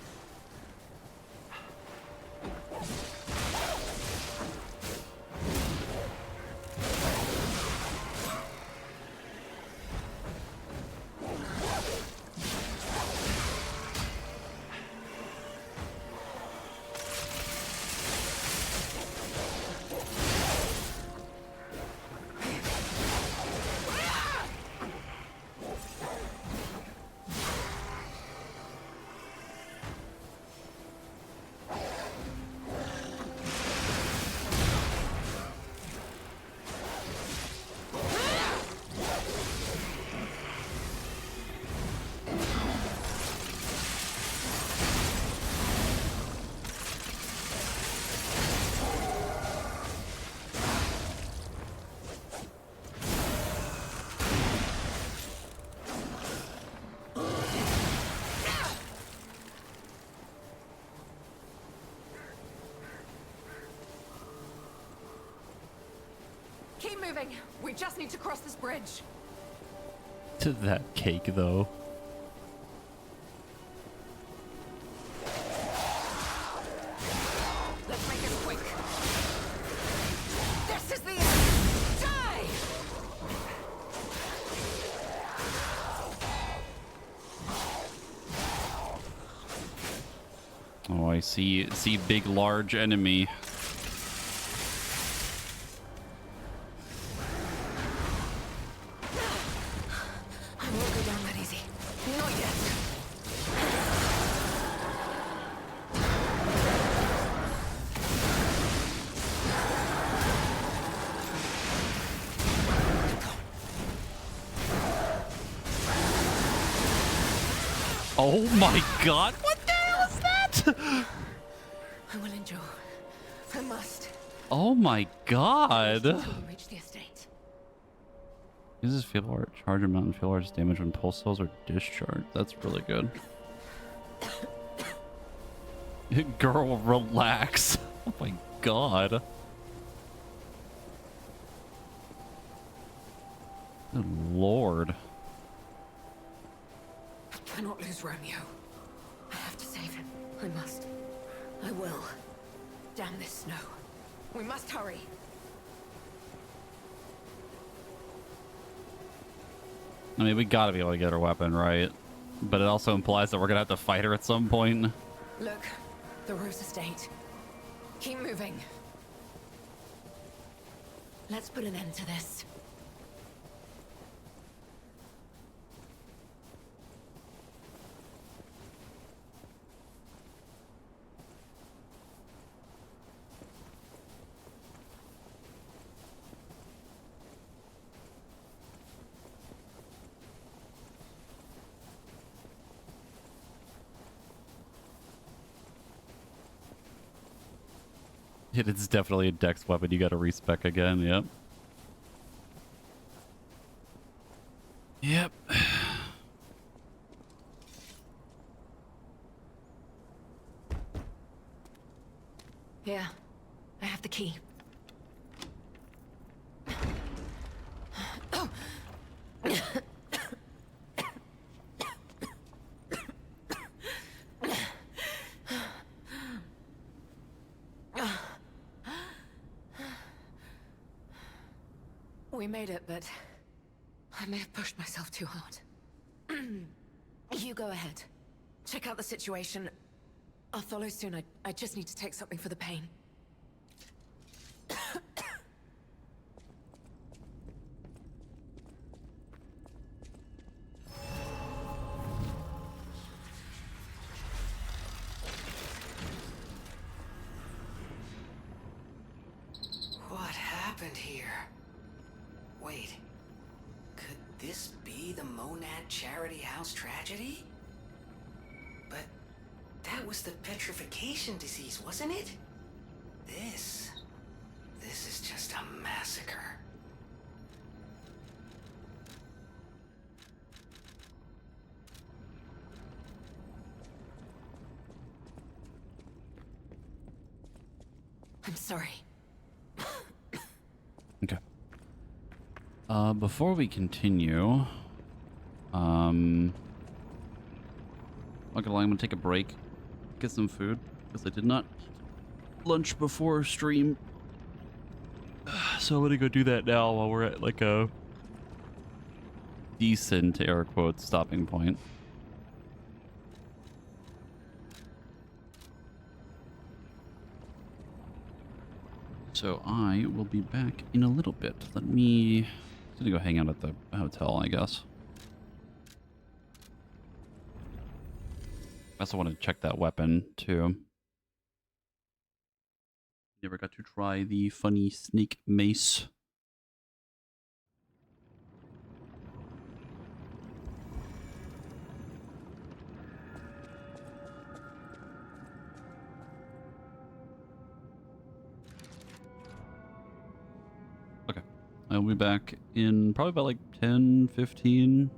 [SPEAKER 10] Keep moving. We just need to cross this bridge.
[SPEAKER 1] To that cake, though.
[SPEAKER 10] Let's make it quick. This is the end. Die!
[SPEAKER 1] Oh, I see big, large enemy.
[SPEAKER 10] I won't go down that easy. Not yet.
[SPEAKER 1] Oh my God! What the hell is that?
[SPEAKER 10] I will endure. I must.
[SPEAKER 1] Oh my God!
[SPEAKER 10] Until we reach the estate.
[SPEAKER 1] Uses field art, charge and mountain field art's damage when pulse cells are discharged. That's really good. Girl, relax. Oh my God. Good Lord.
[SPEAKER 10] I cannot lose Romeo. I have to save him. I must. I will. Damn this snow. We must hurry.
[SPEAKER 1] I mean, we gotta be able to get her weapon, right? But it also implies that we're gonna have to fight her at some point.
[SPEAKER 10] Look, the Rose Estate. Keep moving. Let's put an end to this.
[SPEAKER 1] It's definitely a dex weapon. You gotta respec again, yep. Yep.
[SPEAKER 10] Here. I have the key. We made it, but I may have pushed myself too hard. You go ahead. Check out the situation. I'll follow soon. I just need to take something for the pain.
[SPEAKER 5] What happened here? Wait. Could this be the Monad Charity House tragedy? But that was the petrification disease, wasn't it? This is just a massacre.
[SPEAKER 10] I'm sorry.
[SPEAKER 1] Okay. Before we continue, not gonna lie, I'm gonna take a break, get some food, because I did not eat lunch before stream. So I'm gonna go do that now while we're at like a decent air quotes stopping point. So I will be back in a little bit. I'm gonna go hang out at the hotel, I guess. I also want to check that weapon too. Never got to try the funny snake mace. Okay. I'll be back in probably about like 10, 15. And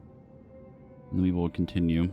[SPEAKER 1] then we will continue.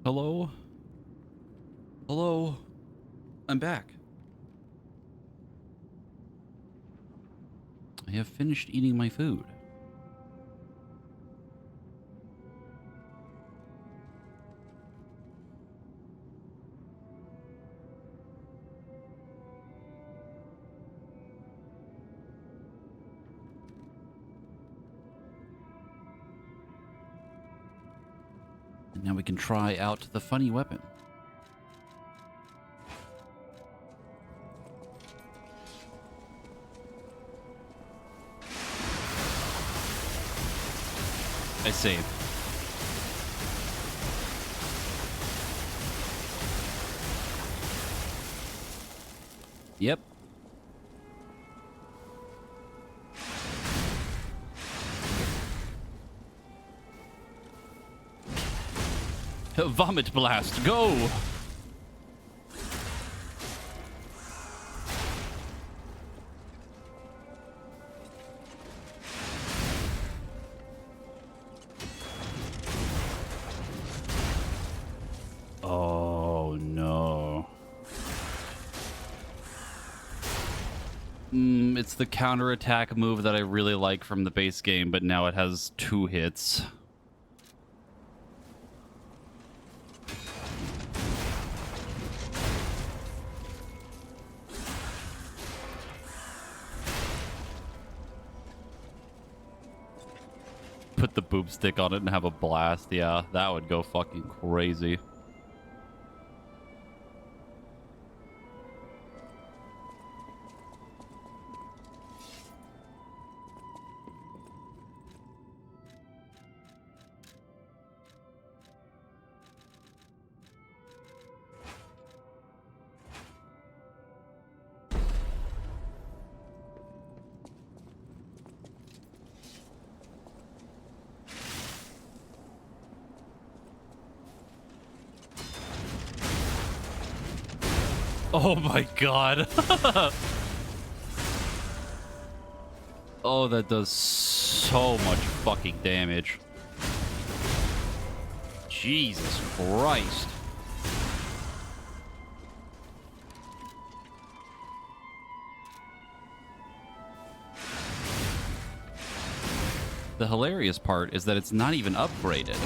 [SPEAKER 1] Hello? Hello? I'm back. I have finished eating my food. And now we can try out the funny weapon. I saved. Yep. Vomit blast, go! Oh no. It's the counterattack move that I really like from the base game, but now it has 2 hits. Put the boob stick on it and have a blast. Yeah, that would go fucking crazy. Oh my god. Oh, that does so much fucking damage. Jesus Christ. The hilarious part is that it's not even upgraded.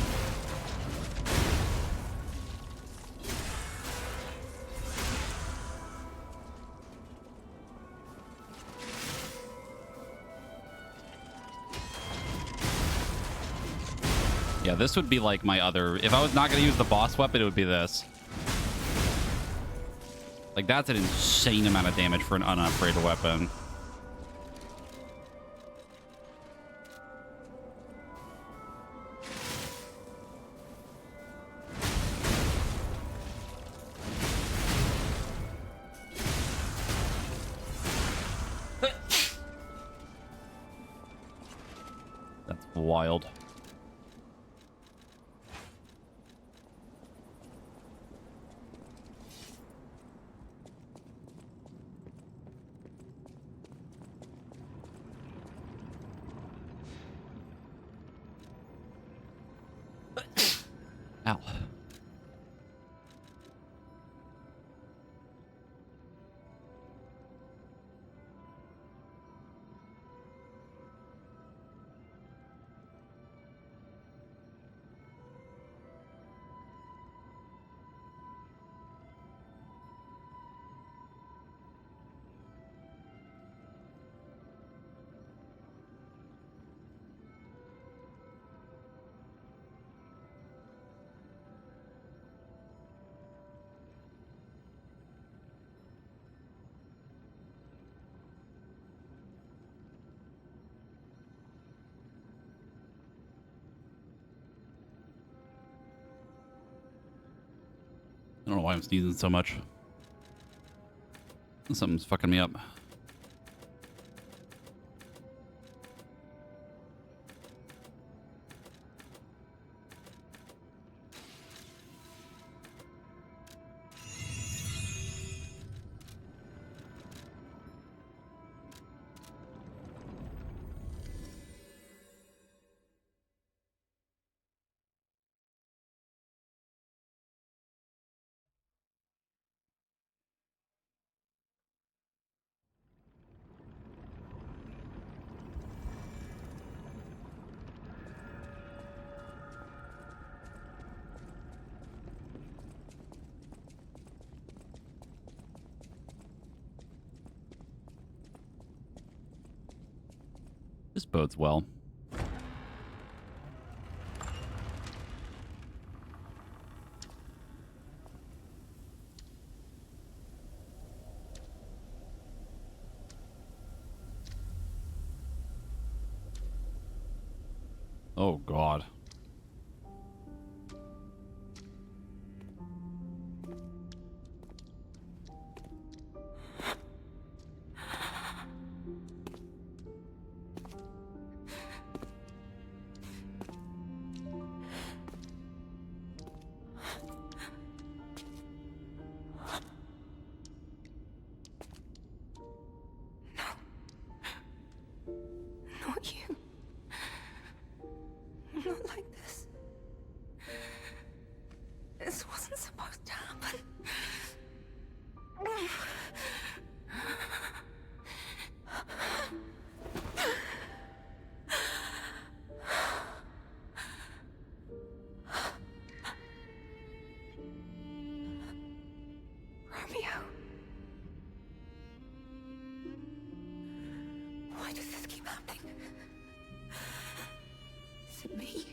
[SPEAKER 1] Yeah, this would be like my other... If I was not going to use the boss weapon, it would be this. Like, that's an insane amount of damage for an unupgraded weapon. That's wild. Ow. I don't know why I'm sneezing so much. Something's fucking me up. bodes well. Oh, God.
[SPEAKER 10] Not you. Not like this. This wasn't supposed to happen. Romeo. Why does this keep happening? Is it me?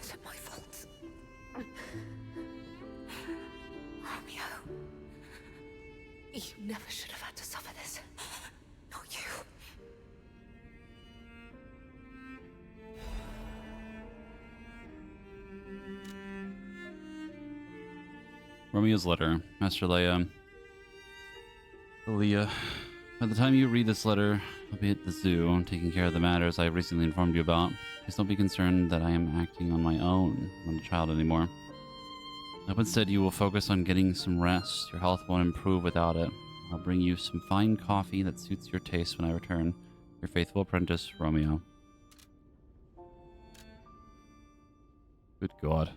[SPEAKER 10] Is it my fault? Romeo. You never should have had to suffer this. Not you.
[SPEAKER 1] Romeo's letter. Master Leia. Leah. By the time you read this letter, I'll be at the zoo, taking care of the matters I recently informed you about. Please don't be concerned that I am acting on my own. I'm not a child anymore. I hope instead you will focus on getting some rest. Your health won't improve without it. I'll bring you some fine coffee that suits your taste when I return. Your faithful apprentice, Romeo. Good God.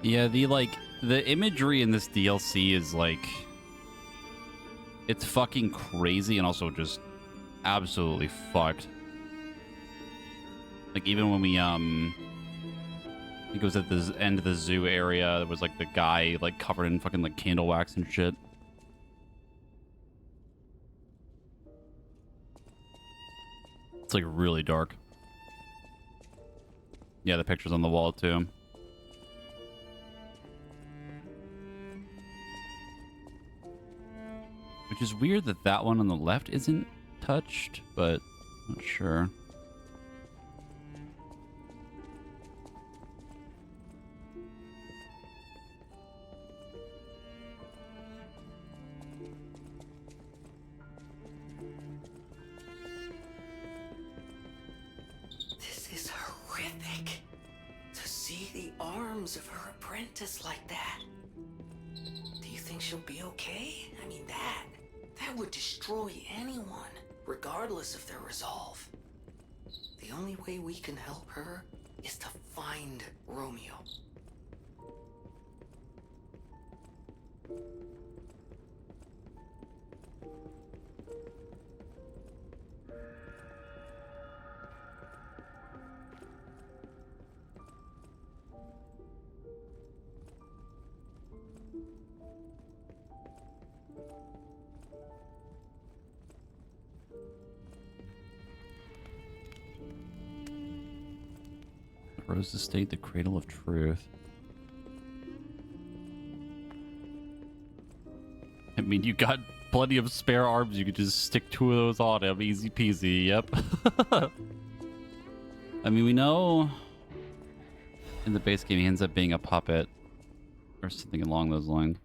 [SPEAKER 1] Yeah, the imagery in this DLC is like, it's fucking crazy and also just absolutely fucked. Like even when we it goes at the end of the zoo area, there was like the guy like covered in fucking like candle wax and shit. It's like really dark. Yeah, the picture's on the wall too. Which is weird that that one on the left isn't touched, but I'm not sure.
[SPEAKER 5] This is horrific. To see the arms of her apprentice like that. Do you think she'll be okay? I mean, that would destroy anyone, regardless of their resolve. The only way we can help her is to find Romeo.
[SPEAKER 1] Rose Estate, the cradle of truth. I mean, you got plenty of spare arms. You could just stick two of those on him. Easy peasy. Yep. I mean, we know in the base game he ends up being a puppet or something along those lines.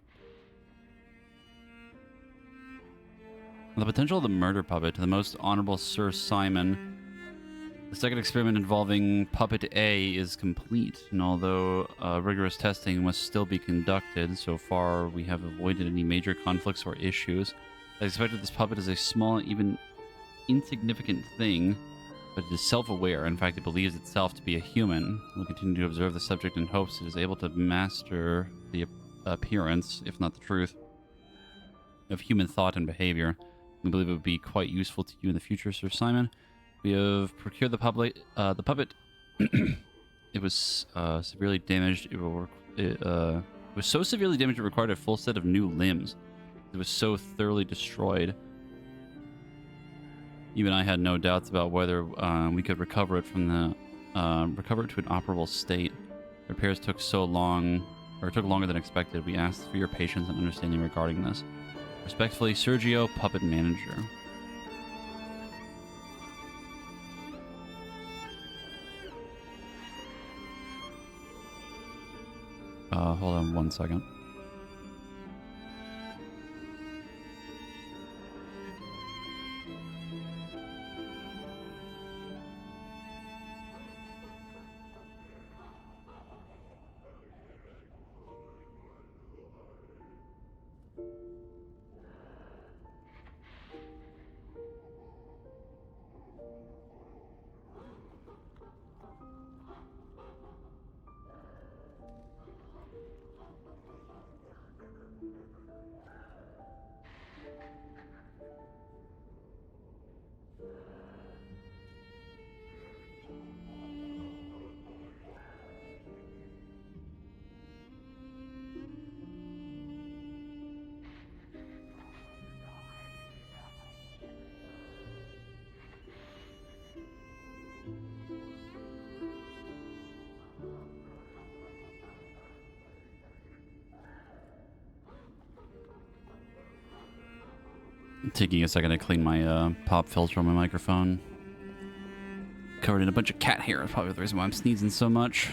[SPEAKER 1] The potential of the murder puppet to the most honorable Sir Simon. The second experiment involving Puppet A is complete, and although rigorous testing must still be conducted, so far we have avoided any major conflicts or issues. I expect that this puppet is a small, even insignificant thing, but it is self-aware. In fact, it believes itself to be a human. It will continue to observe the subject in hopes it is able to master the appearance, if not the truth, of human thought and behavior. We believe it would be quite useful to you in the future, Sir Simon. We have procured the puppet. It was severely damaged. It was so severely damaged it required a full set of new limbs. It was so thoroughly destroyed. Even I had no doubts about whether we could recover it from the recover it to an operable state. Repairs took so long, or took longer than expected. We asked for your patience and understanding regarding this. Respectfully, Sergio, Puppet Manager. Hold on 1 second. Taking a second to clean my pop filter on my microphone. Covered in a bunch of cat hair. That's probably the reason why I'm sneezing so much.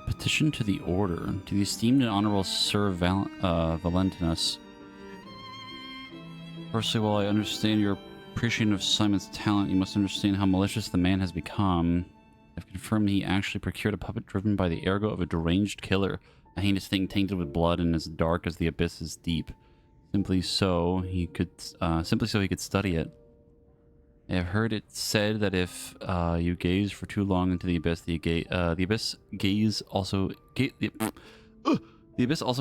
[SPEAKER 1] Petition to the Order. To the esteemed and honorable Sir Valentinus. Firstly, while I understand your appreciation of Simon's talent, you must understand how malicious the man has become. I've confirmed he actually procured a puppet driven by the ergo of a deranged killer, a heinous thing tainted with blood and as dark as the abyss is deep. Simply so he could study it. I have heard it said that if you gaze for too long into the abyss, the abyss also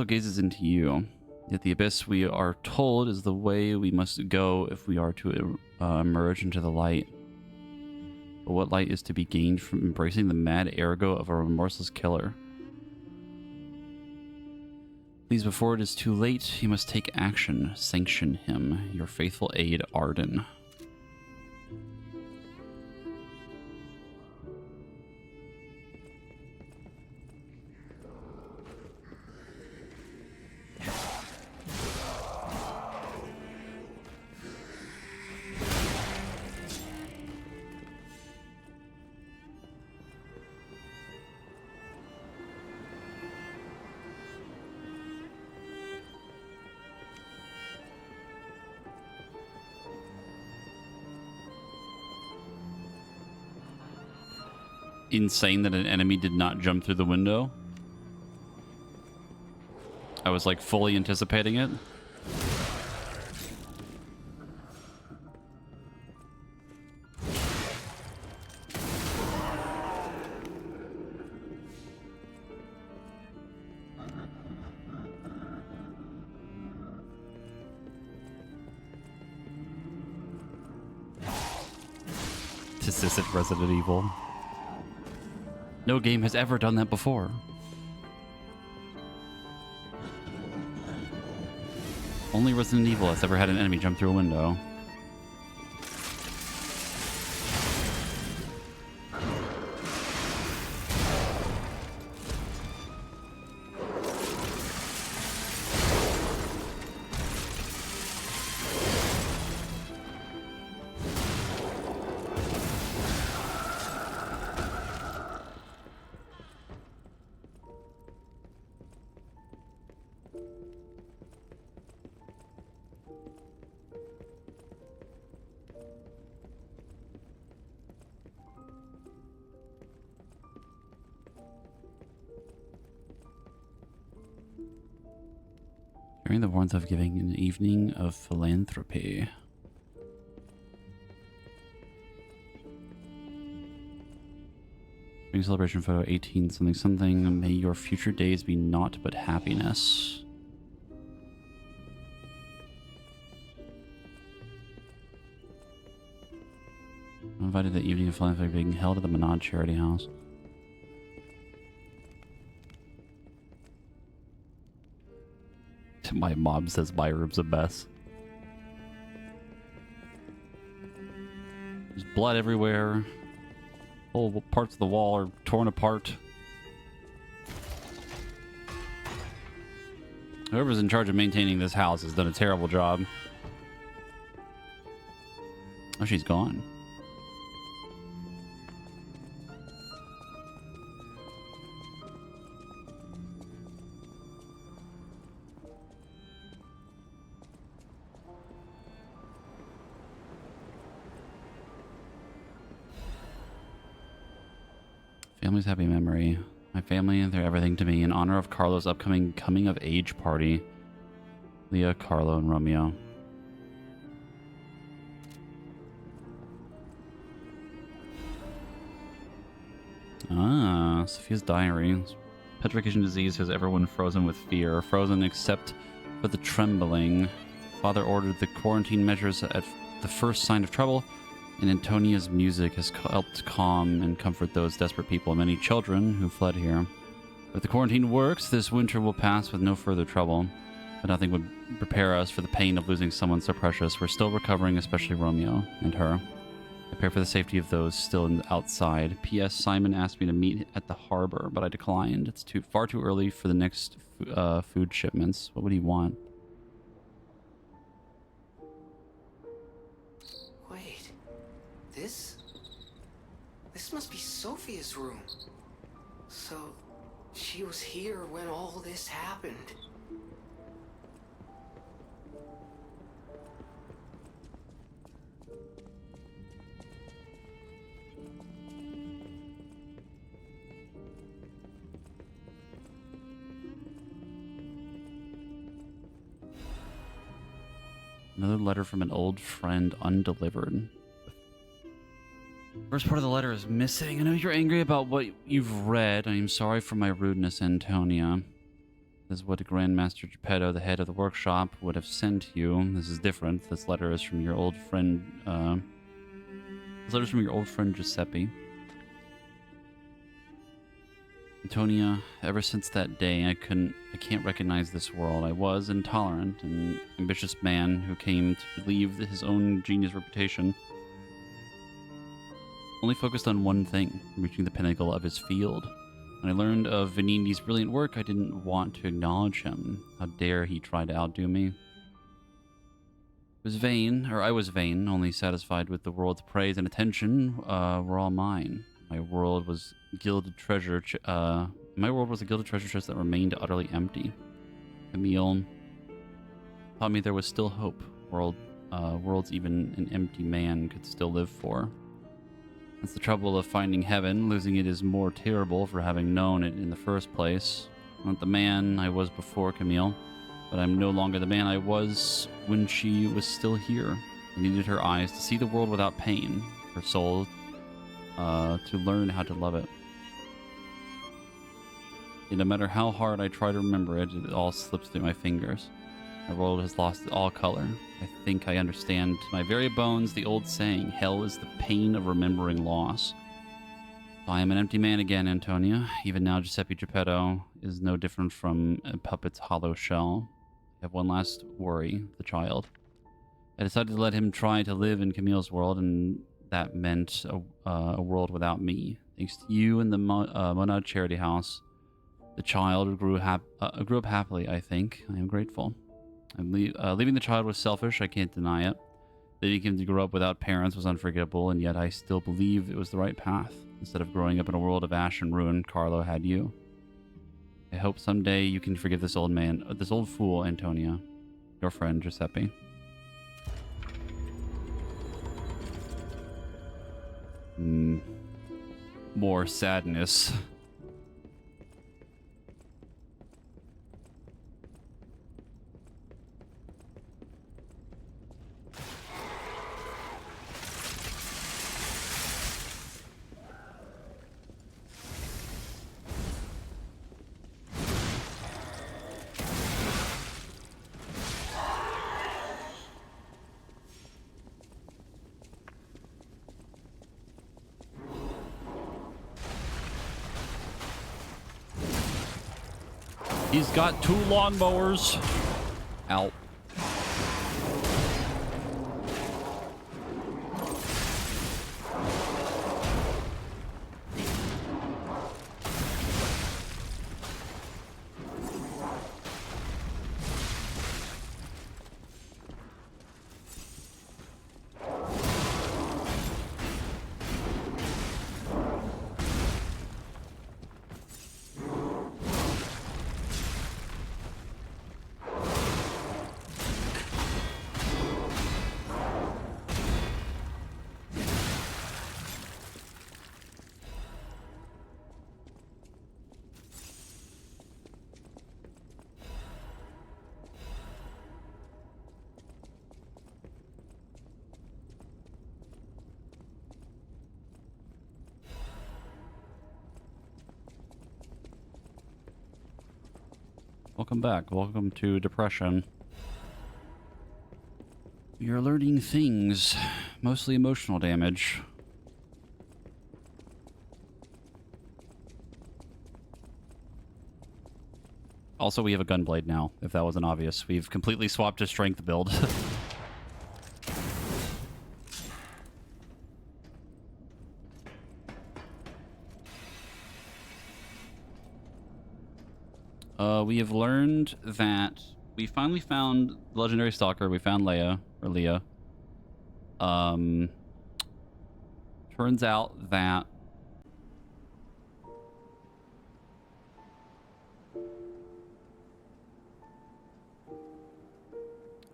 [SPEAKER 1] gazes into you. Yet the abyss, we are told, is the way we must go if we are to emerge into the light. But what light is to be gained from embracing the mad ergo of a remorseless killer? Please, before it is too late, you must take action. Sanction him. Your faithful aide, Arden. Insane that an enemy did not jump through the window. I was like fully anticipating it. Romanticist at Resident Evil. No game has ever done that before. Only Resident Evil has ever had an enemy jump through a window. During the warmth of giving an evening of philanthropy. Spring celebration photo 18 something something. May your future days be naught but happiness. I'm invited to the evening of philanthropy being held at the Menard Charity House. My mom says my room's a mess. There's blood everywhere. Whole parts of the wall are torn apart. Whoever's in charge of maintaining this house has done a terrible job. Oh, she's gone. Family's happy memory. My family, they're everything to me. In honor of Carlo's upcoming coming of age party. Leah, Carlo, and Romeo. Ah, Sophia's diary. Petrification disease has everyone frozen with fear. Frozen except for the trembling. Father ordered the quarantine measures at the first sign of trouble. And Antonia's music has helped calm and comfort those desperate people and many children who fled here. If the quarantine works, this winter will pass with no further trouble. But nothing would prepare us for the pain of losing someone so precious. We're still recovering, especially Romeo and her. I pray for the safety of those still outside. P.S. Simon asked me to meet at the harbor, but I declined. It's far too early for the next food shipments. What would he want?
[SPEAKER 5] This must be Sophia's room. So, she was here when all this happened.
[SPEAKER 1] Another letter from an old friend undelivered. First part of the letter is missing. I know you're angry about what you've read. I am sorry for my rudeness, Antonia. This is what Grandmaster Geppetto, the head of the workshop, would have sent you. This is different. This letter is from your old friend, this letter's from your old friend Giuseppe. Antonia, ever since that day, I can't recognize this world. I was intolerant, an ambitious man who came to believe that his own genius reputation. Only focused on one thing, reaching the pinnacle of his field. When I learned of Venigni's brilliant work, I didn't want to acknowledge him. How dare he try to outdo me? I was vain, only satisfied with the world's praise and attention were all mine. My world was a gilded treasure chest that remained utterly empty. Camille taught me there was still hope. Worlds even an empty man could still live for. That's the trouble of finding heaven. Losing it is more terrible for having known it in the first place. I'm not the man I was before Camille, but I'm no longer the man I was when she was still here. I needed her eyes to see the world without pain, her soul to learn how to love it. And no matter how hard I try to remember it, it all slips through my fingers. My world has lost all color. I think I understand to my very bones the old saying, hell is the pain of remembering loss. I am an empty man again, Antonia. Even now, Giuseppe Geppetto is no different from a puppet's hollow shell. I have one last worry, the child. I decided to let him try to live in Camille's world, and that meant a world without me. Thanks to you and the Monad Charity House, the child grew up happily, I think. I am grateful. Leaving the child was selfish, I can't deny it. Leaving him to grow up without parents was unforgivable, and yet I still believe it was the right path. Instead of growing up in a world of ash and ruin, Carlo had you. I hope someday you can forgive this old fool, Antonia. Your friend, Giuseppe. More sadness. He's got 2 lawnmowers. Out. Welcome back. Welcome to Depression. We are learning things, mostly emotional damage. Also, we have a gunblade now, if that wasn't obvious. We've completely swapped to strength build. We have learned that we finally found the legendary stalker. We found Leia, or Leah. Turns out that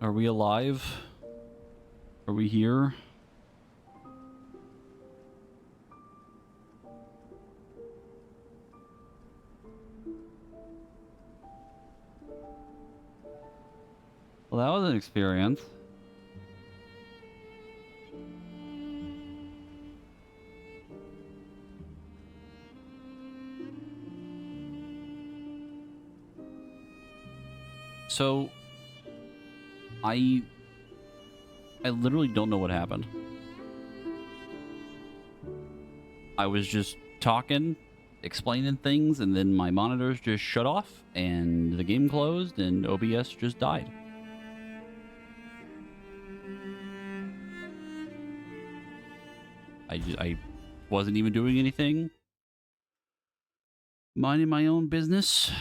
[SPEAKER 1] are we alive? Are we here? Well, that was an experience. So, I literally don't know what happened. I was just talking, explaining things, and then my monitors just shut off, and the game closed, and OBS just died. I wasn't even doing anything. Minding my own business.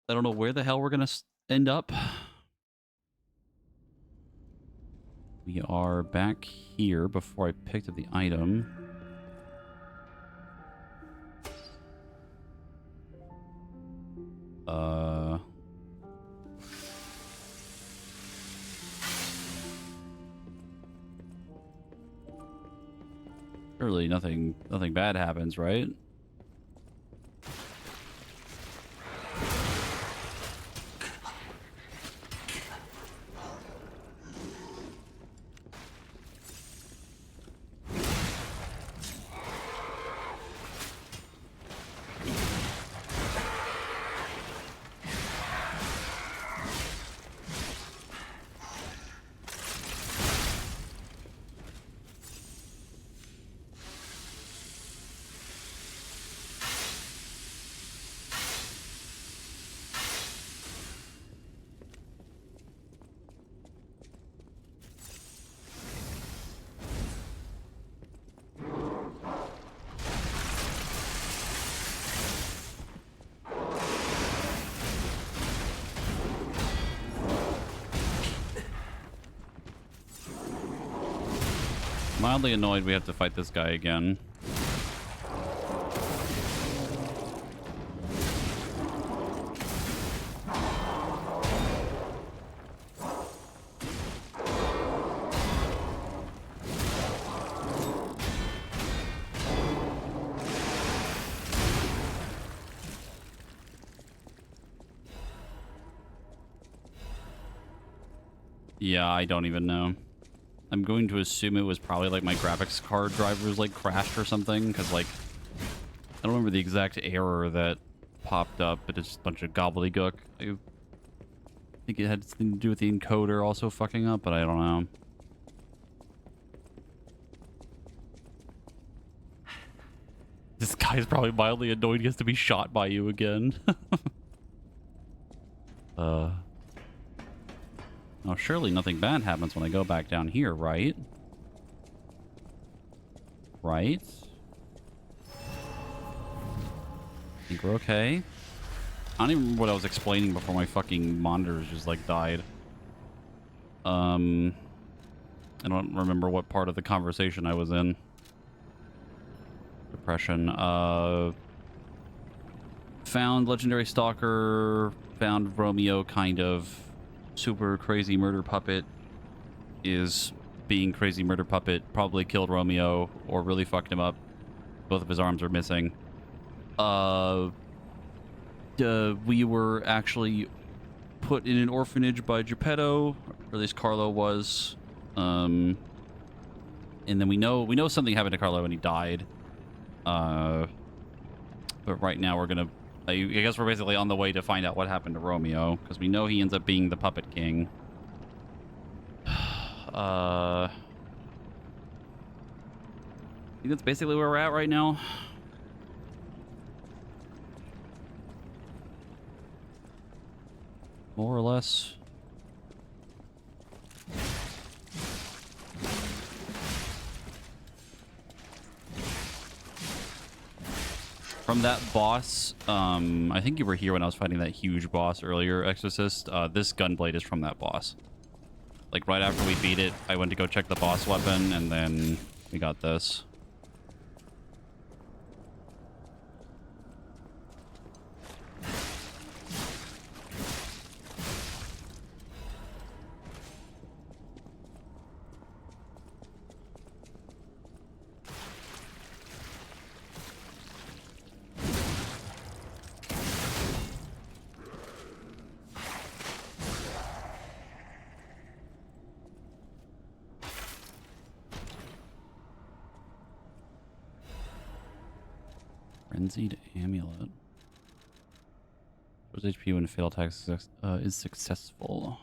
[SPEAKER 1] I don't know where the hell we're gonna end up. We are back here before I picked up the item. Surely nothing bad happens, right? mildly annoyed we have to fight this guy again. Yeah, I don't even know. I'm going to assume it was probably like my graphics card drivers like crashed or something, because like I don't remember the exact error that popped up, but it's just a bunch of gobbledygook. I think it had something to do with the encoder also fucking up, but I don't know. This guy's probably mildly annoyed he has to be shot by you again. Oh, surely nothing bad happens when I go back down here, right? Right? I think we're okay. I don't even remember what I was explaining before my fucking monitors just, like, died. I don't remember what part of the conversation I was in. Depression. Found Legendary Stalker. Found Romeo, kind of. Super crazy murder puppet is being crazy murder puppet. Probably killed Romeo or really fucked him up. Both of his arms are missing. We were actually put in an orphanage by Geppetto, or at least Carlo was. And then we know something happened to Carlo and he died. But right now we're gonna, I guess we're basically on the way to find out what happened to Romeo, because we know he ends up being the Puppet King. I think that's basically where we're at right now. More or less. From that boss, I think you were here when I was fighting that huge boss earlier, Exorcist. This gunblade is from that boss. Like, right after we beat it, I went to go check the boss weapon, and then we got this. Frenzied Amulet. Shows HP when fatal attack is successful.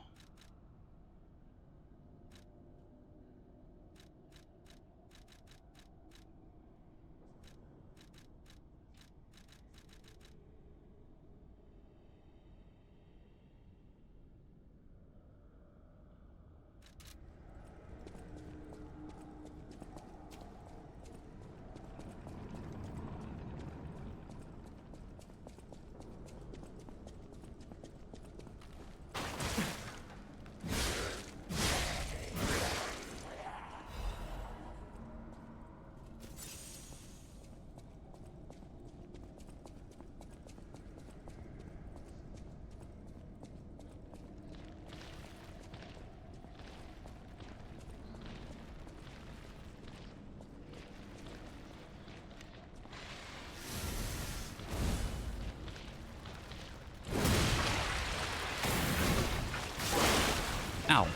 [SPEAKER 1] Ow.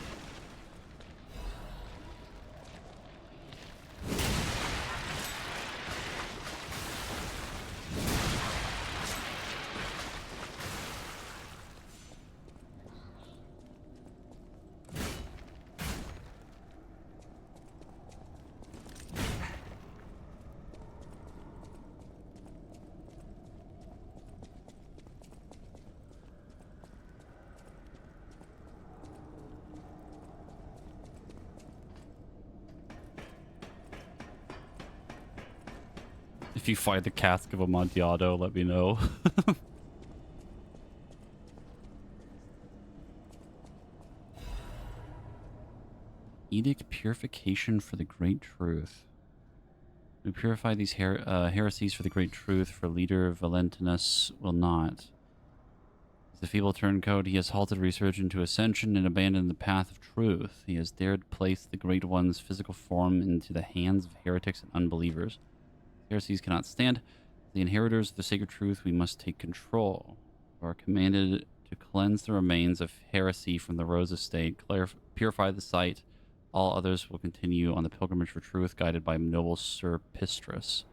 [SPEAKER 1] If you find the cask of Amontillado, let me know. Edict purification for the great truth. We purify these heresies for the great truth, for leader Valentinus will not. As the feeble turncoat, he has halted research into ascension and abandoned the path of truth. He has dared place the Great One's physical form into the hands of heretics and unbelievers. Heresies cannot stand. The inheritors of the sacred truth, we must take control. We are commanded to cleanse the remains of heresy from the Rose Estate, purify the site. All others will continue on the pilgrimage for truth, guided by noble Sir Pistris.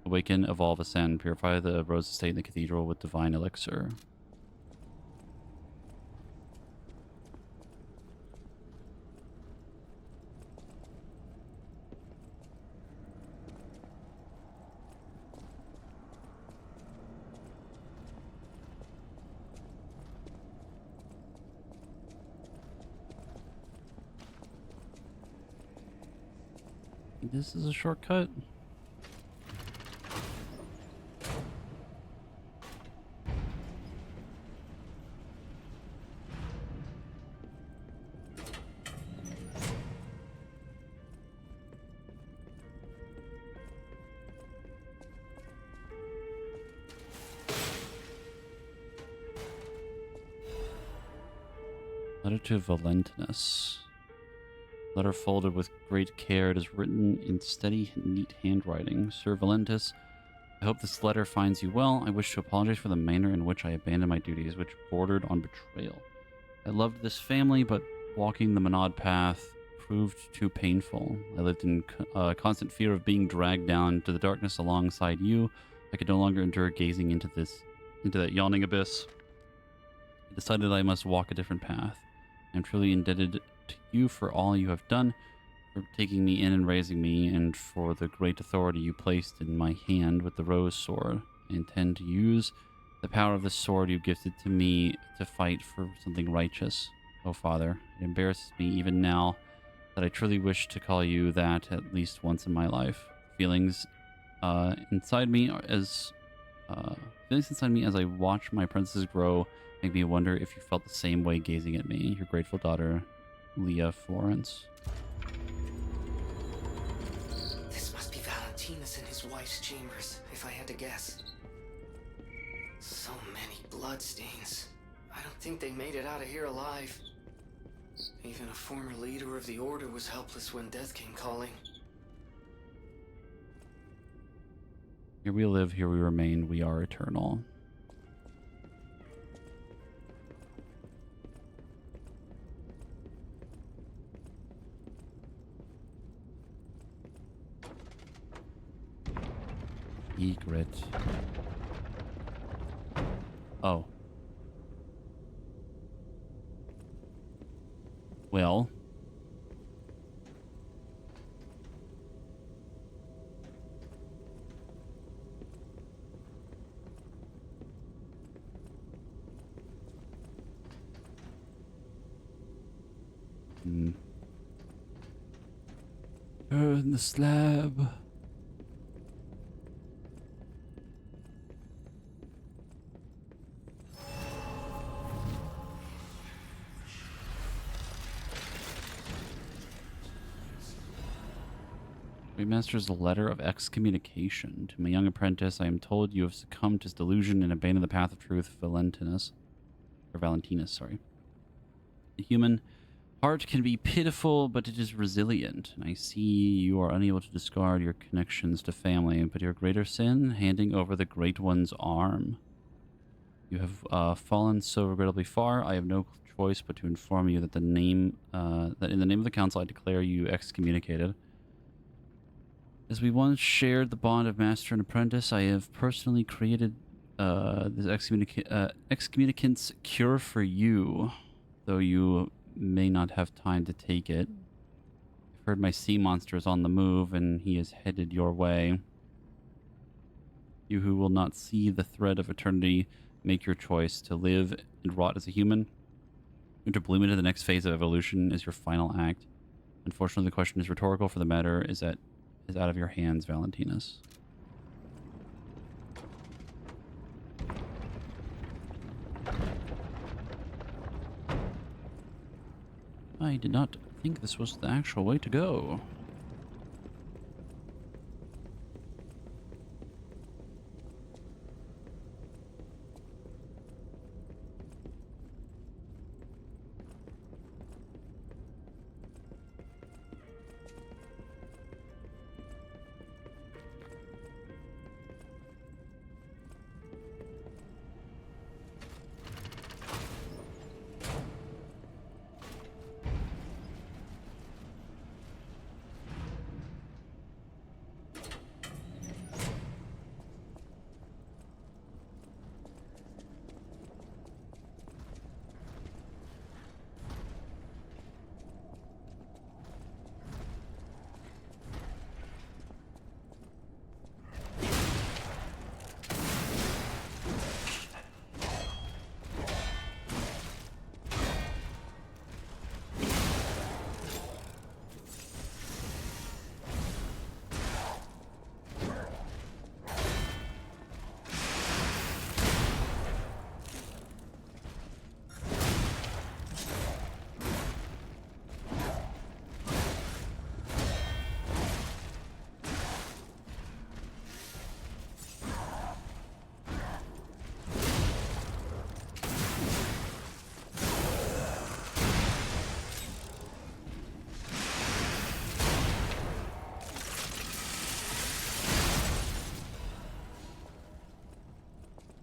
[SPEAKER 1] Awaken, evolve, ascend. Purify the Rose Estate and the cathedral with divine elixir. This is a shortcut. Letter to Valentinus. Letter folded with great care. It is written in steady, neat handwriting. Sir Valentus, I hope this letter finds you well. I wish to apologize for the manner in which I abandoned my duties, which bordered on betrayal. I loved this family, but walking the Monad path proved too painful. I lived in constant fear of being dragged down to the darkness alongside you. I could no longer endure gazing into that yawning abyss. I decided I must walk a different path. I am truly indebted to you for all you have done, for taking me in and raising me, and for the great authority you placed in my hand with the rose sword. I intend to use the power of this sword you gifted to me to fight for something righteous. Oh, Father, it embarrasses me even now that I truly wish to call you that at least once in my life. Feelings inside me as I watch my apprentices grow make me wonder if you felt the same way gazing at me. Your grateful daughter, Leah Florence.
[SPEAKER 5] This must be Valentinus in his wife's chambers, if I had to guess. So many bloodstains. I don't think they made it out of here alive. Even a former leader of the Order was helpless when death came calling.
[SPEAKER 1] Here we live, here we remain, we are eternal. Egret. Oh. Well. Turn the slab. Master's letter of excommunication. To my young apprentice, I am told you have succumbed to his delusion and abandoned the path of truth, Valentinus. The human heart can be pitiful, but it is resilient. And I see you are unable to discard your connections to family, but your greater sin, handing over the Great One's arm. You have fallen so regrettably far. I have no choice but to inform you that that in the name of the council, I declare you excommunicated. As we once shared the bond of master and apprentice, I have personally created this excommunicant's cure for you, though you may not have time to take it. I've heard my sea monster is on the move, and he is headed your way. You who will not see the thread of eternity, make your choice to live and rot as a human, and to bloom into the next phase of evolution is your final act. Unfortunately, the question is rhetorical, for the matter is out of your hands, Valentinus. I did not think this was the actual way to go.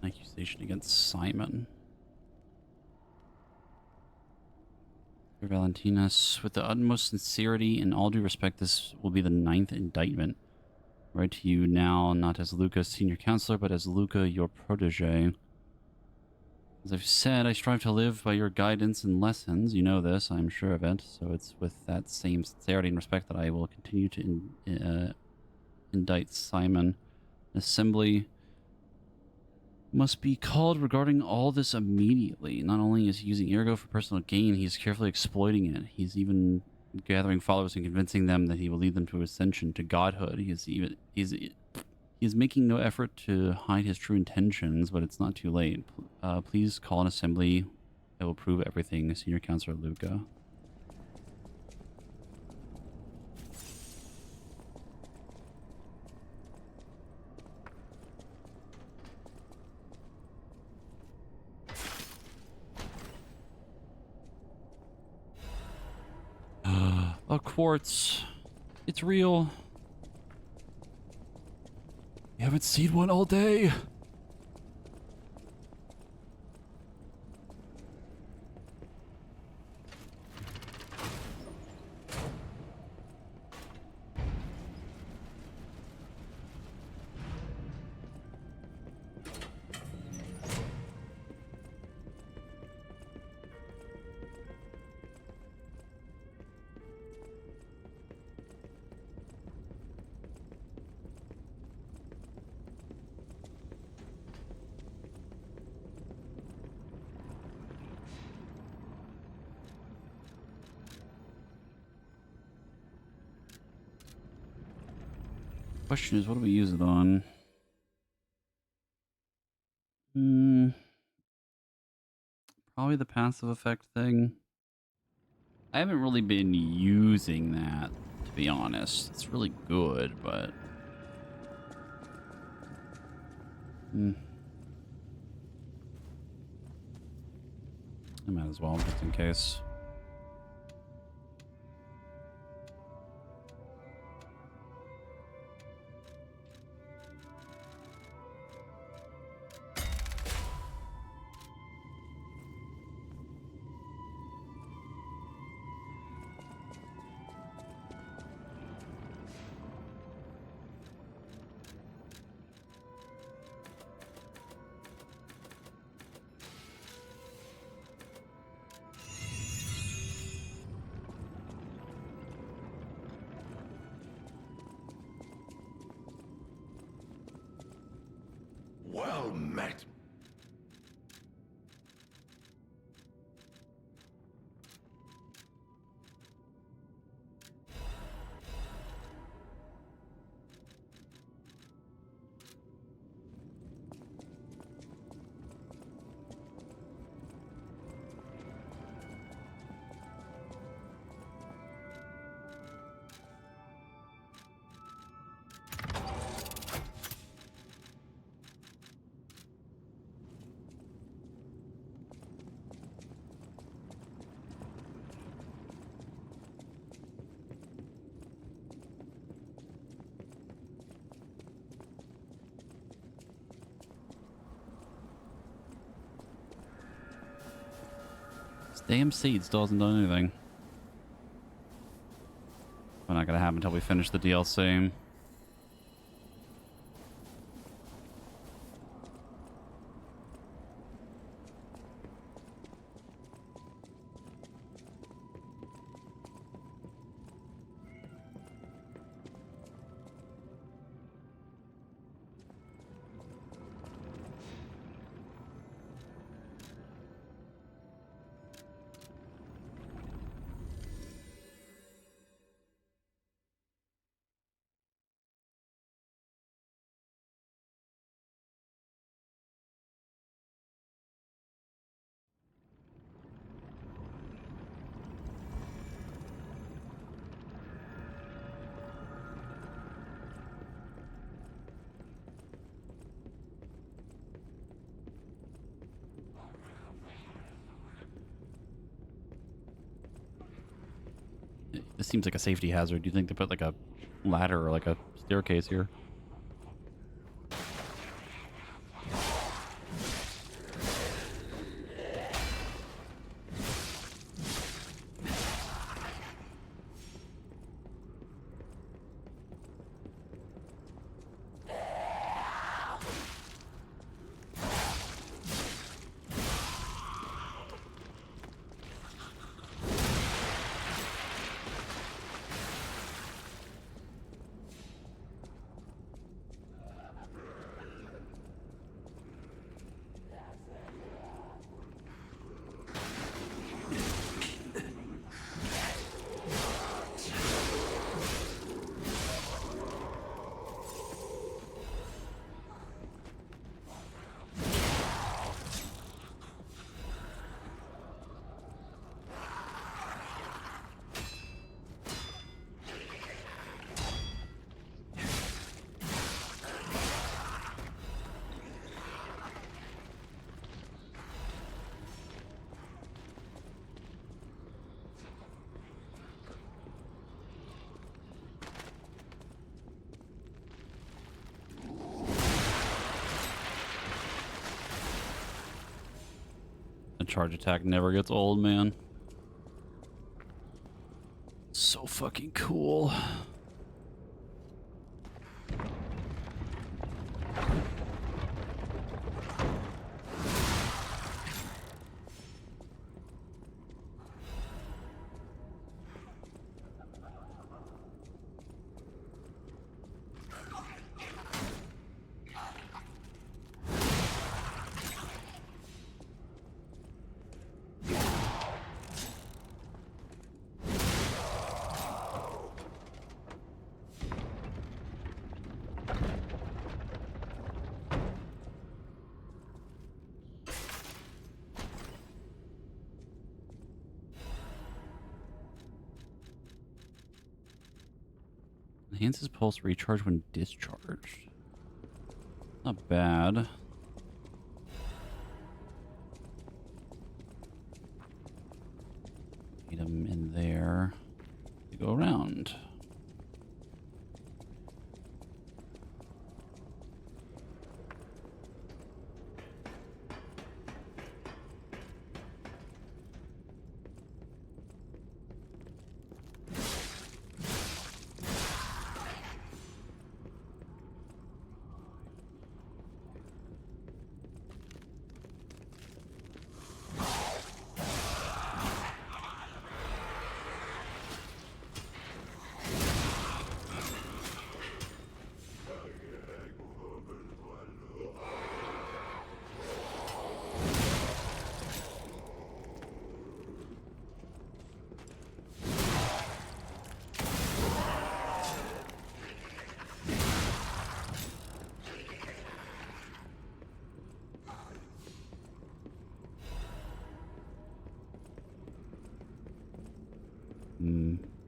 [SPEAKER 1] Accusation against Simon. Dear Valentinus, with the utmost sincerity and all due respect, this will be the 9th indictment. I write to you now, not as Luca, senior counselor, but as Luca, your protege. As I've said, I strive to live by your guidance and lessons. You know this, I'm sure of it. So it's with that same sincerity and respect that I will continue to indict Simon. Assembly must be called regarding all this immediately. Not only is he using Ergo for personal gain, he is carefully exploiting it. He's even gathering followers and convincing them that he will lead them to ascension, to godhood. He is making no effort to hide his true intentions, but it's not too late. Please call an assembly. I will prove everything. Senior Counselor Luca. A quartz. It's real. You haven't seen one all day. Question is, what do we use it on? Probably the passive effect thing. I haven't really been using that, to be honest. It's really good, but... I might as well, just in case.
[SPEAKER 7] Well met.
[SPEAKER 1] Damn seed still hasn't done anything. We're not gonna happen until we finish the DLC. This seems like a safety hazard. Do you think they put like a ladder or like a staircase here? A charge attack never gets old, man. So fucking cool. Enhances pulse recharge when discharged. Not bad. Need them in there to go around.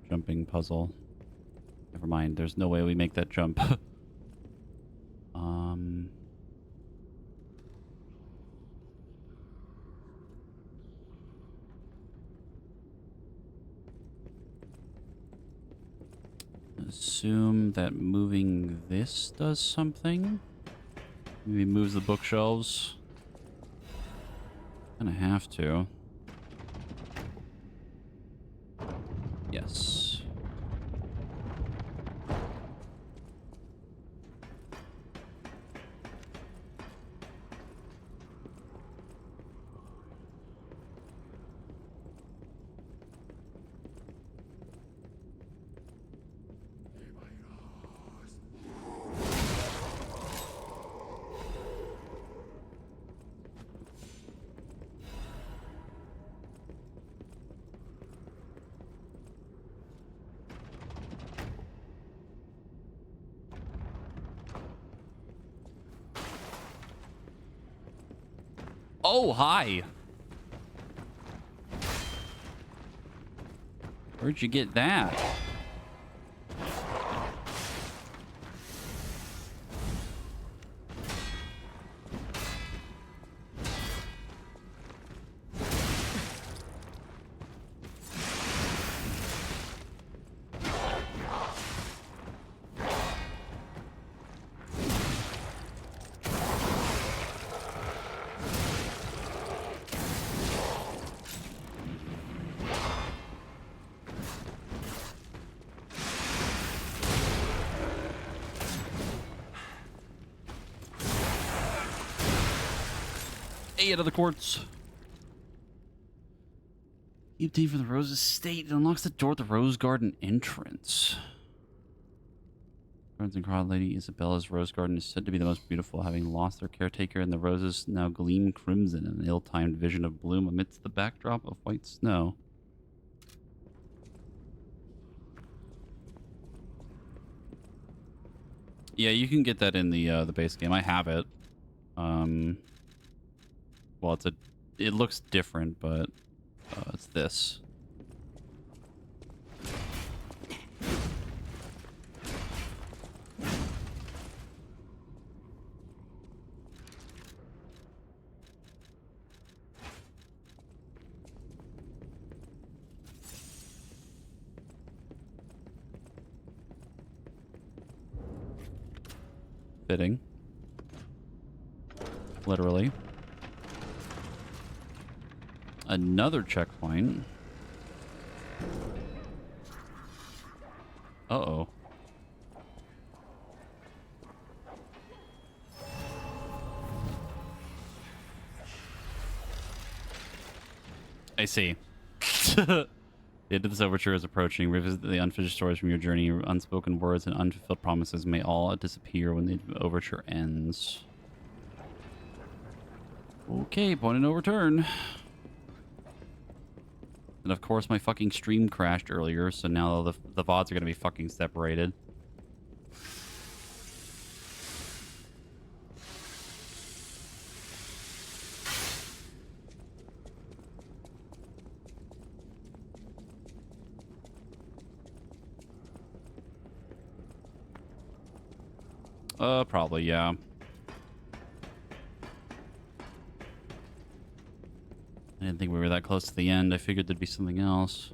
[SPEAKER 1] Jumping puzzle. Never mind. There's no way we make that jump. Assume that moving this does something. Maybe moves the bookshelves. Gonna have to. Oh, hi. Where'd you get that? Out of the courts. You obtain from the Rose Estate. It unlocks the door to the Rose Garden entrance. Friends and Crowd Lady Isabella's Rose Garden is said to be the most beautiful, having lost their caretaker, and the roses now gleam crimson in an ill-timed vision of bloom amidst the backdrop of white snow. Yeah, you can get that in the base game. I have it. Well, it looks different, but it's this. Fitting. Literally. Another checkpoint. Uh-oh. I see. The end of this overture is approaching. Revisit the unfinished stories from your journey. Your unspoken words and unfulfilled promises may all disappear when the overture ends. Okay, point of no return. And of course, my fucking stream crashed earlier, so now the VODs are going to be fucking separated. Probably, yeah. I didn't think we were that close to the end. I figured there'd be something else.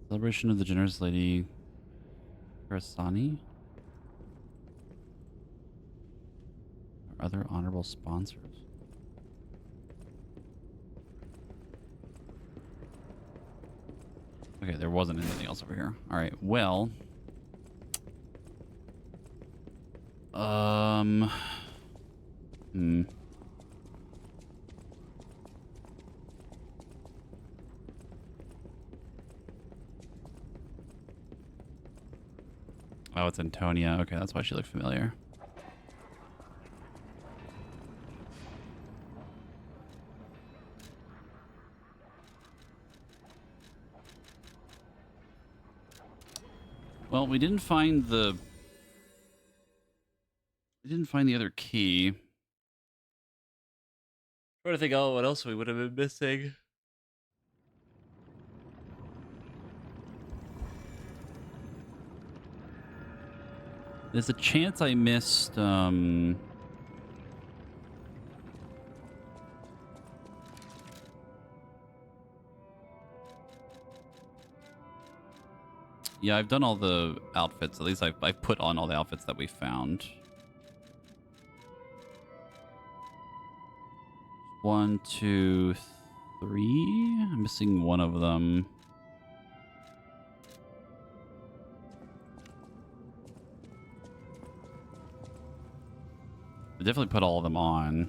[SPEAKER 1] Celebration of the Generous Lady Karasani? Or other honorable sponsors? Okay, there wasn't anything else over here. Alright, well... Oh, it's Antonia. Okay, that's why she looked familiar. Well, we didn't find the... We didn't find the other key. Trying to think, oh, what else we would have been missing. There's a chance I missed, yeah, I've done all the outfits. At least I've put on all the outfits that we found. 1, 2, 3. I'm missing one of them. I definitely put all of them on.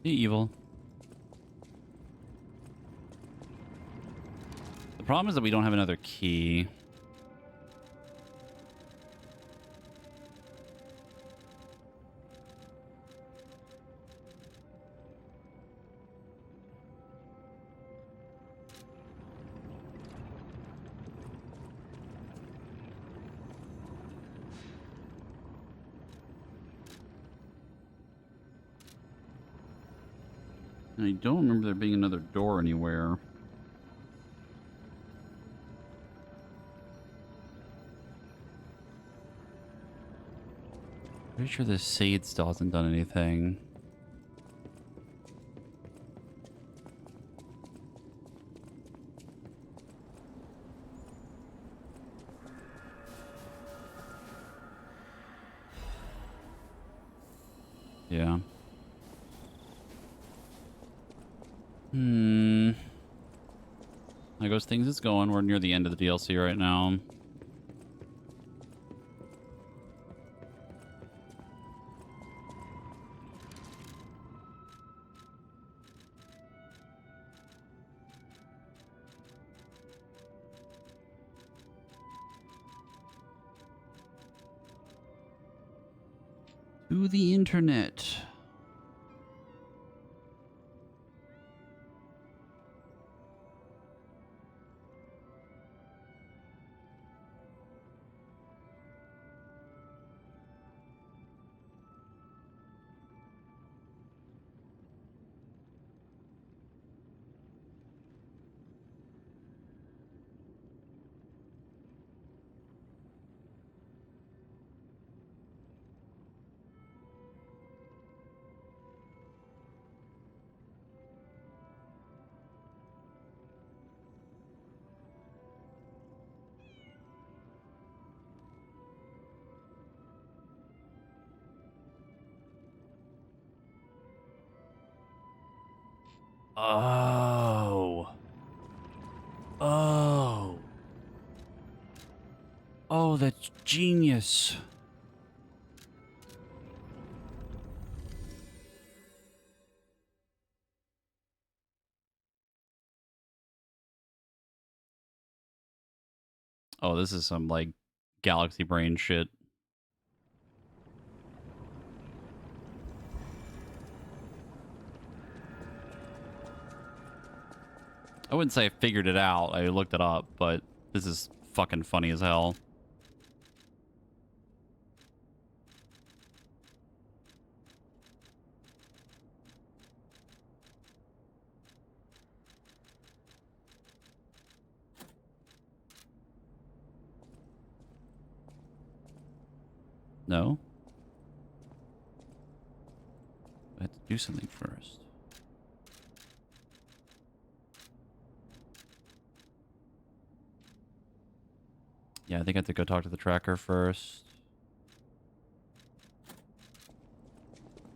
[SPEAKER 1] Be evil. The problem is that we don't have another key. And I don't remember there being another door anywhere. Pretty sure the seed still hasn't done anything. Yeah. There goes things. It's going. We're near the end of the DLC right now. To the internet. Oh. Oh. Oh, that's genius. Oh, this is some, like, galaxy brain shit. I wouldn't say I figured it out. I looked it up, but this is fucking funny as hell. No? I have to do something first. Yeah, I think I have to go talk to the tracker first.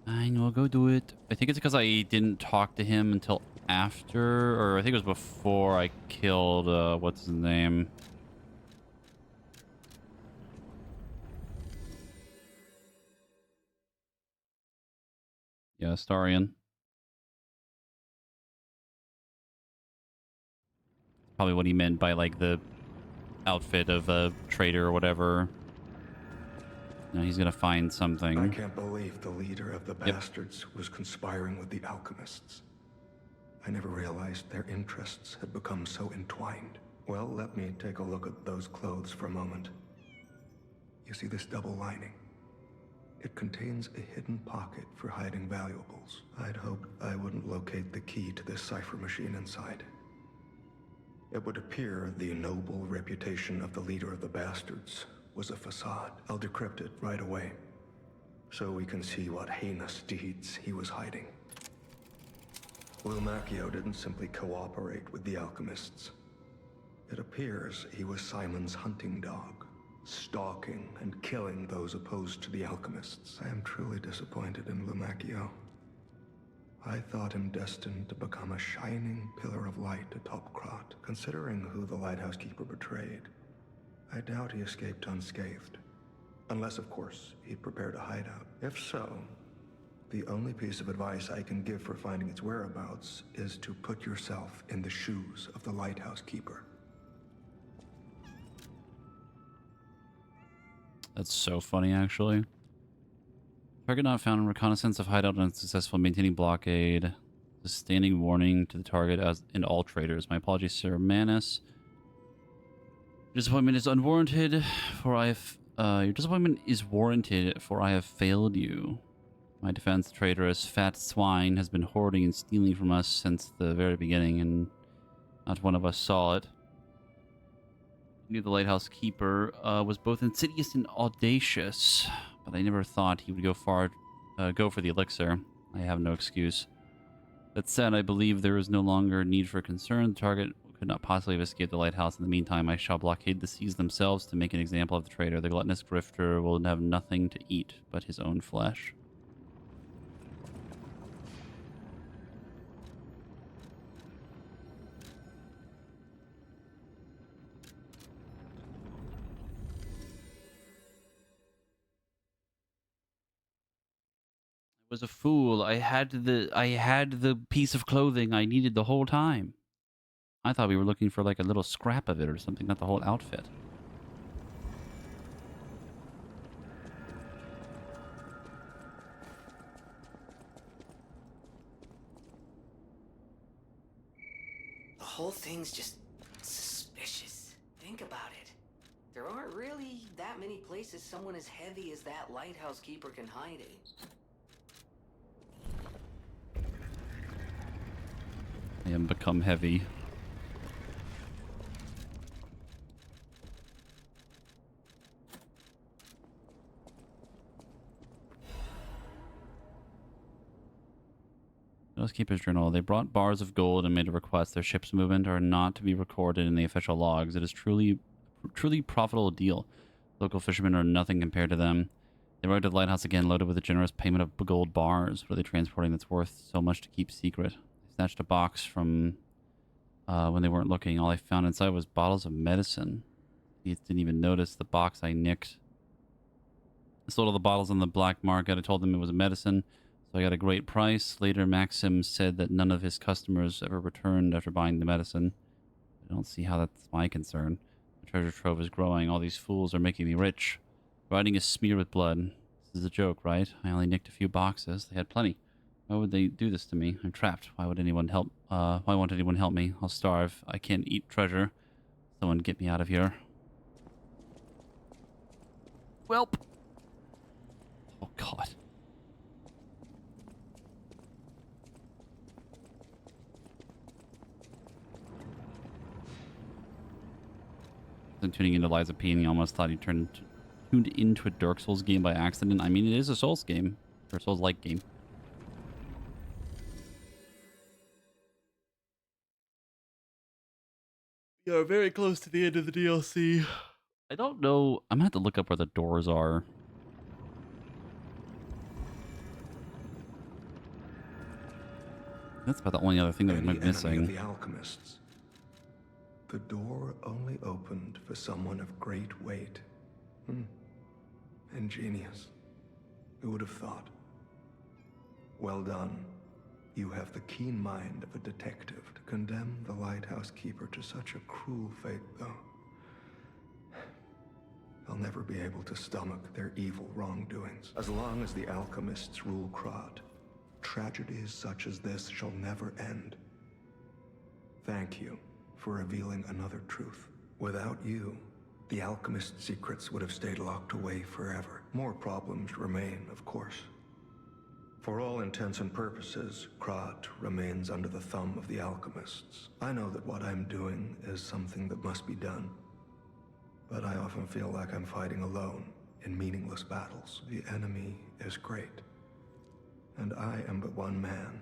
[SPEAKER 1] Fine, we'll go do it. I think it's because I didn't talk to him until after, or I think it was before I killed, what's his name? Yeah, Starion. Probably what he meant by, like, the outfit of a trader or whatever. Now he's gonna find something.
[SPEAKER 2] I can't believe the leader of the bastards was conspiring with the alchemists. I never realized their interests had become so entwined. Well, let me take a look at those clothes for a moment. You see this double lining? It contains a hidden pocket for hiding valuables. I'd hoped I wouldn't locate the key to this cipher machine inside. It would appear the noble reputation of the leader of the bastards was a facade. I'll decrypt it right away, so we can see what heinous deeds he was hiding. Lumacchio didn't simply cooperate with the alchemists. It appears he was Simon's hunting dog, stalking and killing those opposed to the alchemists. I am truly disappointed in Lumacchio. I thought him destined to become a shining pillar of light atop Krat. Considering who the lighthouse keeper betrayed, I doubt he escaped unscathed. Unless, of course, he prepared a hideout. If so, The only piece of advice I can give for finding its whereabouts is to put yourself in the shoes of the lighthouse keeper.
[SPEAKER 1] That's so funny, actually. Target not found in reconnaissance of hideout unsuccessful, maintaining blockade. A standing warning to the target as in all traders. My apologies, Sir Manus. Your disappointment is unwarranted, for I have your disappointment is warranted, for I have failed you. My defense, the traitorous fat swine has been hoarding and stealing from us since the very beginning, and not one of us saw it. I knew the lighthouse keeper was both insidious and audacious, but I never thought he would go for the elixir. I have no excuse. That said, I believe there is no longer need for concern. The target could not possibly have escaped the lighthouse. In the meantime, I shall blockade the seas themselves to make an example of the traitor. The gluttonous grifter will have nothing to eat but his own flesh. Was a fool. I had the piece of clothing I needed the whole time. I thought we were looking for like a little scrap of it or something, not the whole outfit.
[SPEAKER 5] The whole thing's just suspicious. Think about it. There aren't really that many places someone as heavy as that lighthouse keeper can hide it.
[SPEAKER 1] I am become heavy. Keeper's journal. They brought bars of gold and made a request. Their ship's movement are not to be recorded in the official logs. It is truly profitable deal. Local fishermen are nothing compared to them. They arrived at the lighthouse again, loaded with a generous payment of gold bars. What are they transporting that's worth so much to keep secret? They snatched a box from when they weren't looking. All I found inside was bottles of medicine. He didn't even notice the box I nicked. I sold all the bottles on the black market. I told them it was medicine, so I got a great price. Later, Maxim said that none of his customers ever returned after buying the medicine. I don't see how that's my concern. The treasure trove is growing. All these fools are making me rich. Riding is smeared with blood. This is a joke, right? I only nicked a few boxes. They had plenty. Why would they do this to me? I'm trapped. Why would anyone help? Why won't anyone help me? I'll starve. I can't eat treasure. Someone get me out of here. Welp. Oh, God. I'm tuning into Liza P and he almost thought he tuned into a Dark Souls game by accident. I mean, it is a Souls game. Or a Souls-like game. We are very close to the end of the DLC. I don't know. I'm going to have to look up where the doors are. That's about the only other thing that I'm missing.
[SPEAKER 2] The alchemists. The door only opened for someone of great weight. Ingenious. Who would have thought? Well done. You have the keen mind of a detective. To condemn the lighthouse keeper to such a cruel fate, though. I'll never be able to stomach their evil wrongdoings. As long as the alchemists rule Krat, tragedies such as this shall never end. Thank you for revealing another truth. Without you, the alchemist's secrets would have stayed locked away forever. More problems remain, of course. For all intents and purposes, Krat remains under the thumb of the alchemists. I know that what I'm doing is something that must be done. But I often feel like I'm fighting alone in meaningless battles. The enemy is great, and I am but one man.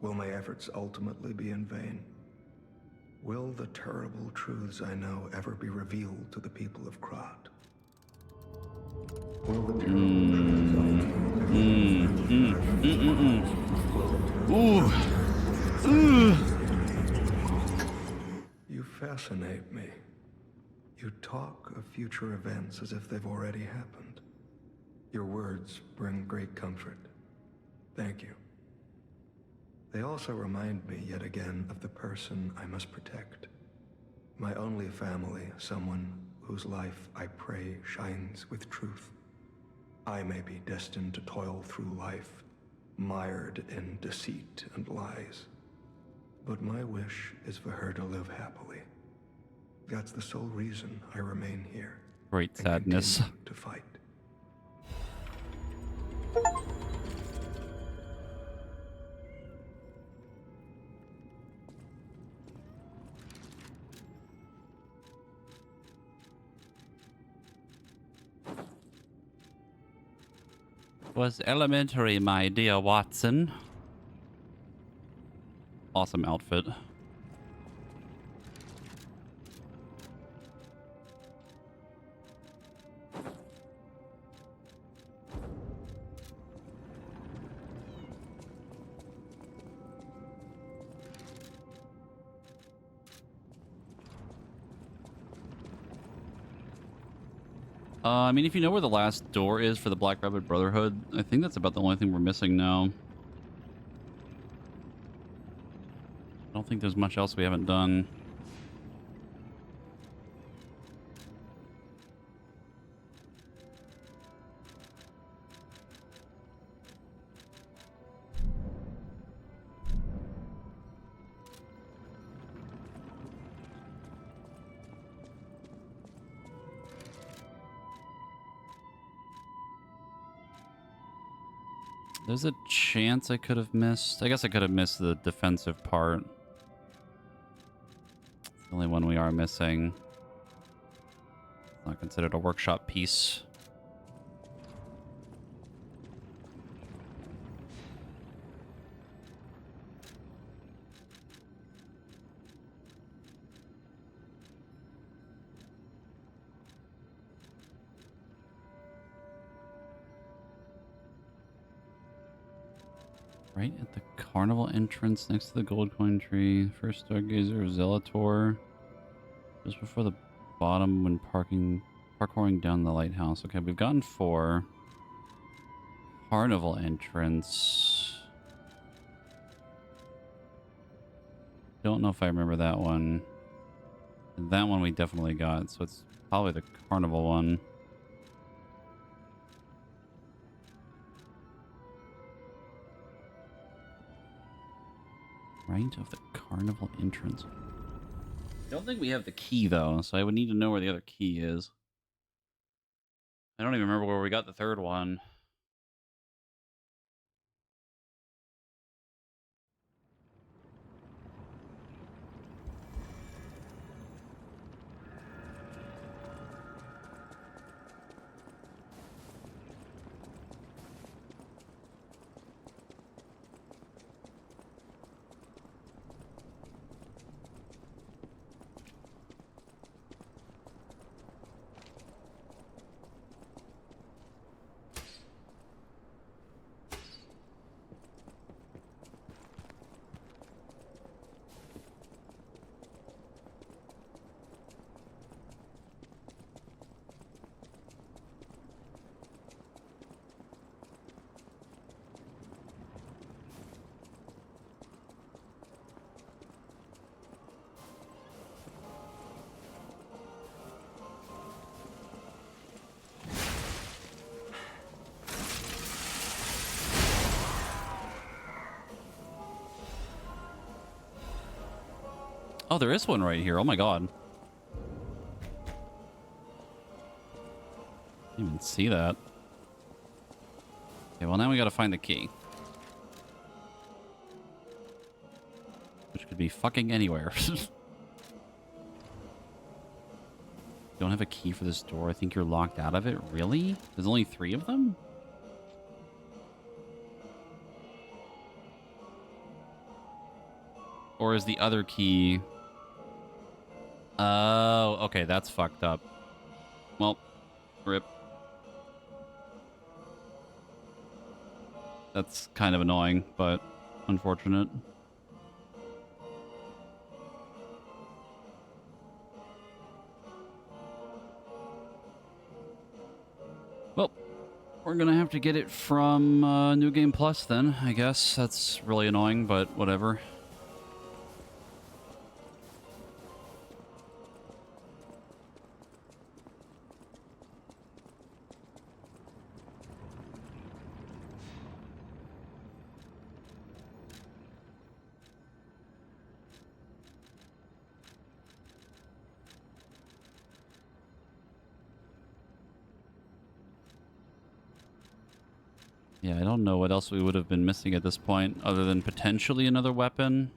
[SPEAKER 2] Will my efforts ultimately be in vain? Will the terrible truths I know ever be revealed to the people of Krat? Will the terrible truths I know You fascinate me. You talk of future events as if they've already happened. Your words bring great comfort. Thank you. They also remind me yet again of the person I must protect. My only family, someone whose life I pray shines with truth. I may be destined to toil through life, mired in deceit and lies. But my wish is for her to live happily. That's the sole reason I remain here.
[SPEAKER 1] Great
[SPEAKER 2] and
[SPEAKER 1] sadness.
[SPEAKER 2] continue to fight.
[SPEAKER 1] Was elementary, my dear Watson. Awesome outfit. I mean, if you know where the last door is for the Black Rabbit Brotherhood, I think that's about the only thing we're missing now. I don't think there's much else we haven't done. There's a chance I could have missed. I guess I could have missed the defensive part. It's the only one we are missing. It's not considered a workshop piece. Right at the carnival entrance next to the gold coin tree. First stargazer, Zelator. Just before the bottom when parkouring down the lighthouse. Okay, we've gotten 4. Carnival entrance. Don't know if I remember that one. That one we definitely got, so it's probably the carnival one. Right of the carnival entrance. I don't think we have the key, though, so I would need to know where the other key is. I don't even remember where we got the third one. Oh, there is one right here. Oh my god. Didn't even see that. Okay, well now we gotta find the key. Which could be fucking anywhere. Don't have a key for this door. I think you're locked out of it. Really? There's only 3 of them? Or is the other key... Oh, okay, that's fucked up. Well, rip. That's kind of annoying, but unfortunate. Well, we're gonna have have to get it from New Game Plus then, I guess. That's really annoying, but whatever. Yeah, I don't know what else we would have been missing at this point, other than potentially another weapon.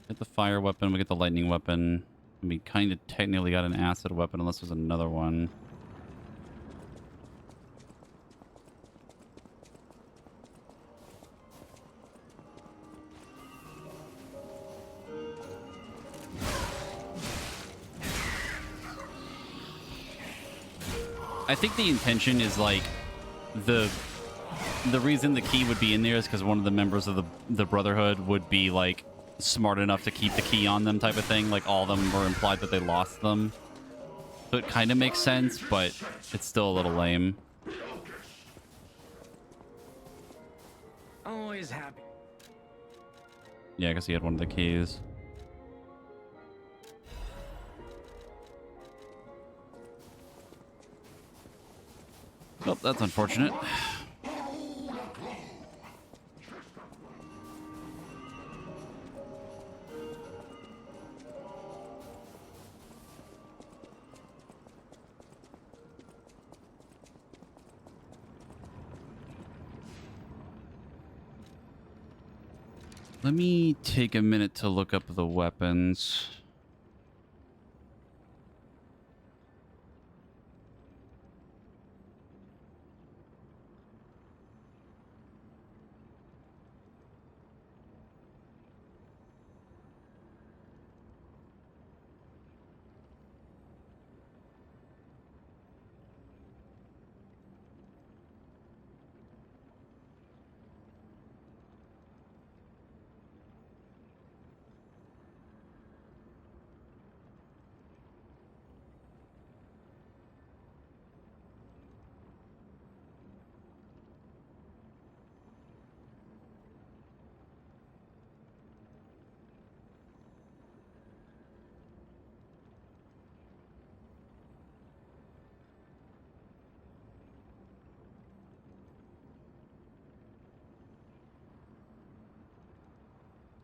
[SPEAKER 1] Get the fire weapon, we get the lightning weapon. We kind of technically got an acid weapon, unless there's another one. I think the intention is like the reason the key would be in there is because one of the members of the Brotherhood would be like smart enough to keep the key on them, type of thing. Like all of them were implied that they lost them, so it kind of makes sense, but it's still a little lame.
[SPEAKER 6] Always happy.
[SPEAKER 1] Yeah, I guess he had one of the keys. Oh, that's unfortunate. Let me take a minute to look up the weapons.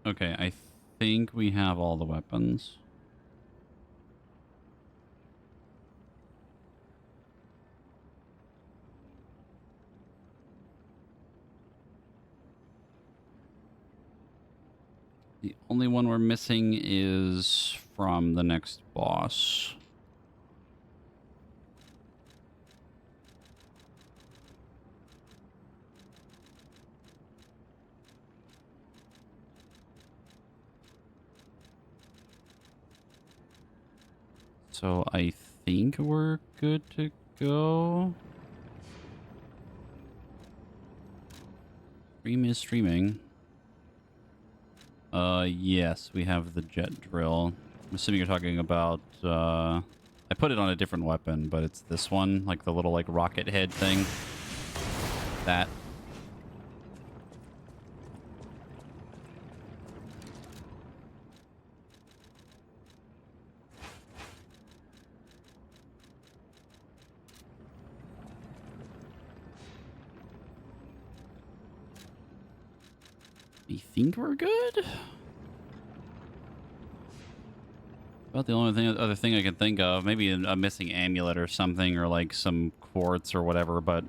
[SPEAKER 1] Okay, I think we have all the weapons. The only one we're missing is from the next boss. So I think we're good to go. Stream is streaming. Yes, we have the jet drill. I'm assuming you're talking about, I put it on a different weapon, but it's this one, like the little, like, rocket head thing. That. I think we're good. About the only other thing I can think of, maybe a missing amulet or something, or like some quartz or whatever. But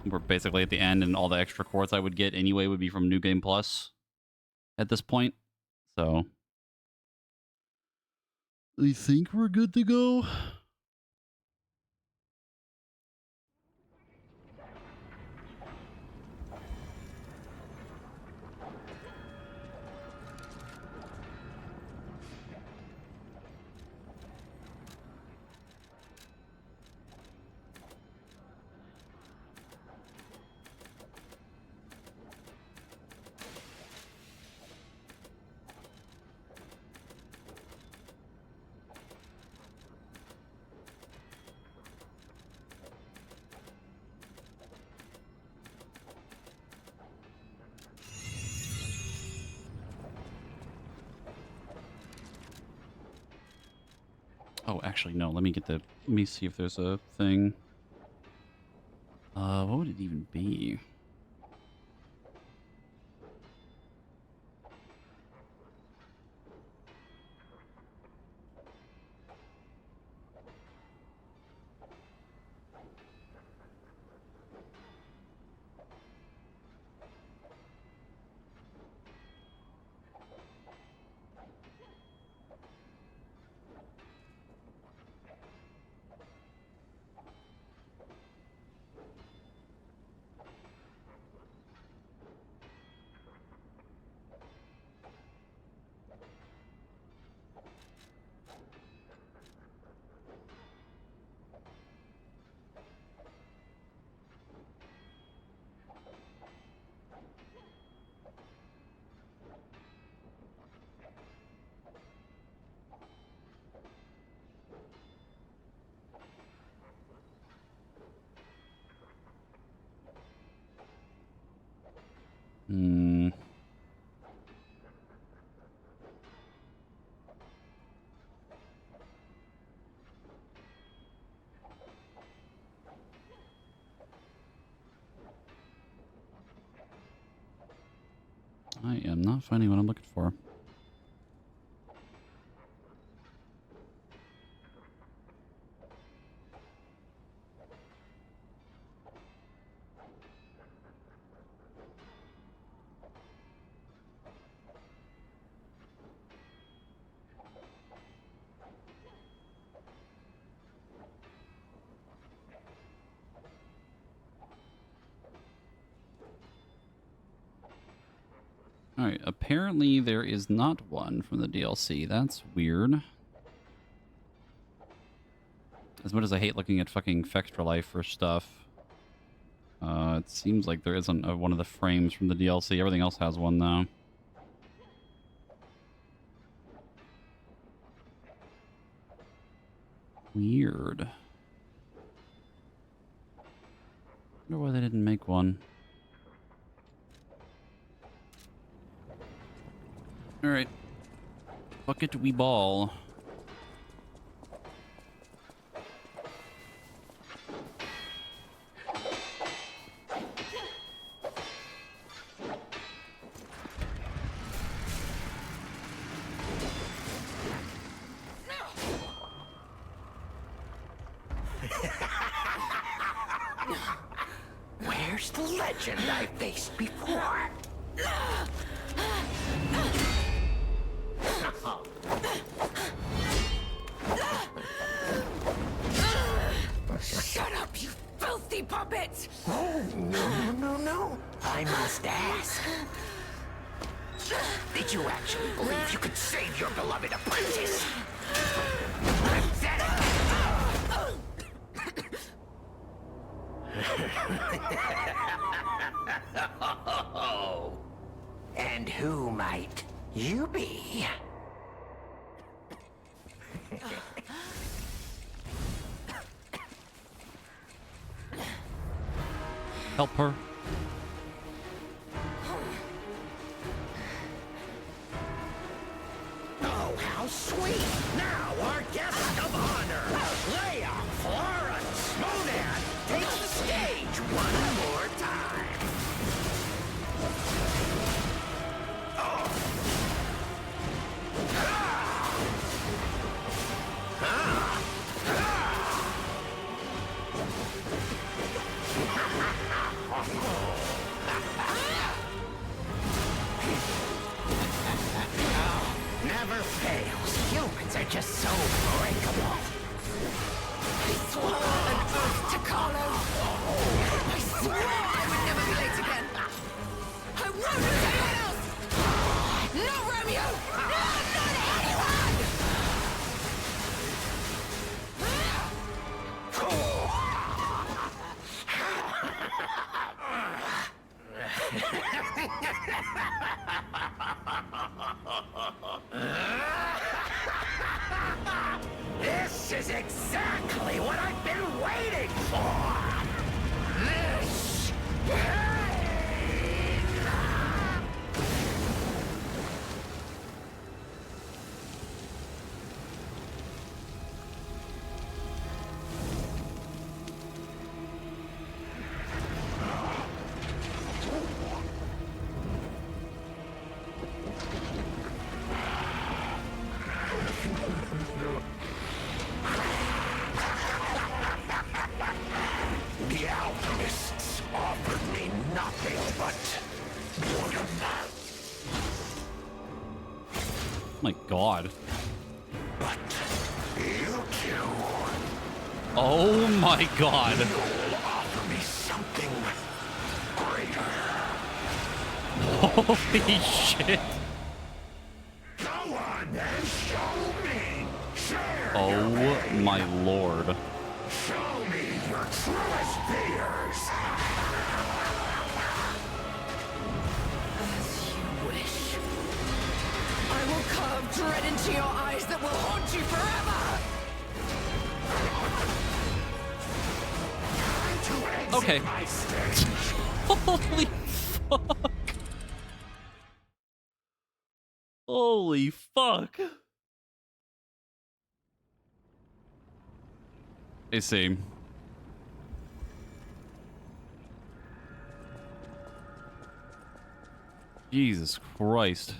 [SPEAKER 1] we're basically at the end, and all the extra quartz I would get anyway would be from New Game Plus at this point. So I think we're good to go. Oh, actually, no. Let me get the... Let me see if there's a thing. What would it even be? Hmm. I am not finding what I'm looking for. Alright, apparently there is not one from the DLC. That's weird. As much as I hate looking at fucking Fextra Life for stuff, it seems like there isn't one of the frames from the DLC. Everything else has one, though. Weird. I wonder why they didn't make one. Alright. Bucket we ball.
[SPEAKER 4] Where's the legend I faced before?
[SPEAKER 10] Shut up, you filthy puppet!
[SPEAKER 4] Oh, no. I must ask. Did you actually believe you could save your beloved apprentice? Pathetic! Oh. And who might you be?
[SPEAKER 1] Help her.
[SPEAKER 4] Oh, how sweet! Now our guest of honor, Leia Florence Monan, takes the stage one more time. Never fails. Humans are just so breakable.
[SPEAKER 10] I swore an oath to Carlo. I swore I would never be late again. I won't lose anyone else. Not Romeo. No, not anyone.
[SPEAKER 4] This is exactly what I've been waiting for! This
[SPEAKER 1] god.
[SPEAKER 7] But you two
[SPEAKER 1] Oh my god.
[SPEAKER 7] will offer me something greater.
[SPEAKER 1] Holy shit.
[SPEAKER 7] Go on and show me. Share
[SPEAKER 1] Oh
[SPEAKER 7] your pain.
[SPEAKER 1] my lord.
[SPEAKER 7] Show me your truest fears.
[SPEAKER 10] As you wish. I will carve dread into your eyes that will haunt you forever!
[SPEAKER 7] Time to exit
[SPEAKER 1] Okay.
[SPEAKER 7] my stage.
[SPEAKER 1] Holy fuck. Holy fuck. I see. Jesus Christ.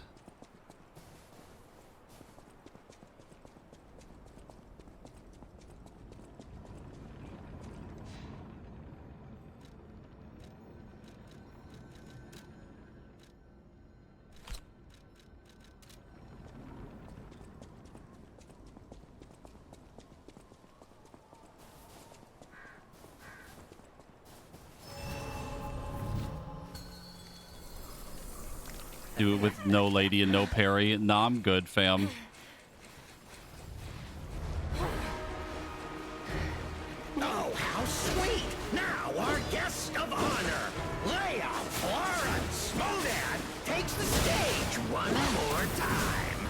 [SPEAKER 1] Do it with no lady and no parry. Nah, I'm good, fam.
[SPEAKER 4] Oh, how sweet! Now our guest of honor, Leia Florence Smodan, takes the stage one more time.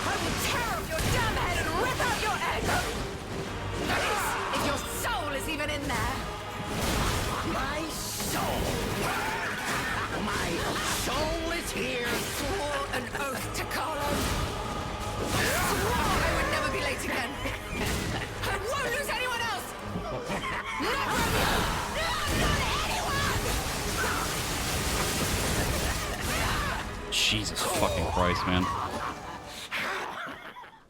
[SPEAKER 10] I will tear up your damn head and rip out your egg! That is, if your soul is even in there!
[SPEAKER 4] My soul! My soul is here!
[SPEAKER 10] Swore an oath to Carlo. Swore I would never be late again. I won't lose anyone else! Not Romeo! Not anyone!
[SPEAKER 1] Jesus fucking Christ, man.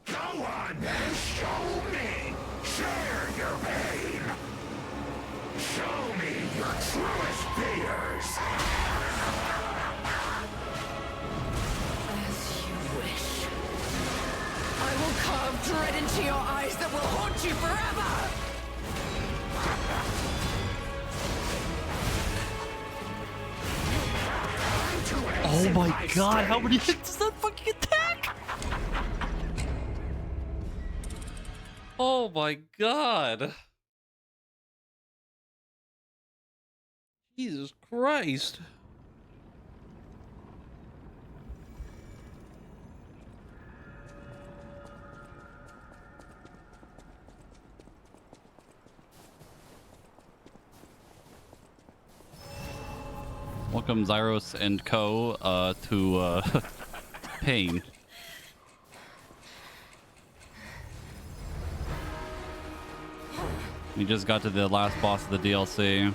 [SPEAKER 7] Go on and show me. Share your pain. Show me your truest fears.
[SPEAKER 10] As you wish. I will carve dread into your eyes that will haunt you forever!
[SPEAKER 1] Oh my god, how many hits does that fucking attack? Oh my god. Jesus Christ. Welcome Zyros and Co. To Pain. We just got to the last boss of the DLC.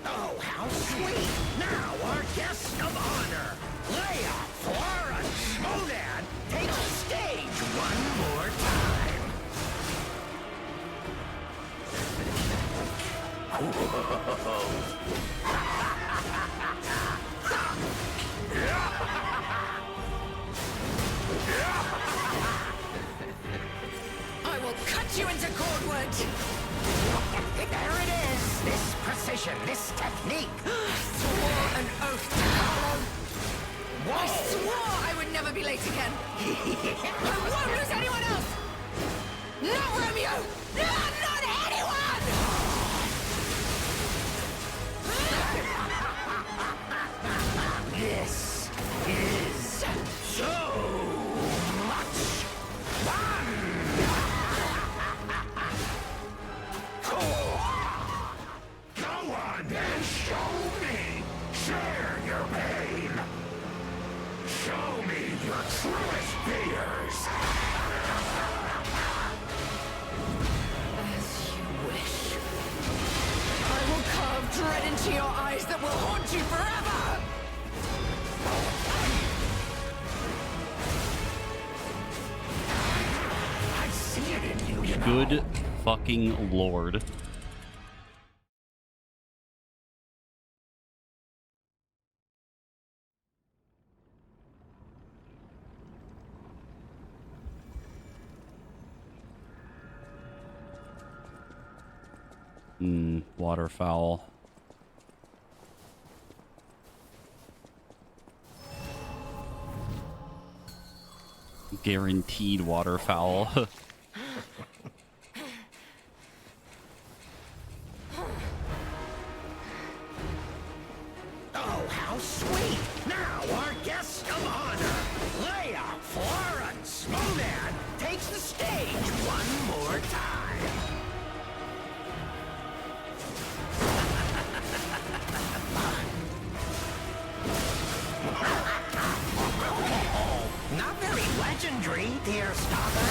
[SPEAKER 4] Oh, how sweet! Now our guest of honor, Leia Florence Smodan, takes the stage one more time.
[SPEAKER 10] I will cut you into cordwood!
[SPEAKER 4] There it is! This precision, this technique!
[SPEAKER 10] Swore an oath to Carlo. I swore I would never be late again. I won't lose anyone else! Not Romeo! No, not anyone!
[SPEAKER 4] This is so much fun! Go on and show me! Share your pain! Show me your truest fears!
[SPEAKER 10] As
[SPEAKER 1] Good fucking lord. Waterfowl. Guaranteed waterfowl.
[SPEAKER 4] Oh, how sweet! Now our guest of honor, Leia Florence Snowman, takes the stage one more time. Not very legendary, dear Stalker.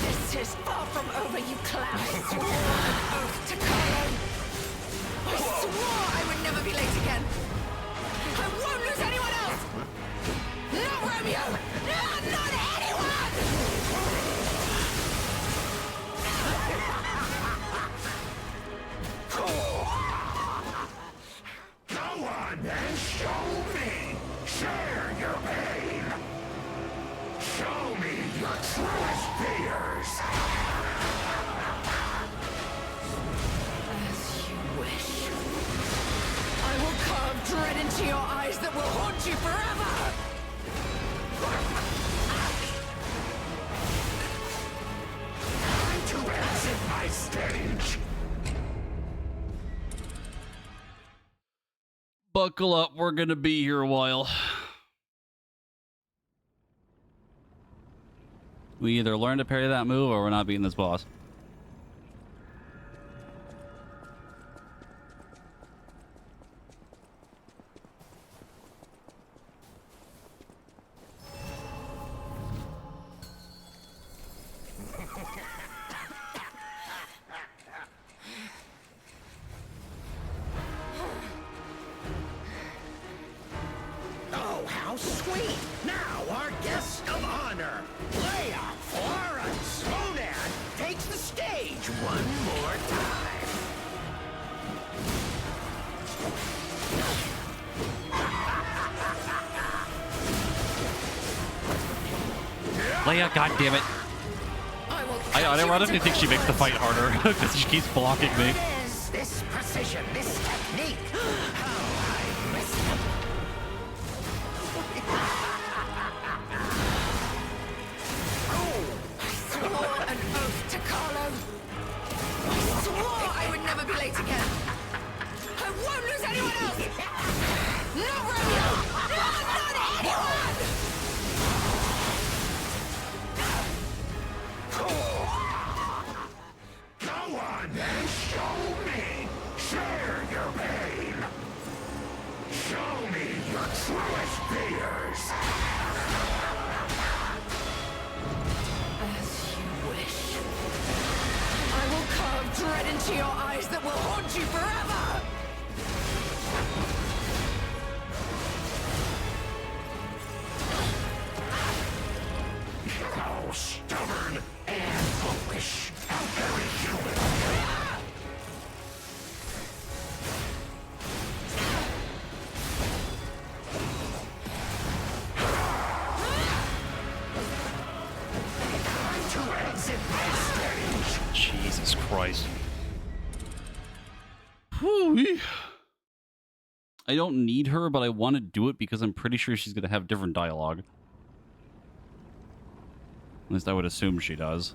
[SPEAKER 10] This is far from over, you clown. I swore an oath to Carlo. I swore I would never be late again. I won't lose anyone else. Not Romeo. No, not anyone.
[SPEAKER 4] Go on then, show me. Share your pain. Show me your truest fears.
[SPEAKER 10] As you wish. I will carve dread into your eyes that will haunt you forever.
[SPEAKER 4] Time to exit my stage.
[SPEAKER 1] Buckle up, we're gonna be here a while. We either learn to parry that move or we're not beating this boss.
[SPEAKER 4] Oh, how sweet! Now our guest of honor, Leia Florence Snowman, takes the stage one more time.
[SPEAKER 1] Leia, goddammit. I honestly think she makes the fight harder because she keeps blocking me.
[SPEAKER 4] It is this precision, this technique. How I miss them.
[SPEAKER 10] I swore an oath to Carlo. I swore I would never be late again. I won't lose anyone else. Not Romeo. No, not anyone.
[SPEAKER 4] Go on then, show me. Share your pain. Show me your truest fears.
[SPEAKER 10] As you wish. I will carve dread into your eyes that will haunt you forever.
[SPEAKER 4] How stubborn and foolish. How very human. Time to exit my stage.
[SPEAKER 1] Jesus Christ. Whew. I don't need her, but I want to do it because I'm pretty sure she's going to have different dialogue. At least I would assume she does.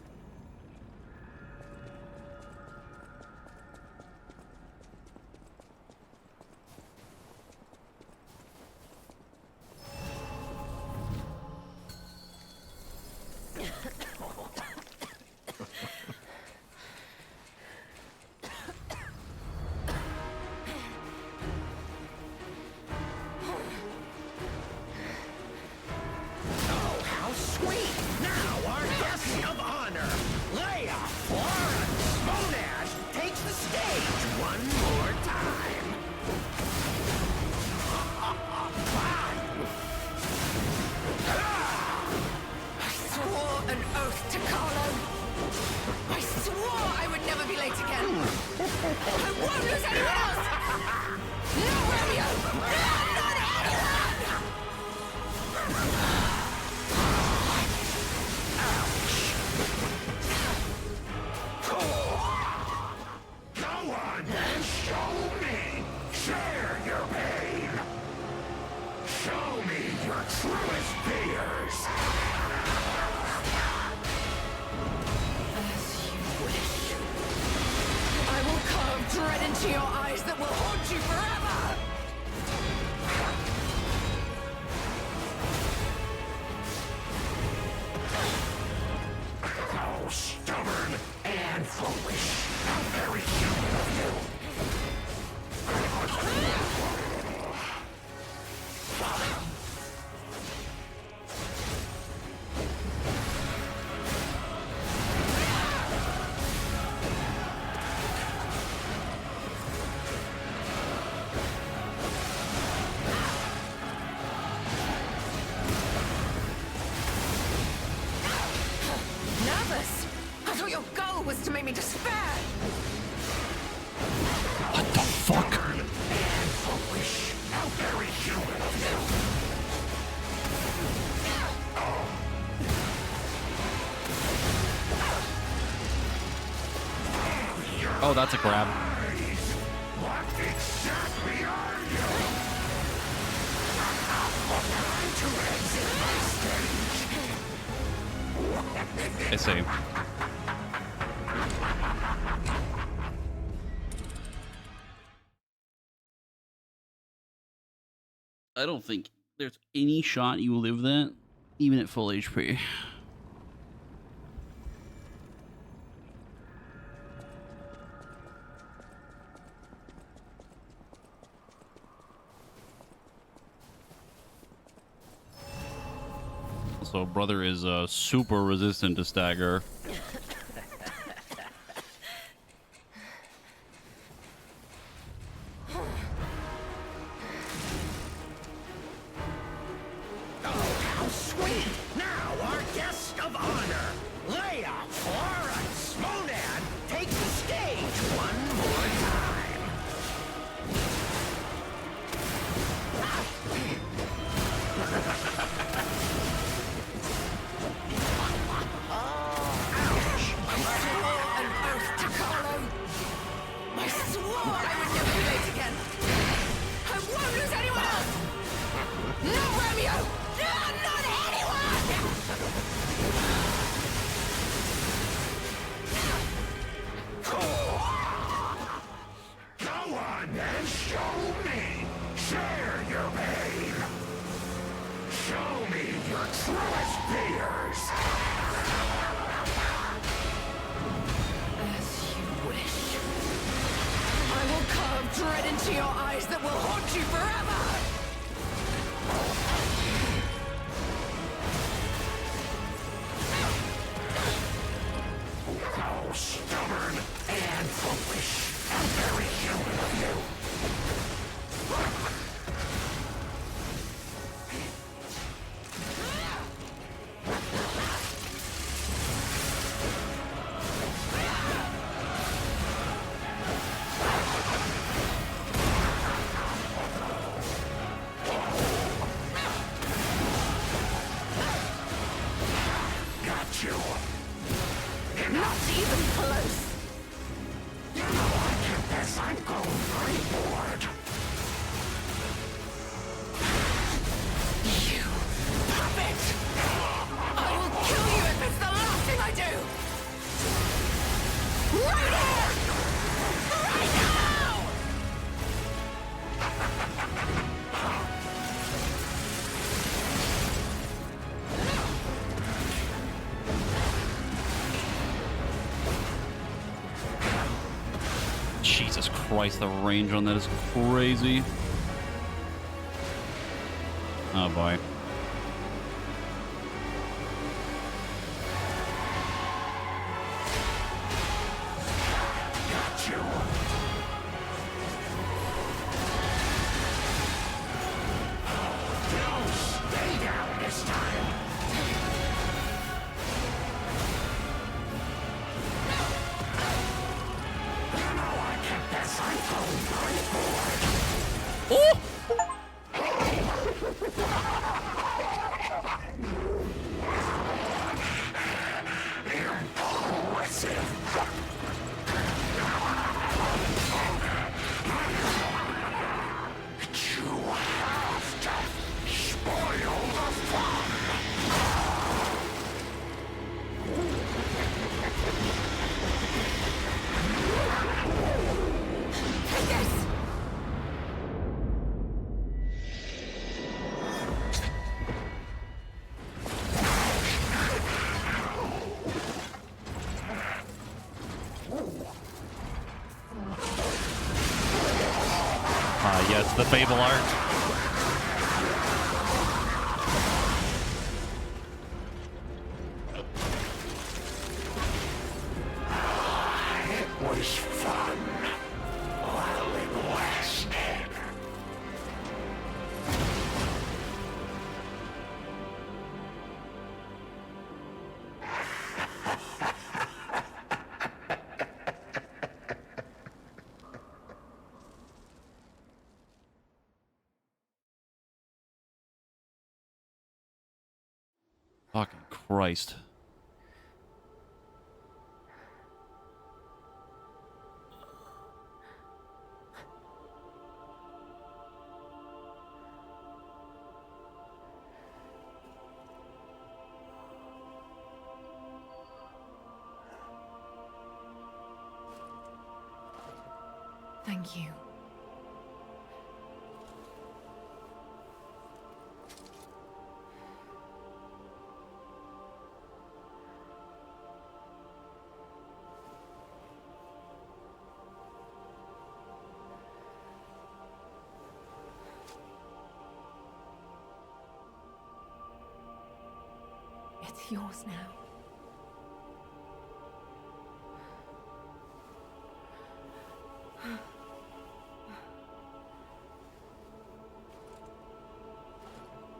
[SPEAKER 4] Oh, how sweet! Now our guest of honor, Leia Florence Snowman, takes the stage one more time.
[SPEAKER 10] I swore an oath to Carlo. I swore I would never be late again. I won't lose anyone else. No, Romeo. Not anyone.
[SPEAKER 7] Go on and show me! Share your pain! Show me your truest fears!
[SPEAKER 10] As you wish. I will carve dread into your eyes that will haunt you forever.
[SPEAKER 7] How stubborn and foolish! How very human of you!
[SPEAKER 10] Nervous? I thought your goal was to make me despair.
[SPEAKER 1] What the fuck?
[SPEAKER 7] And foolish! How very human of you!
[SPEAKER 1] Oh, that's a grab.
[SPEAKER 7] What exactly are you? Time to exit my stage!
[SPEAKER 1] I see. I don't think there's any shot you live that, even at full HP. So brother is super resistant to stagger.
[SPEAKER 4] How sweet! Now our guest of honor, Leia, Florence, Monan, take the stage one more time.
[SPEAKER 10] I swore I would never be late again. I won't lose anyone else. No, Romeo. No, not anyone.
[SPEAKER 7] Go on and show me! Share your pain! Show me your truest fears!
[SPEAKER 10] As you wish. I will carve dread into your eyes that will haunt you forever.
[SPEAKER 7] How stubborn and foolish! How very human of you! Got you!
[SPEAKER 10] Not even close.
[SPEAKER 7] I confess I'm grown very bored.
[SPEAKER 10] You puppet! I will kill you if it's the last thing I do! Right here! Right now!
[SPEAKER 1] Jesus Christ, the range on that is crazy. Oh boy.
[SPEAKER 7] Got you! No, stay down this time!
[SPEAKER 1] Yes, the Fable art.
[SPEAKER 7] It was fun while it lasted.
[SPEAKER 1] Fucking Christ.
[SPEAKER 10] Thank you. It's yours now.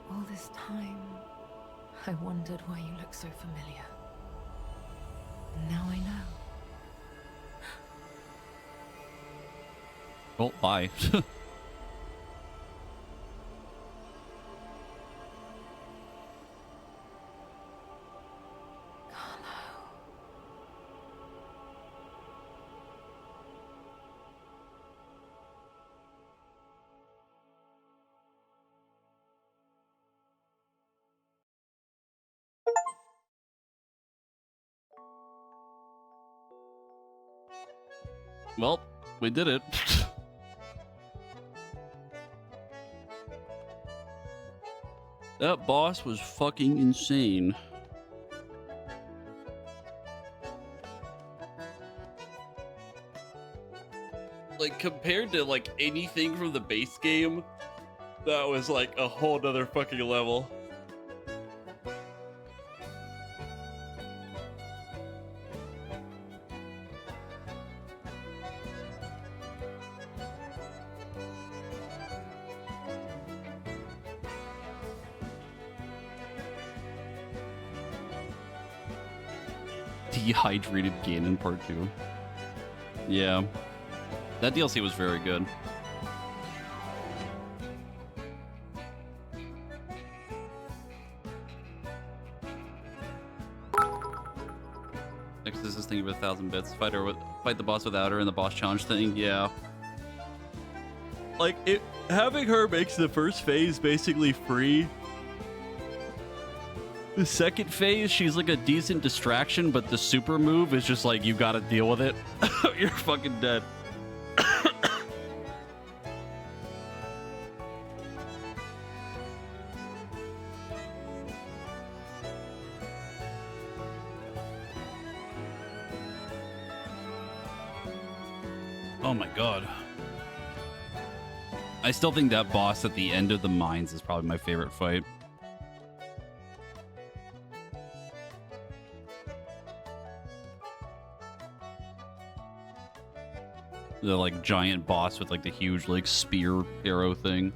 [SPEAKER 10] All this time, I wondered why you look so familiar. Now I know.
[SPEAKER 1] Well, bye. Well, we did it. That boss was fucking insane. Like, compared to, like, anything from the base game, that was, like, a whole nother fucking level. Dehydrated Ganon Part 2. Yeah. That DLC was very good. Next is this thing with 1,000 bits. Fight the boss without her in the boss challenge thing. Yeah. Like, having her makes the first phase basically free. The second phase, she's like a decent distraction, but the super move is just like, you gotta deal with it. You're fucking dead. Oh my god. I still think that boss at the end of the mines is probably my favorite fight. The like giant boss with like the huge like spear arrow thing.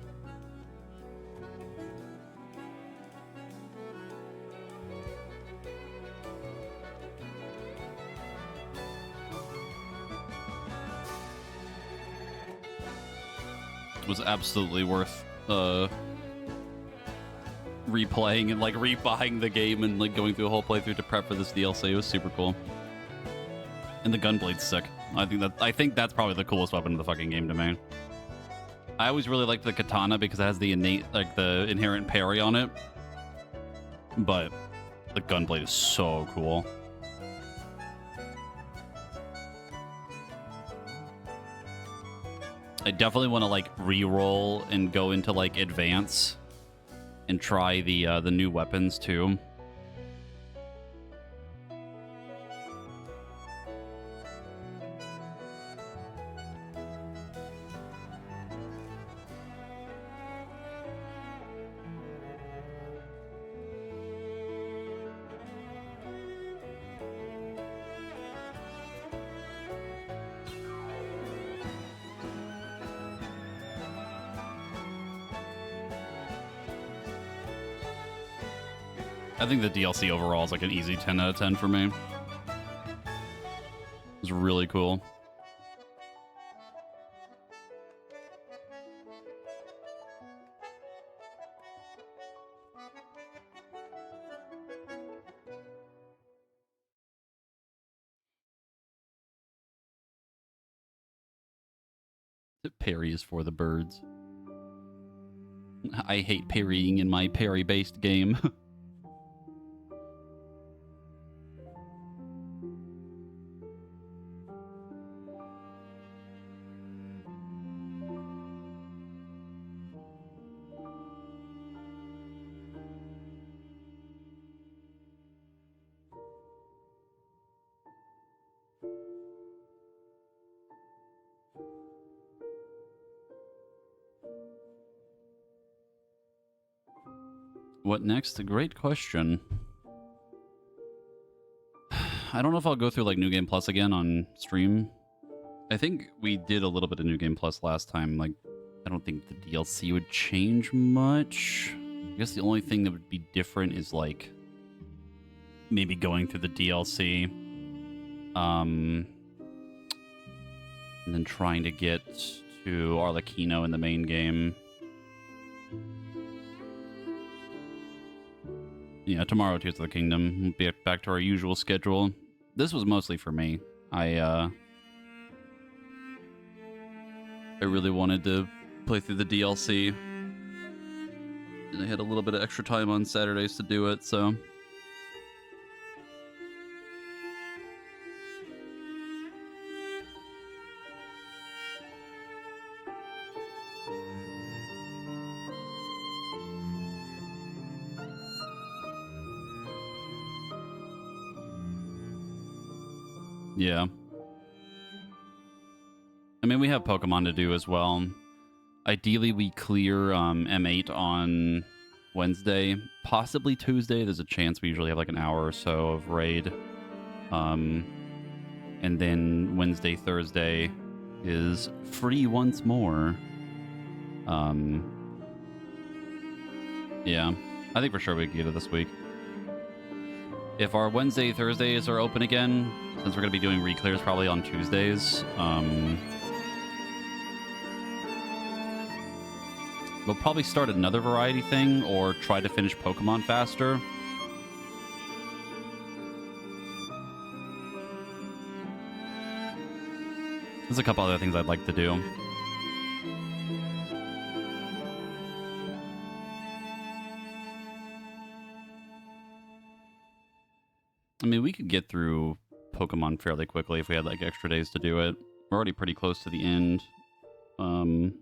[SPEAKER 1] It was absolutely worth replaying and like rebuying the game and like going through a whole playthrough to prep for this DLC. It was super cool. And the gunblade's sick. I think that's probably the coolest weapon in the fucking game to me. I always really liked the katana because it has the inherent parry on it. But the gunblade is so cool. I definitely want to like re-roll and go into like advance and try the new weapons too. I think the DLC overall is like an easy 10 out of 10 for me. It's really cool. Parry is for the birds. I hate parrying in my parry-based game. What next? A great question. I don't know if I'll go through like New Game Plus again on stream. I think we did a little bit of New Game Plus last time. Like, I don't think the DLC would change much. I guess the only thing that would be different is like maybe going through the DLC. And then trying to get to Arlecchino in the main game. Yeah, tomorrow, Tears of the Kingdom. We'll be back to our usual schedule. This was mostly for me. I really wanted to play through the DLC. And I had a little bit of extra time on Saturdays to do it, so... Yeah. I mean, we have Pokemon to do as well. Ideally, we clear M8 on Wednesday, possibly Tuesday. There's a chance we usually have like an hour or so of raid. And then Wednesday, Thursday is free once more. Yeah, I think for sure we can get it this week. If our Wednesday, Thursdays are open again, since we're going to be doing re-clears probably on Tuesdays, we'll probably start another variety thing or try to finish Pokemon faster. There's a couple other things I'd like to do. I mean, we could get through Pokemon fairly quickly if we had like extra days to do it. We're already pretty close to the end. And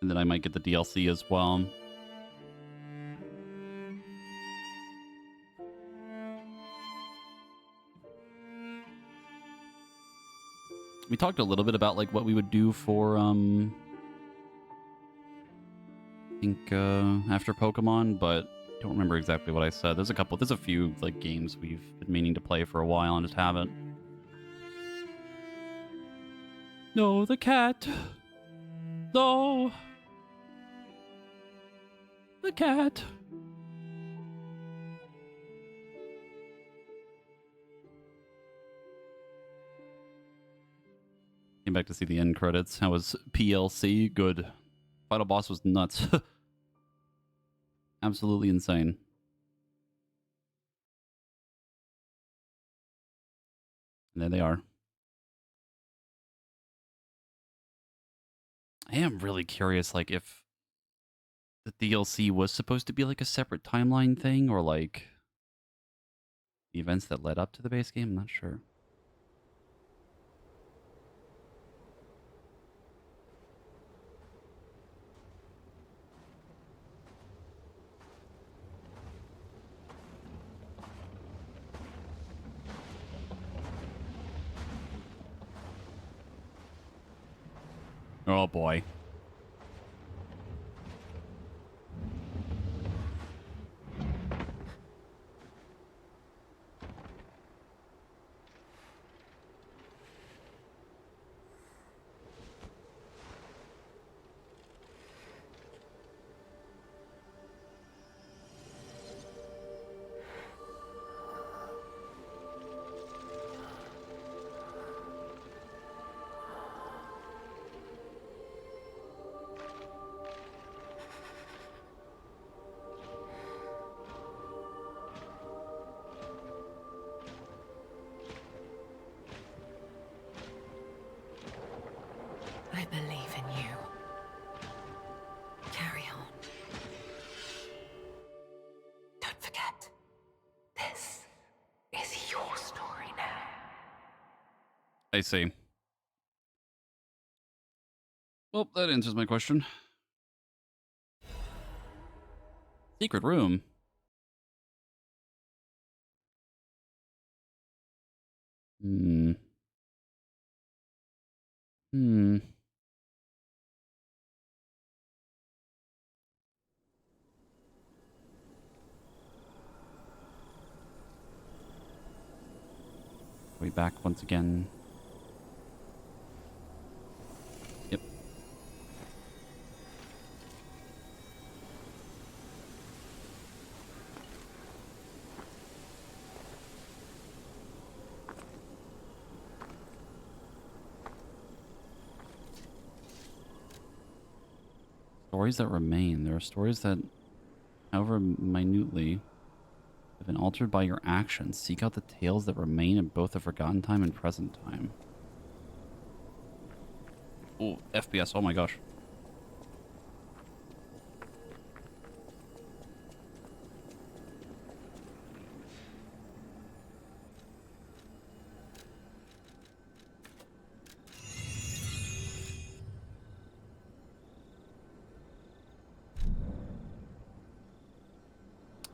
[SPEAKER 1] then I might get the DLC as well. We talked a little bit about like what we would do for I think after Pokemon, but I don't remember exactly what I said. There's a few like games we've been meaning to play for a while and just haven't. No, the cat. No. The cat. Came back to see the end credits. How was PLC? Good. Final boss was nuts. Absolutely insane. And there they are. I am really curious, like, if the DLC was supposed to be like a separate timeline thing, or like the events that led up to the base game. I'm not sure. Oh boy.
[SPEAKER 10] believe in you. Carry on. Don't forget, this is your story now.
[SPEAKER 1] I see. Well, that answers my question. Secret room. Hmm. Hmm. We back once again. Yep. Stories that remain. There are stories that, however minutely, have been altered by your actions. Seek out the tales that remain in both the forgotten time and present time. Oh, FPS. Oh my gosh.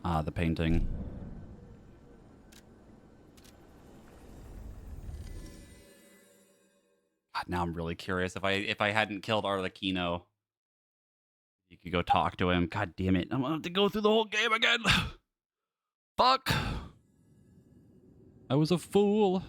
[SPEAKER 1] Ah, the painting. God, now I'm really curious. If I hadn't killed Arlecchino, you could go talk to him. God damn it. I'm gonna have to go through the whole game again. Fuck. I was a fool.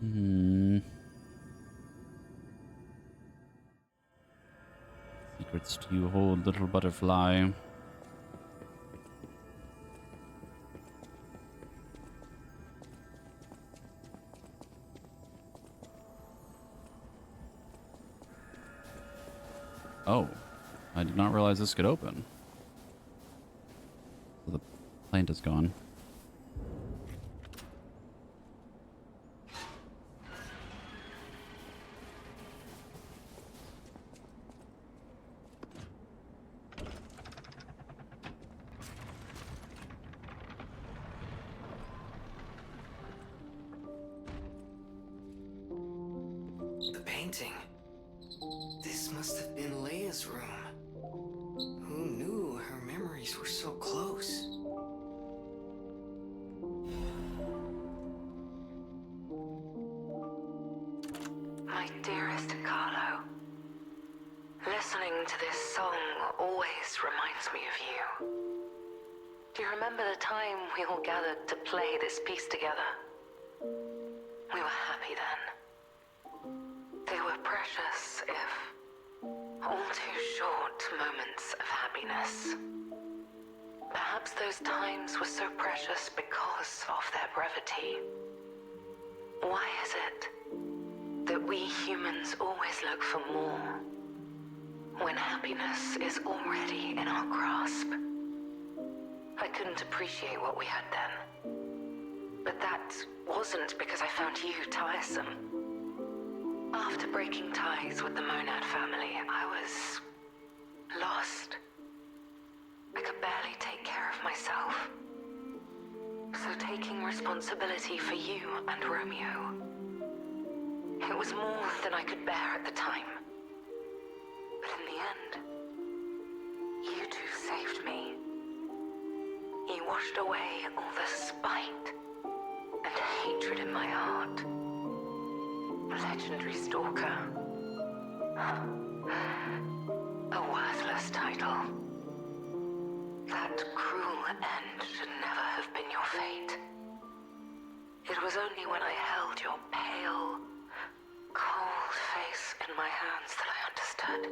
[SPEAKER 1] Hmm. Secrets do you hold, little butterfly? Oh, I did not realize this could open. So the plant is gone.
[SPEAKER 5] The painting. This must have been Leia's room. Who knew her memories were so close?
[SPEAKER 3] My dearest Carlo, listening to this song always reminds me of you. Do you remember the time we all gathered to play this piece together? We were happy then. They were precious, if all too short moments of happiness. Perhaps those times were so precious because of their brevity. Why is it that we humans always look for more when happiness is already in our grasp? I couldn't appreciate what we had then. But that wasn't because I found you tiresome. After breaking ties with the Monad family, I was lost. I could barely take care of myself. So taking responsibility for you and Romeo, it was more than I could bear at the time. But in the end, you two saved me. You washed away all the spite and hatred in my heart. Legendary Stalker. A worthless title. That cruel end should never have been your fate. It was only when I held your pale, cold face in my hands that I understood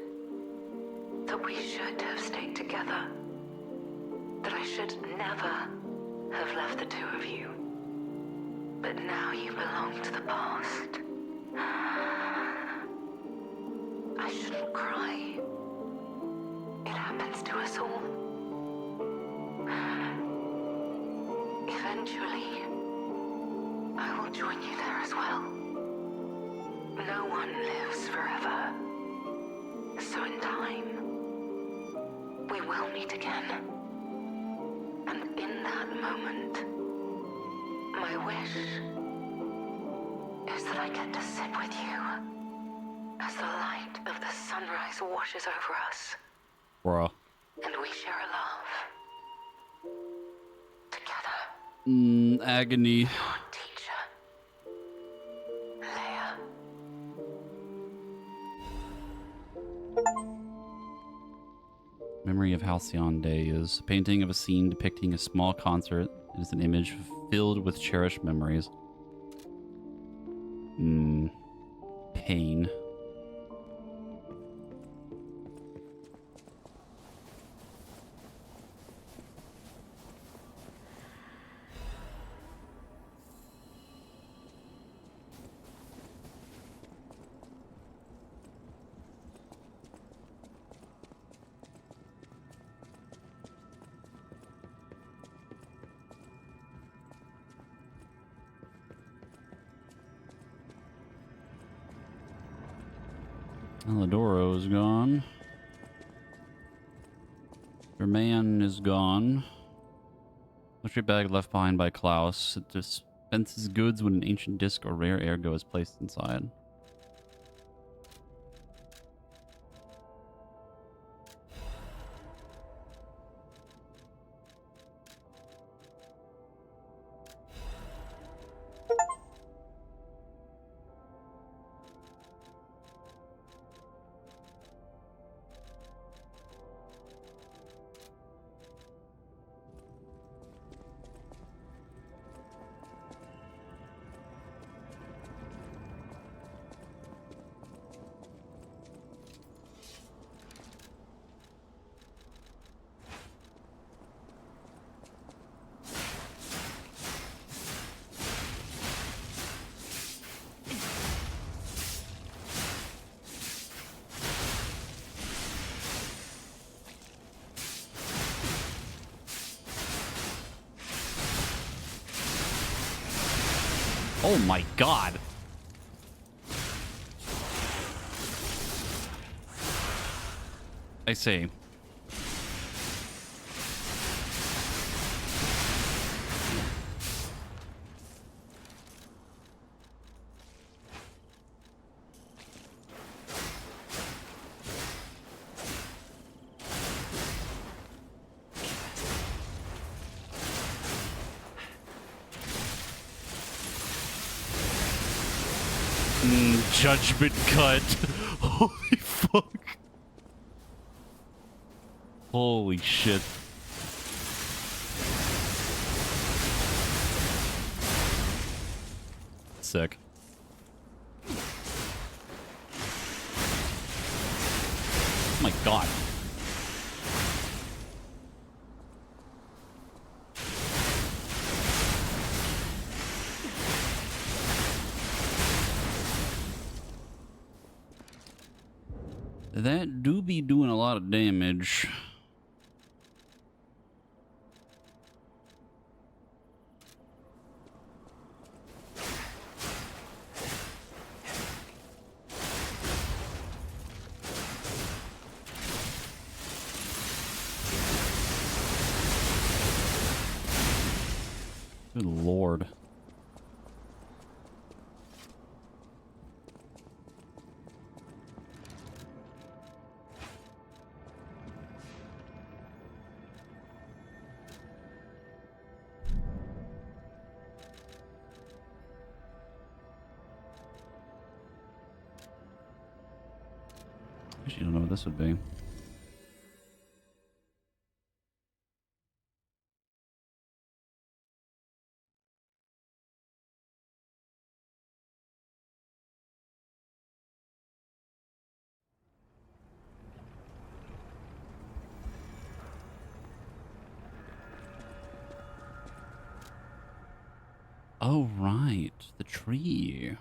[SPEAKER 3] that we should have stayed together. That I should never have left the two of you. But now you belong to the past. I shouldn't cry. It happens to us all. Eventually, I will join you there as well. No one lives forever. So in time, we will meet again. And in that moment, my wish is that I get to sit with you as the light of the sunrise washes over us.
[SPEAKER 1] Bruh.
[SPEAKER 3] And we share a love. Together.
[SPEAKER 1] Agony.
[SPEAKER 3] Your teacher. Leia.
[SPEAKER 1] Memory of Halcyon Day is a painting of a scene depicting a small concert. It is an image filled with cherished memories. Pain. Alidoro is gone. Your man is gone. Luxury bag left behind by Klaus. It dispenses goods when an ancient disc or rare ergo is placed inside. Oh my god. I see. Judgment cut. Holy fuck. Holy shit. Sick. Oh my god. That do be doing a lot of damage. Good lord. Actually, I don't know what this would be. Oh, right. The tree.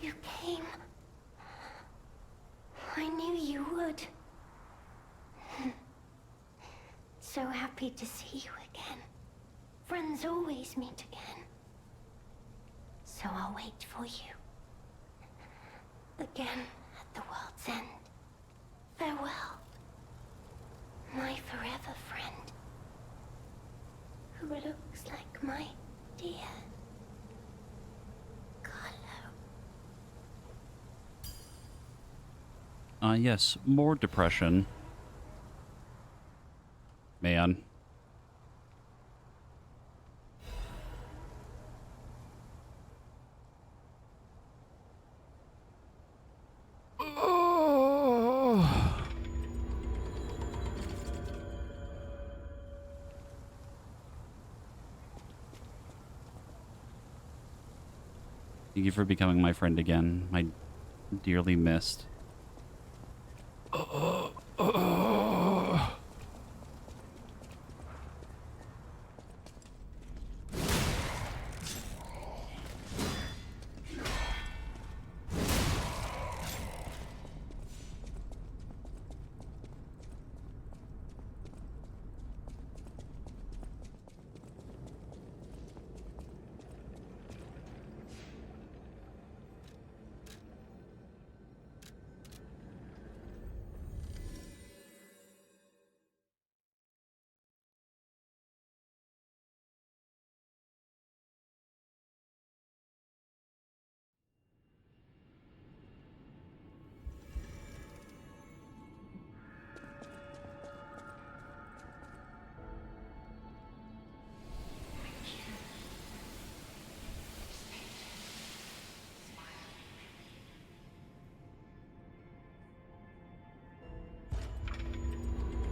[SPEAKER 9] You came. I knew you would. So happy to see you again. Friends always meet again. So I'll wait for you. Again at the world's end. Farewell. My forever friend. Who looks like my dear Carlo.
[SPEAKER 1] Yes, more depression. Man. Thank you for becoming my friend again, my dearly missed.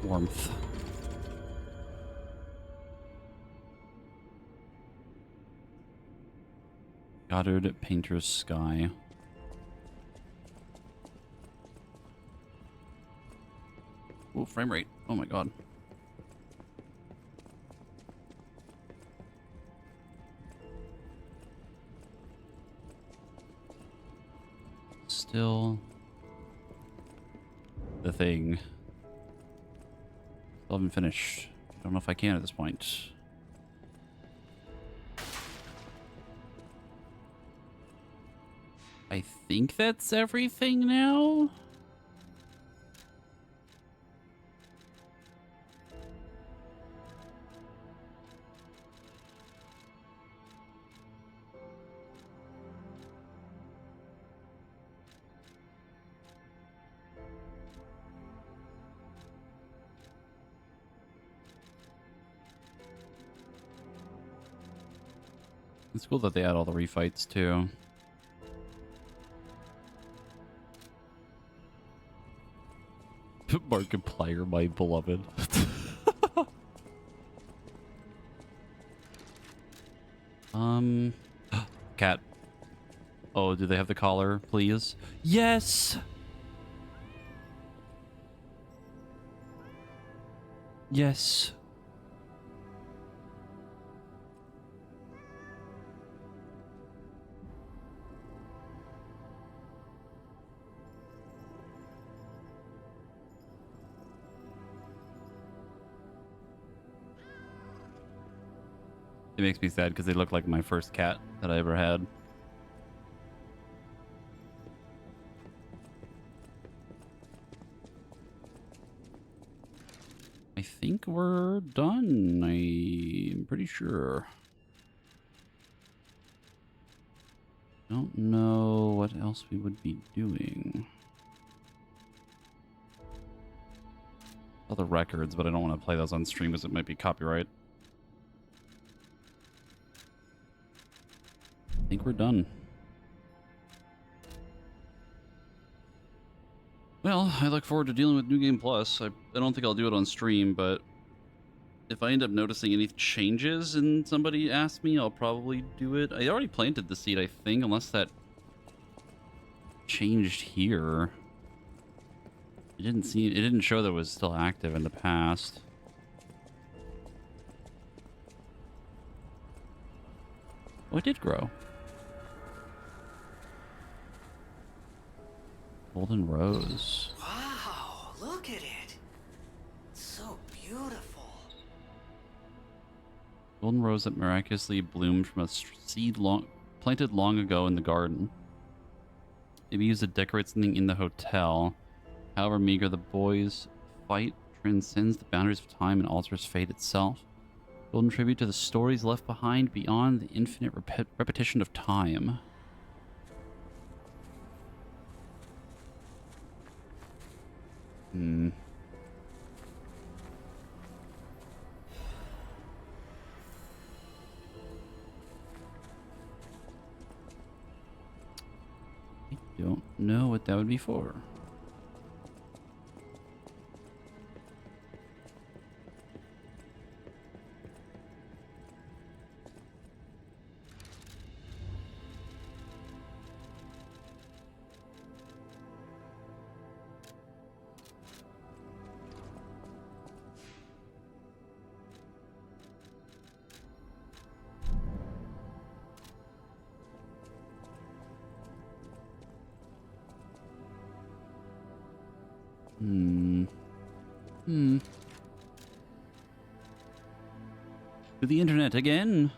[SPEAKER 1] Warmth. Goddard Painter's Sky. Oh, frame rate. Oh my god. Still the thing. Still haven't finished. Don't know if I can at this point. I think that's everything now. It's cool that they add all the refights too. Markiplier, my beloved. Cat. Oh, do they have the collar, please? Yes! Yes. It makes me sad because they look like my first cat that I ever had. think we're done. I'm pretty sure. Don't know what else we would be doing. All the records, but I don't want to play those on stream because it might be copyright. I think we're done. Well, I look forward to dealing with New Game Plus. I don't think I'll do it on stream, but if I end up noticing any changes and somebody asks me, I'll probably do it. I already planted the seed, I think, unless that changed here. It didn't show that it was still active in the past. Oh, it did grow. Golden rose.
[SPEAKER 5] Wow, look at it. It's so beautiful.
[SPEAKER 1] Golden rose that miraculously bloomed from a seed planted long ago in the garden. Maybe used to decorate something in the hotel. However meager the boy's fight transcends the boundaries of time and alters fate itself. Golden tribute to the stories left behind beyond the infinite repetition of time. I don't know what that would be for. To the internet again.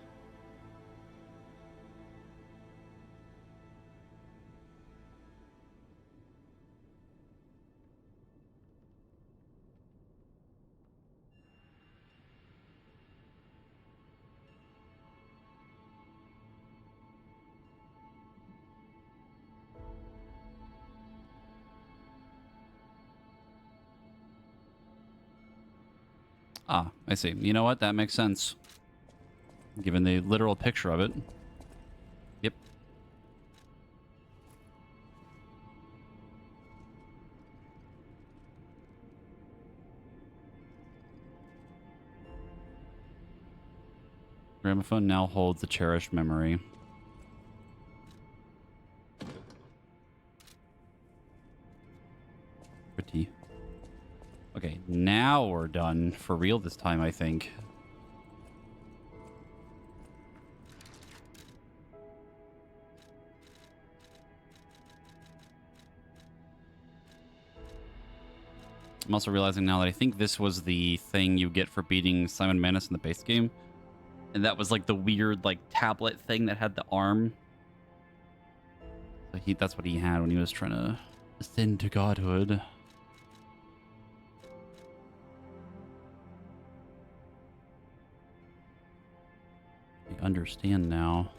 [SPEAKER 1] Ah, I see. You know what? That makes sense. Given the literal picture of it. Yep. Gramophone now holds a cherished memory. Pretty. Okay, now we're done for real this time, I think. I'm also realizing now that I think this was the thing you get for beating Simon Manus in the base game. And that was like the weird like tablet thing that had the arm. So that's what he had when he was trying to ascend to godhood. I understand now.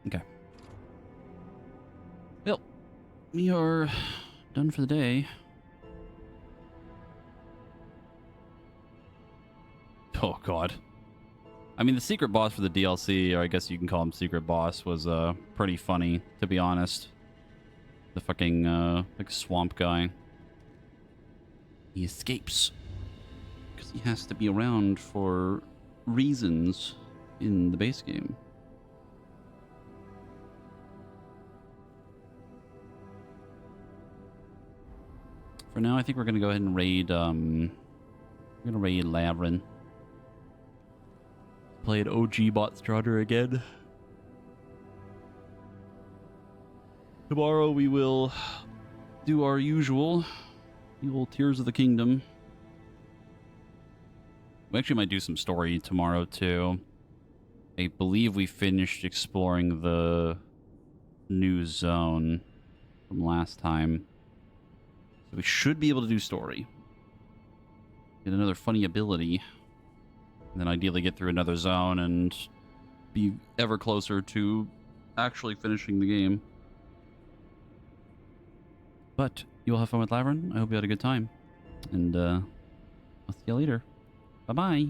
[SPEAKER 1] Okay. Well, we are done for the day. Oh, God. I mean, the secret boss for the DLC, or I guess you can call him secret boss, was pretty funny, to be honest. The fucking like swamp guy. He escapes. Because he has to be around for reasons in the base game. For now, I think we're going to go ahead and raid, we're going to raid Lavrin. Play an OG bot starter again. Tomorrow we will do our usual Tears of the Kingdom. We actually might do some story tomorrow too. I believe we finished exploring the new zone from last time. So we should be able to do story. Get another funny ability. And then ideally get through another zone and be ever closer to actually finishing the game. But you'll have fun with Laverne. I hope you had a good time. And I'll see you later. Bye-bye.